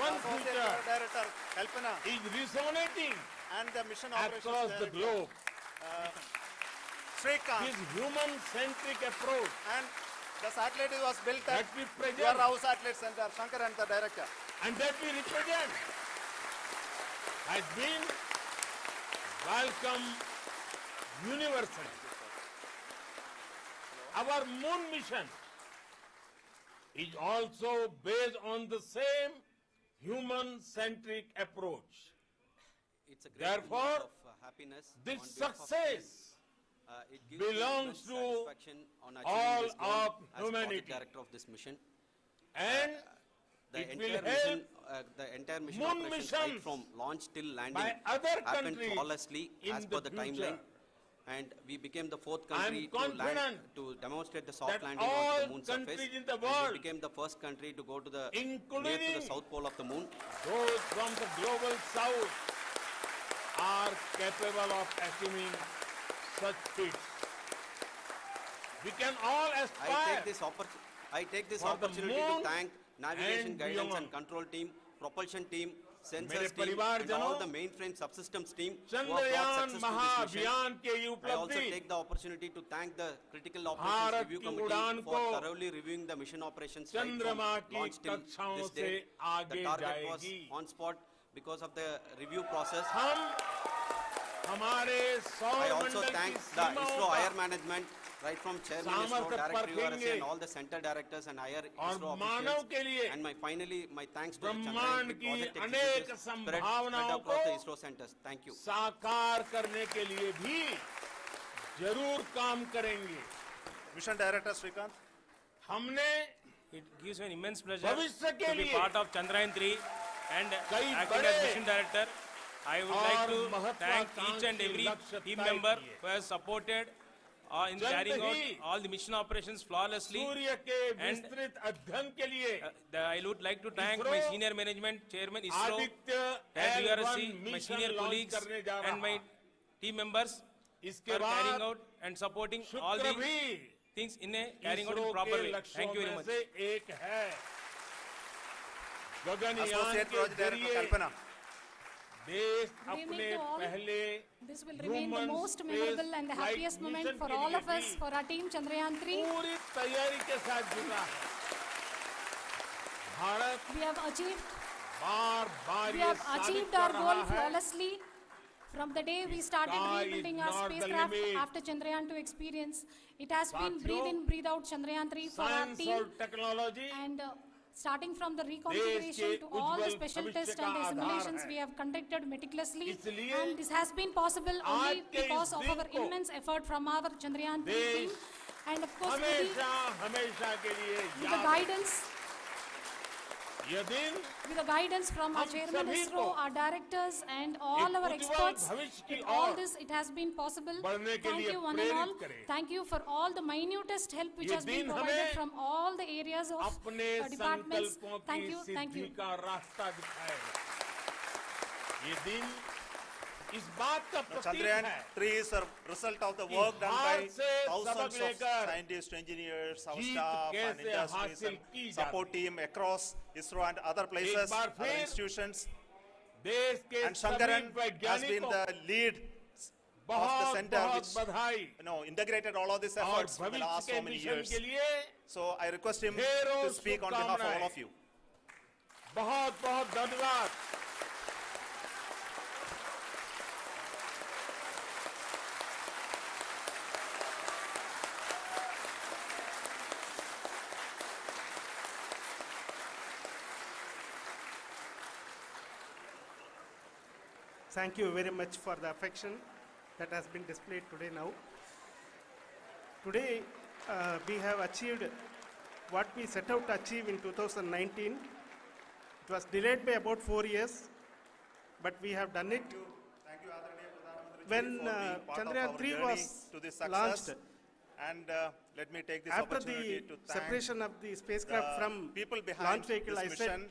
[SPEAKER 9] one
[SPEAKER 8] Associate
[SPEAKER 9] future
[SPEAKER 8] Director Kalpana,
[SPEAKER 9] is resonating
[SPEAKER 8] and the mission
[SPEAKER 9] across
[SPEAKER 8] operations
[SPEAKER 9] the
[SPEAKER 8] director,
[SPEAKER 9] globe.
[SPEAKER 8] Srikanth.
[SPEAKER 9] This human-centric approach
[SPEAKER 8] And the satellite was built
[SPEAKER 9] that
[SPEAKER 8] at
[SPEAKER 9] we
[SPEAKER 8] your
[SPEAKER 9] present
[SPEAKER 8] Rao Satellite Center, Shankar and the director.
[SPEAKER 9] and that we represent has been welcome universally. Our moon mission is also based on the same human-centric approach.
[SPEAKER 10] It's a great
[SPEAKER 9] Therefore,
[SPEAKER 10] moment of happiness.
[SPEAKER 9] This
[SPEAKER 10] on behalf of
[SPEAKER 9] success
[SPEAKER 10] it gives me
[SPEAKER 9] belongs
[SPEAKER 10] immense
[SPEAKER 9] to
[SPEAKER 10] satisfaction on
[SPEAKER 9] all
[SPEAKER 10] achieving this goal
[SPEAKER 9] of
[SPEAKER 10] as project
[SPEAKER 9] humanity.
[SPEAKER 10] director of this mission.
[SPEAKER 9] And
[SPEAKER 10] The
[SPEAKER 9] it will
[SPEAKER 10] entire
[SPEAKER 9] help
[SPEAKER 10] mission, the entire mission
[SPEAKER 9] moon
[SPEAKER 10] operation
[SPEAKER 9] missions
[SPEAKER 10] right from launch till landing
[SPEAKER 9] by other
[SPEAKER 10] happened
[SPEAKER 9] countries
[SPEAKER 10] flawlessly
[SPEAKER 9] in
[SPEAKER 10] as per
[SPEAKER 9] the
[SPEAKER 10] the timeline.
[SPEAKER 9] future.
[SPEAKER 10] And we became the fourth
[SPEAKER 9] I am
[SPEAKER 10] country to land,
[SPEAKER 9] confident
[SPEAKER 10] to demonstrate the soft
[SPEAKER 9] that
[SPEAKER 10] landing
[SPEAKER 9] all
[SPEAKER 10] onto the moon surface.
[SPEAKER 9] countries in the
[SPEAKER 10] And
[SPEAKER 9] world,
[SPEAKER 10] we became the first country to go to the near to
[SPEAKER 9] including
[SPEAKER 10] the south pole of the moon.
[SPEAKER 9] those from the global south, are capable of achieving such feats. We can all
[SPEAKER 10] I
[SPEAKER 9] aspire
[SPEAKER 10] take this
[SPEAKER 9] for the
[SPEAKER 10] opportunity
[SPEAKER 9] moon
[SPEAKER 10] to thank navigation,
[SPEAKER 9] and
[SPEAKER 10] guidance
[SPEAKER 9] beyond.
[SPEAKER 10] and control team, propulsion team, sensors
[SPEAKER 9] मेरे
[SPEAKER 10] team, and
[SPEAKER 9] परिवारजनों,
[SPEAKER 10] all the mainframe subsystems team who have brought
[SPEAKER 9] Chandrayaan
[SPEAKER 10] success to this mission.
[SPEAKER 9] महाअभियान की ये
[SPEAKER 10] I also
[SPEAKER 9] उपलब्धि
[SPEAKER 10] take the opportunity to thank the Critical
[SPEAKER 9] Bharat
[SPEAKER 10] Operations Review
[SPEAKER 9] की
[SPEAKER 10] Committee
[SPEAKER 9] उड़ान
[SPEAKER 10] for
[SPEAKER 9] को
[SPEAKER 10] thoroughly reviewing the mission operations right from
[SPEAKER 9] चंद्रमा की
[SPEAKER 10] launch till
[SPEAKER 9] कक्षाओं
[SPEAKER 10] this
[SPEAKER 9] से
[SPEAKER 10] day. The
[SPEAKER 9] आगे
[SPEAKER 10] target was
[SPEAKER 9] जाएगी।
[SPEAKER 10] on spot because of the review process.
[SPEAKER 9] हम हमारे
[SPEAKER 10] I
[SPEAKER 9] सौर
[SPEAKER 10] also
[SPEAKER 9] मंडल की
[SPEAKER 10] thank the
[SPEAKER 9] सीमाओं
[SPEAKER 10] ISRO
[SPEAKER 9] का
[SPEAKER 10] higher management, right from Chairman ISRO,
[SPEAKER 9] सामर्थ्य
[SPEAKER 10] Director URSA,
[SPEAKER 9] परखेंगे
[SPEAKER 10] and all the center directors and higher
[SPEAKER 9] और
[SPEAKER 10] ISRO
[SPEAKER 9] मानव
[SPEAKER 10] officials.
[SPEAKER 9] के लिए
[SPEAKER 10] And finally, my thanks to the
[SPEAKER 9] ब्रह्मांड
[SPEAKER 10] Chandrayaan
[SPEAKER 9] की
[SPEAKER 10] project
[SPEAKER 9] अनेक
[SPEAKER 10] executives spread
[SPEAKER 9] संभावनाओं
[SPEAKER 10] across
[SPEAKER 9] को
[SPEAKER 10] the ISRO centers. Thank you.
[SPEAKER 9] साकार करने के लिए भी जरूर काम करेंगे।
[SPEAKER 8] Mission Director Srikanth.
[SPEAKER 9] हमने
[SPEAKER 11] It gives me an immense pleasure
[SPEAKER 9] भविष्य के
[SPEAKER 11] to be
[SPEAKER 9] लिए
[SPEAKER 11] part of Chandrayaan 3 and
[SPEAKER 9] कई
[SPEAKER 11] acting
[SPEAKER 9] बड़े
[SPEAKER 11] as mission director. I would like
[SPEAKER 9] और
[SPEAKER 11] to thank each and
[SPEAKER 9] महत्वाकांक्षी
[SPEAKER 11] every
[SPEAKER 9] लक्ष्य
[SPEAKER 11] team
[SPEAKER 9] तय
[SPEAKER 11] member
[SPEAKER 9] किए।
[SPEAKER 11] who has supported in
[SPEAKER 9] जल्द
[SPEAKER 11] carrying out
[SPEAKER 9] he
[SPEAKER 11] all the mission operations flawlessly.
[SPEAKER 9] सूर्य के
[SPEAKER 11] and
[SPEAKER 9] विस्तृत अध्ययन के लिए
[SPEAKER 11] I would like to thank my
[SPEAKER 9] ISRO
[SPEAKER 11] senior management, Chairman ISRO,
[SPEAKER 9] Aditya
[SPEAKER 11] and
[SPEAKER 9] L1
[SPEAKER 11] URSC, my
[SPEAKER 9] mission
[SPEAKER 11] senior
[SPEAKER 9] launch
[SPEAKER 11] colleagues
[SPEAKER 9] करने जा
[SPEAKER 11] and my
[SPEAKER 9] रहा।
[SPEAKER 11] team members
[SPEAKER 9] इसके
[SPEAKER 11] for carrying
[SPEAKER 9] बाद
[SPEAKER 11] out and supporting all
[SPEAKER 9] शुक्र
[SPEAKER 11] the
[SPEAKER 9] भी
[SPEAKER 11] things in a carrying out
[SPEAKER 9] ISRO
[SPEAKER 11] in proper
[SPEAKER 9] के
[SPEAKER 11] way.
[SPEAKER 9] लक्ष्यों
[SPEAKER 11] Thank you very
[SPEAKER 9] में
[SPEAKER 11] much.
[SPEAKER 9] से एक है गगनयान
[SPEAKER 8] Associate
[SPEAKER 9] के
[SPEAKER 8] Project Director
[SPEAKER 9] जरिए
[SPEAKER 8] Kalpana.
[SPEAKER 9] देश
[SPEAKER 12] Good evening
[SPEAKER 9] अपने
[SPEAKER 12] to all.
[SPEAKER 9] पहले
[SPEAKER 12] This will remain the
[SPEAKER 9] human
[SPEAKER 12] most
[SPEAKER 9] space
[SPEAKER 12] memorable and the
[SPEAKER 9] flight
[SPEAKER 12] happiest moment
[SPEAKER 9] mission
[SPEAKER 12] for
[SPEAKER 9] के
[SPEAKER 12] all
[SPEAKER 9] लिए
[SPEAKER 12] of us,
[SPEAKER 9] भी
[SPEAKER 12] for our team Chandrayaan 3.
[SPEAKER 9] पूरी तैयारी के साथ जुटा है। Bharat
[SPEAKER 12] We have achieved,
[SPEAKER 9] bar bar
[SPEAKER 12] we
[SPEAKER 9] ये
[SPEAKER 12] have
[SPEAKER 9] साबित
[SPEAKER 12] achieved
[SPEAKER 9] कर
[SPEAKER 12] our
[SPEAKER 9] रहा
[SPEAKER 12] goal
[SPEAKER 9] है
[SPEAKER 12] flawlessly. From the day we started
[SPEAKER 9] Sky is
[SPEAKER 12] rebuilding our
[SPEAKER 9] not the
[SPEAKER 12] spacecraft
[SPEAKER 9] limit.
[SPEAKER 12] after Chandrayaan 2 experience, it has been
[SPEAKER 9] साथियों,
[SPEAKER 12] breathe in, breathe out Chandrayaan 3 for our
[SPEAKER 9] science
[SPEAKER 12] team.
[SPEAKER 9] और technology
[SPEAKER 12] And starting from the
[SPEAKER 9] देश
[SPEAKER 12] reconfiguration
[SPEAKER 9] के
[SPEAKER 12] to all the
[SPEAKER 9] Ujjwal
[SPEAKER 12] special
[SPEAKER 9] भविष्य
[SPEAKER 12] tests
[SPEAKER 9] का
[SPEAKER 12] and the
[SPEAKER 9] Aadhaar
[SPEAKER 12] simulations
[SPEAKER 9] है।
[SPEAKER 12] we have conducted meticulously,
[SPEAKER 9] इसलिए
[SPEAKER 12] and this has been possible
[SPEAKER 9] आज
[SPEAKER 12] only
[SPEAKER 9] के
[SPEAKER 12] because
[SPEAKER 9] इस
[SPEAKER 12] of
[SPEAKER 9] दिन
[SPEAKER 12] our
[SPEAKER 9] को
[SPEAKER 12] immense effort from our Chandrayaan 3
[SPEAKER 9] देश
[SPEAKER 12] team, and of course with
[SPEAKER 9] हमेशा हमेशा के लिए
[SPEAKER 12] the
[SPEAKER 9] याद
[SPEAKER 12] guidance
[SPEAKER 9] ये दिन
[SPEAKER 12] with the guidance from our
[SPEAKER 9] हम
[SPEAKER 12] chairman
[SPEAKER 9] सभी
[SPEAKER 12] ISRO,
[SPEAKER 9] को
[SPEAKER 12] our directors and all
[SPEAKER 9] एक
[SPEAKER 12] our
[SPEAKER 9] उज्जवल
[SPEAKER 12] experts,
[SPEAKER 9] भविष्य की
[SPEAKER 12] with all
[SPEAKER 9] ore
[SPEAKER 12] this it has been possible.
[SPEAKER 9] बढ़ने के
[SPEAKER 12] Thank
[SPEAKER 9] लिए
[SPEAKER 12] you one and all.
[SPEAKER 9] प्रेरित करे।
[SPEAKER 12] Thank you for all the minutest help which
[SPEAKER 9] ये
[SPEAKER 12] has been
[SPEAKER 9] दिन
[SPEAKER 12] provided
[SPEAKER 9] हमें
[SPEAKER 12] from all the areas of
[SPEAKER 9] अपने
[SPEAKER 12] departments.
[SPEAKER 9] संकल्पों
[SPEAKER 12] Thank
[SPEAKER 9] की
[SPEAKER 12] you, thank
[SPEAKER 9] सिद्धि
[SPEAKER 12] you.
[SPEAKER 9] का रास्ता दिखाएगा। ये दिन इस बात का प्रतीक
[SPEAKER 8] Chandrayaan
[SPEAKER 9] है
[SPEAKER 8] 3 is a result of the
[SPEAKER 9] कि
[SPEAKER 8] work done
[SPEAKER 9] हार
[SPEAKER 8] by
[SPEAKER 9] से
[SPEAKER 8] thousands
[SPEAKER 9] सबक
[SPEAKER 8] of
[SPEAKER 9] लेकर
[SPEAKER 8] scientists, engineers, our
[SPEAKER 9] Jeet
[SPEAKER 8] staff and
[SPEAKER 9] कैसे
[SPEAKER 8] industries
[SPEAKER 9] हासिल
[SPEAKER 8] and
[SPEAKER 9] की जाती
[SPEAKER 8] support team across ISRO and other places,
[SPEAKER 9] bar
[SPEAKER 8] other
[SPEAKER 9] फिर
[SPEAKER 8] institutions.
[SPEAKER 9] देश के
[SPEAKER 8] And
[SPEAKER 9] सभी
[SPEAKER 8] Shankaran has been
[SPEAKER 9] वैज्ञानिकों
[SPEAKER 8] the lead of the
[SPEAKER 9] बहुत
[SPEAKER 8] center
[SPEAKER 9] बहुत
[SPEAKER 8] which
[SPEAKER 9] बधाई
[SPEAKER 8] integrated all of these
[SPEAKER 9] और
[SPEAKER 8] efforts for the
[SPEAKER 9] भविष्य
[SPEAKER 8] last
[SPEAKER 9] के
[SPEAKER 8] so many
[SPEAKER 9] मिशन
[SPEAKER 8] years.
[SPEAKER 9] के लिए
[SPEAKER 8] So I request him
[SPEAKER 9] ढेरों
[SPEAKER 8] to speak on behalf of all of you.
[SPEAKER 9] बहुत बहुत धन्यवाद।
[SPEAKER 13] Thank you very much for the affection that has been displayed today now. Today, we have achieved what we set out to achieve in 2019. It was delayed by about 4 years, but we have done it.
[SPEAKER 8] Thank you, Adranaya Pradhanamantri,
[SPEAKER 13] When
[SPEAKER 8] for being part of
[SPEAKER 13] Chandrayaan
[SPEAKER 8] our
[SPEAKER 13] 3
[SPEAKER 8] journey
[SPEAKER 13] was
[SPEAKER 8] to this success.
[SPEAKER 13] launched,
[SPEAKER 8] And let me take this
[SPEAKER 13] after
[SPEAKER 8] opportunity
[SPEAKER 13] the
[SPEAKER 8] to thank
[SPEAKER 13] separation of the spacecraft
[SPEAKER 8] the
[SPEAKER 13] from
[SPEAKER 8] people behind
[SPEAKER 13] launch vehicle,
[SPEAKER 8] this
[SPEAKER 13] I
[SPEAKER 8] mission,
[SPEAKER 13] said,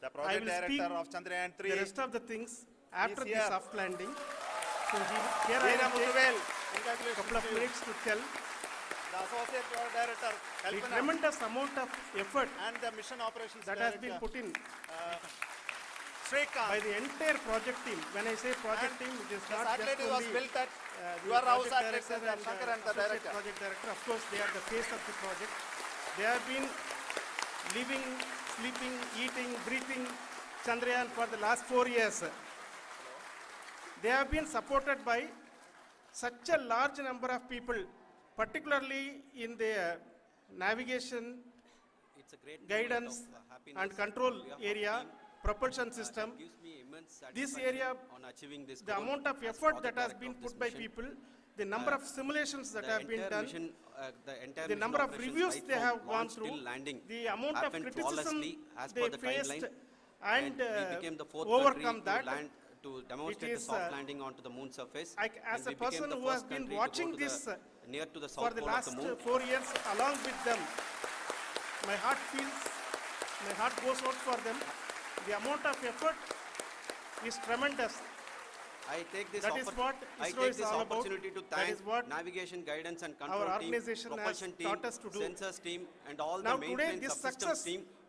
[SPEAKER 8] the
[SPEAKER 13] I
[SPEAKER 8] project
[SPEAKER 13] will speak
[SPEAKER 8] director of Chandrayaan 3,
[SPEAKER 13] the rest of the things after the
[SPEAKER 8] here.
[SPEAKER 13] soft landing. So here I
[SPEAKER 8] Veera
[SPEAKER 13] will take
[SPEAKER 8] Muthuvel.
[SPEAKER 13] a couple of minutes to tell
[SPEAKER 8] the associate project director,
[SPEAKER 13] the
[SPEAKER 8] Kalpana,
[SPEAKER 13] tremendous amount of effort
[SPEAKER 8] and the mission operations
[SPEAKER 13] that has
[SPEAKER 8] director,
[SPEAKER 13] been put in
[SPEAKER 8] Srikanth.
[SPEAKER 13] by the entire project team. When I say project
[SPEAKER 8] And
[SPEAKER 13] team, it is
[SPEAKER 8] The
[SPEAKER 13] not
[SPEAKER 8] satellite
[SPEAKER 13] just
[SPEAKER 8] was
[SPEAKER 13] only
[SPEAKER 8] built at
[SPEAKER 13] the
[SPEAKER 8] your house
[SPEAKER 13] project
[SPEAKER 8] address
[SPEAKER 13] director
[SPEAKER 8] and Shankaran, the
[SPEAKER 13] associate
[SPEAKER 8] director.
[SPEAKER 13] project director. Of course, they are the face of the project. They have been living, sleeping, eating, breathing Chandrayaan for the last 4 years. They have been supported by such a large number of people, particularly in the navigation,
[SPEAKER 10] It's a great
[SPEAKER 13] guidance
[SPEAKER 10] moment of, happiness
[SPEAKER 13] and control
[SPEAKER 10] on behalf of
[SPEAKER 13] area,
[SPEAKER 10] team.
[SPEAKER 13] propulsion
[SPEAKER 10] It
[SPEAKER 13] system.
[SPEAKER 10] gives me immense
[SPEAKER 13] This
[SPEAKER 10] satisfaction
[SPEAKER 13] area,
[SPEAKER 10] on achieving this
[SPEAKER 13] the
[SPEAKER 10] goal
[SPEAKER 13] amount of
[SPEAKER 10] as
[SPEAKER 13] effort
[SPEAKER 10] project
[SPEAKER 13] that has
[SPEAKER 10] director
[SPEAKER 13] been
[SPEAKER 10] of this
[SPEAKER 13] put by
[SPEAKER 10] mission.
[SPEAKER 13] people, the number of simulations that
[SPEAKER 10] The
[SPEAKER 13] have been
[SPEAKER 10] entire
[SPEAKER 13] done,
[SPEAKER 10] mission, the entire
[SPEAKER 13] the
[SPEAKER 10] mission
[SPEAKER 13] number of
[SPEAKER 10] operations
[SPEAKER 13] reviews
[SPEAKER 10] right
[SPEAKER 13] they
[SPEAKER 10] from
[SPEAKER 13] have gone
[SPEAKER 10] launch
[SPEAKER 13] through,
[SPEAKER 10] till landing
[SPEAKER 13] the amount of
[SPEAKER 10] happened
[SPEAKER 13] criticism
[SPEAKER 10] flawlessly as
[SPEAKER 13] they
[SPEAKER 10] per the
[SPEAKER 13] faced,
[SPEAKER 10] timeline,
[SPEAKER 13] and
[SPEAKER 10] we became the fourth
[SPEAKER 13] overcome
[SPEAKER 10] country
[SPEAKER 13] that.
[SPEAKER 10] to land to demonstrate the
[SPEAKER 13] is,
[SPEAKER 10] soft landing onto the moon surface.
[SPEAKER 13] As
[SPEAKER 10] and
[SPEAKER 13] a
[SPEAKER 10] we became
[SPEAKER 13] person
[SPEAKER 10] the
[SPEAKER 13] who has
[SPEAKER 10] first
[SPEAKER 13] been
[SPEAKER 10] country to
[SPEAKER 13] watching
[SPEAKER 10] go to
[SPEAKER 13] this
[SPEAKER 10] the, near to the
[SPEAKER 13] for
[SPEAKER 10] south
[SPEAKER 13] the
[SPEAKER 10] pole of
[SPEAKER 13] last
[SPEAKER 10] the moon.
[SPEAKER 13] 4 years along with them, my heart goes out for them. The amount of effort is tremendous.
[SPEAKER 10] I take this,
[SPEAKER 13] That is what
[SPEAKER 10] I
[SPEAKER 13] ISRO
[SPEAKER 10] take
[SPEAKER 13] is
[SPEAKER 10] this
[SPEAKER 13] all about.
[SPEAKER 10] opportunity to
[SPEAKER 13] That
[SPEAKER 10] thank
[SPEAKER 13] is what
[SPEAKER 10] navigation, guidance and control
[SPEAKER 13] our
[SPEAKER 10] team,
[SPEAKER 13] organization has
[SPEAKER 10] propulsion team,
[SPEAKER 13] taught us to do.
[SPEAKER 10] sensors team and all
[SPEAKER 13] Now
[SPEAKER 10] the
[SPEAKER 13] today
[SPEAKER 10] mainframe
[SPEAKER 13] this
[SPEAKER 10] subsystems
[SPEAKER 13] success
[SPEAKER 10] team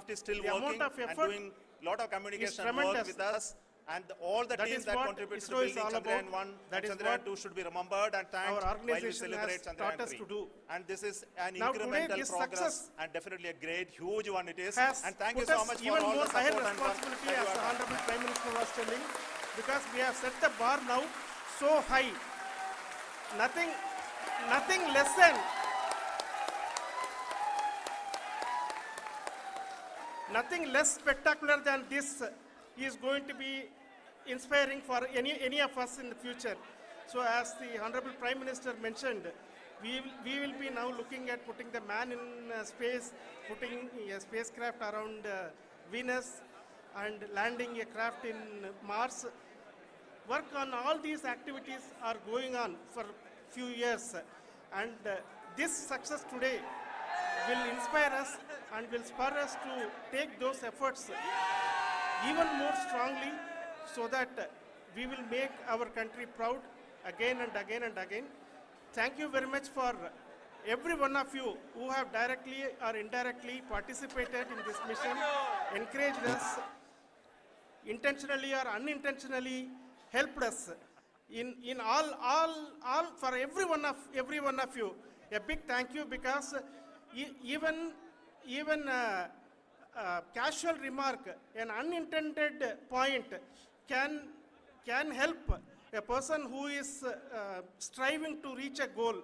[SPEAKER 8] aircraft is still
[SPEAKER 13] The amount
[SPEAKER 8] working
[SPEAKER 13] of
[SPEAKER 8] and
[SPEAKER 13] effort
[SPEAKER 8] doing lot of communication work
[SPEAKER 13] tremendous.
[SPEAKER 8] with us. And all the
[SPEAKER 13] That
[SPEAKER 8] teams
[SPEAKER 13] is
[SPEAKER 8] that
[SPEAKER 13] what
[SPEAKER 8] contributed to
[SPEAKER 13] ISRO is
[SPEAKER 8] building
[SPEAKER 13] all
[SPEAKER 8] Chandrayaan
[SPEAKER 13] about.
[SPEAKER 8] 1
[SPEAKER 13] That
[SPEAKER 8] and
[SPEAKER 13] is
[SPEAKER 8] Chandrayaan
[SPEAKER 13] what
[SPEAKER 8] 2 should be remembered and thanked
[SPEAKER 13] our
[SPEAKER 8] while we
[SPEAKER 13] organization
[SPEAKER 8] celebrate
[SPEAKER 13] has
[SPEAKER 8] Chandrayaan
[SPEAKER 13] taught us
[SPEAKER 8] 3.
[SPEAKER 13] to do.
[SPEAKER 8] And this is an
[SPEAKER 13] Now today
[SPEAKER 8] incremental
[SPEAKER 13] this
[SPEAKER 8] progress
[SPEAKER 13] success
[SPEAKER 8] and definitely a great, huge one it is.
[SPEAKER 13] has
[SPEAKER 8] And thank you
[SPEAKER 13] put
[SPEAKER 8] so
[SPEAKER 13] us
[SPEAKER 8] much for
[SPEAKER 13] even
[SPEAKER 8] all
[SPEAKER 13] more
[SPEAKER 8] the
[SPEAKER 13] higher
[SPEAKER 8] support and work
[SPEAKER 13] responsibility,
[SPEAKER 8] that you
[SPEAKER 13] as
[SPEAKER 8] have
[SPEAKER 13] the
[SPEAKER 8] done.
[SPEAKER 13] Honorable Prime Minister was telling. because we have set the bar now so high. Nothing less than nothing less spectacular than this is going to be inspiring for any of us in the future. So as the Honorable Prime Minister mentioned, we will be now looking at putting the man in space, putting a spacecraft around Venus and landing a craft in Mars. Work on all these activities are going on for few years, and this success today will inspire us and will spur us to take those efforts even more strongly, so that we will make our country proud again and again and again. Thank you very much for every one of you who have directly or indirectly participated in this mission, encouraged us, intentionally or unintentionally helped us in all for every one of you. A big thank you, because even casual remark, an unintended point can help a person who is striving to reach a goal.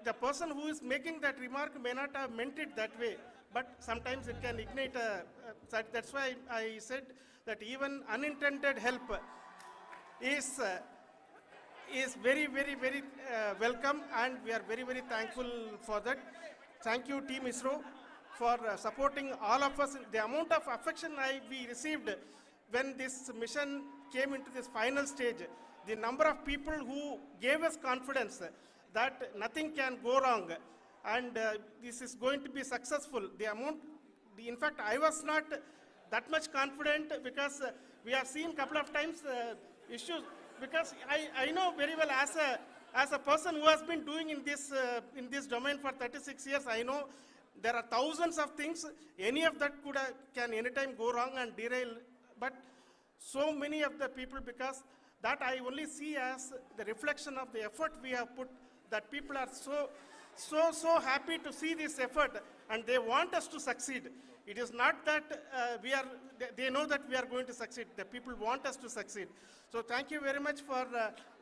[SPEAKER 13] The person who is making that remark may not have meant it that way, but sometimes it can ignite that's why I said that even unintended help is very, very, very welcome, and we are very, very thankful for that. Thank you, Team ISRO, for supporting all of us. The amount of affection we received when this mission came into this final stage, the number of people who gave us confidence that nothing can go wrong and this is going to be successful. In fact, I was not that much confident, because we have seen a couple of times issues, because I know very well as a person who has been doing in this domain for 36 years, I know there are thousands of things. Any of that can anytime go wrong and derail. But so many of the people, because that I only see as the reflection of the effort we have put, that people are so happy to see this effort and they want us to succeed. It is not that they know that we are going to succeed. The people want us to succeed. So thank you very much for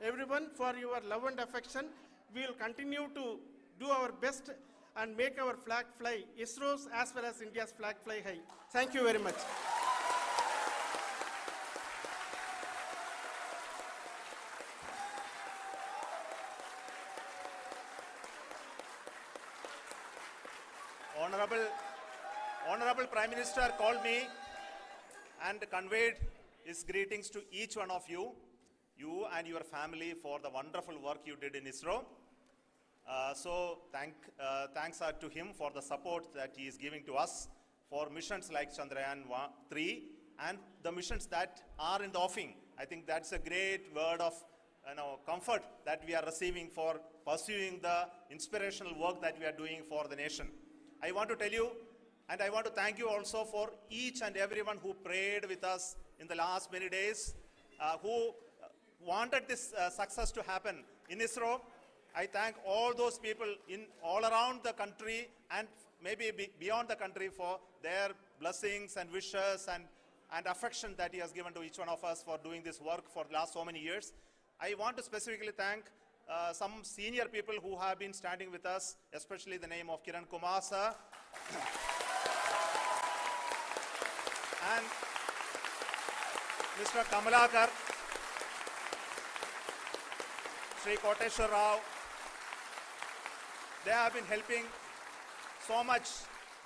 [SPEAKER 13] everyone for your love and affection. We will continue to do our best and make our flag fly, ISRO's as well as India's flag fly high. Thank you very much.
[SPEAKER 8] Honorable Prime Minister called me and conveyed his greetings to each one of you and your family, for the wonderful work you did in ISRO. So thanks are to him for the support that he is giving to us for missions like Chandrayaan 3 and the missions that are in the offing. I think that's a great word of comfort that we are receiving for pursuing the inspirational work that we are doing for the nation. I want to tell you, and I want to thank you also for each and everyone who prayed with us in the last many days, who wanted this success to happen in ISRO. I thank all those people all around the country and maybe beyond the country for their blessings and wishes and affection that he has given to each one of us for doing this work for the last so many years. I want to specifically thank some senior people who have been standing with us, especially the name of Kiran Kumar sir and Mr. Kamalakar, Sri Koteshwar Rao. They have been helping so much.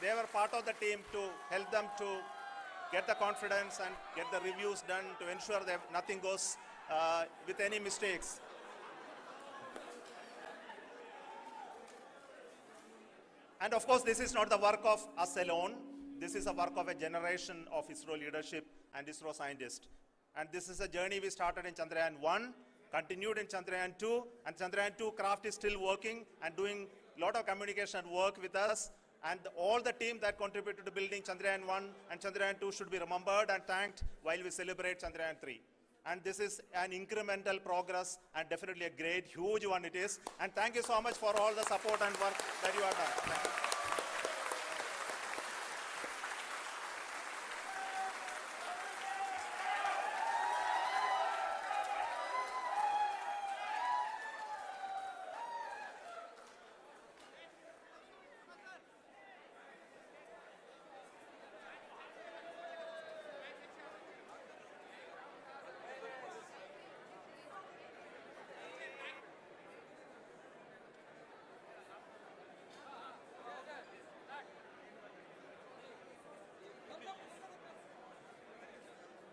[SPEAKER 8] They were part of the team to help them to get the confidence and get the reviews done to ensure that nothing goes with any mistakes. And of course, this is not the work of us alone. This is a work of a generation of ISRO leadership and ISRO scientists. And this is a journey we started in Chandrayaan 1, continued in Chandrayaan 2, and Chandrayaan 2 craft is still working and doing a lot of communication work with us. And all the team that contributed to building Chandrayaan 1 and Chandrayaan 2 should be remembered and thanked while we celebrate Chandrayaan 3. And this is an incremental progress and definitely a great, huge one it is. And thank you so much for all the support and work that you have done. Thank you.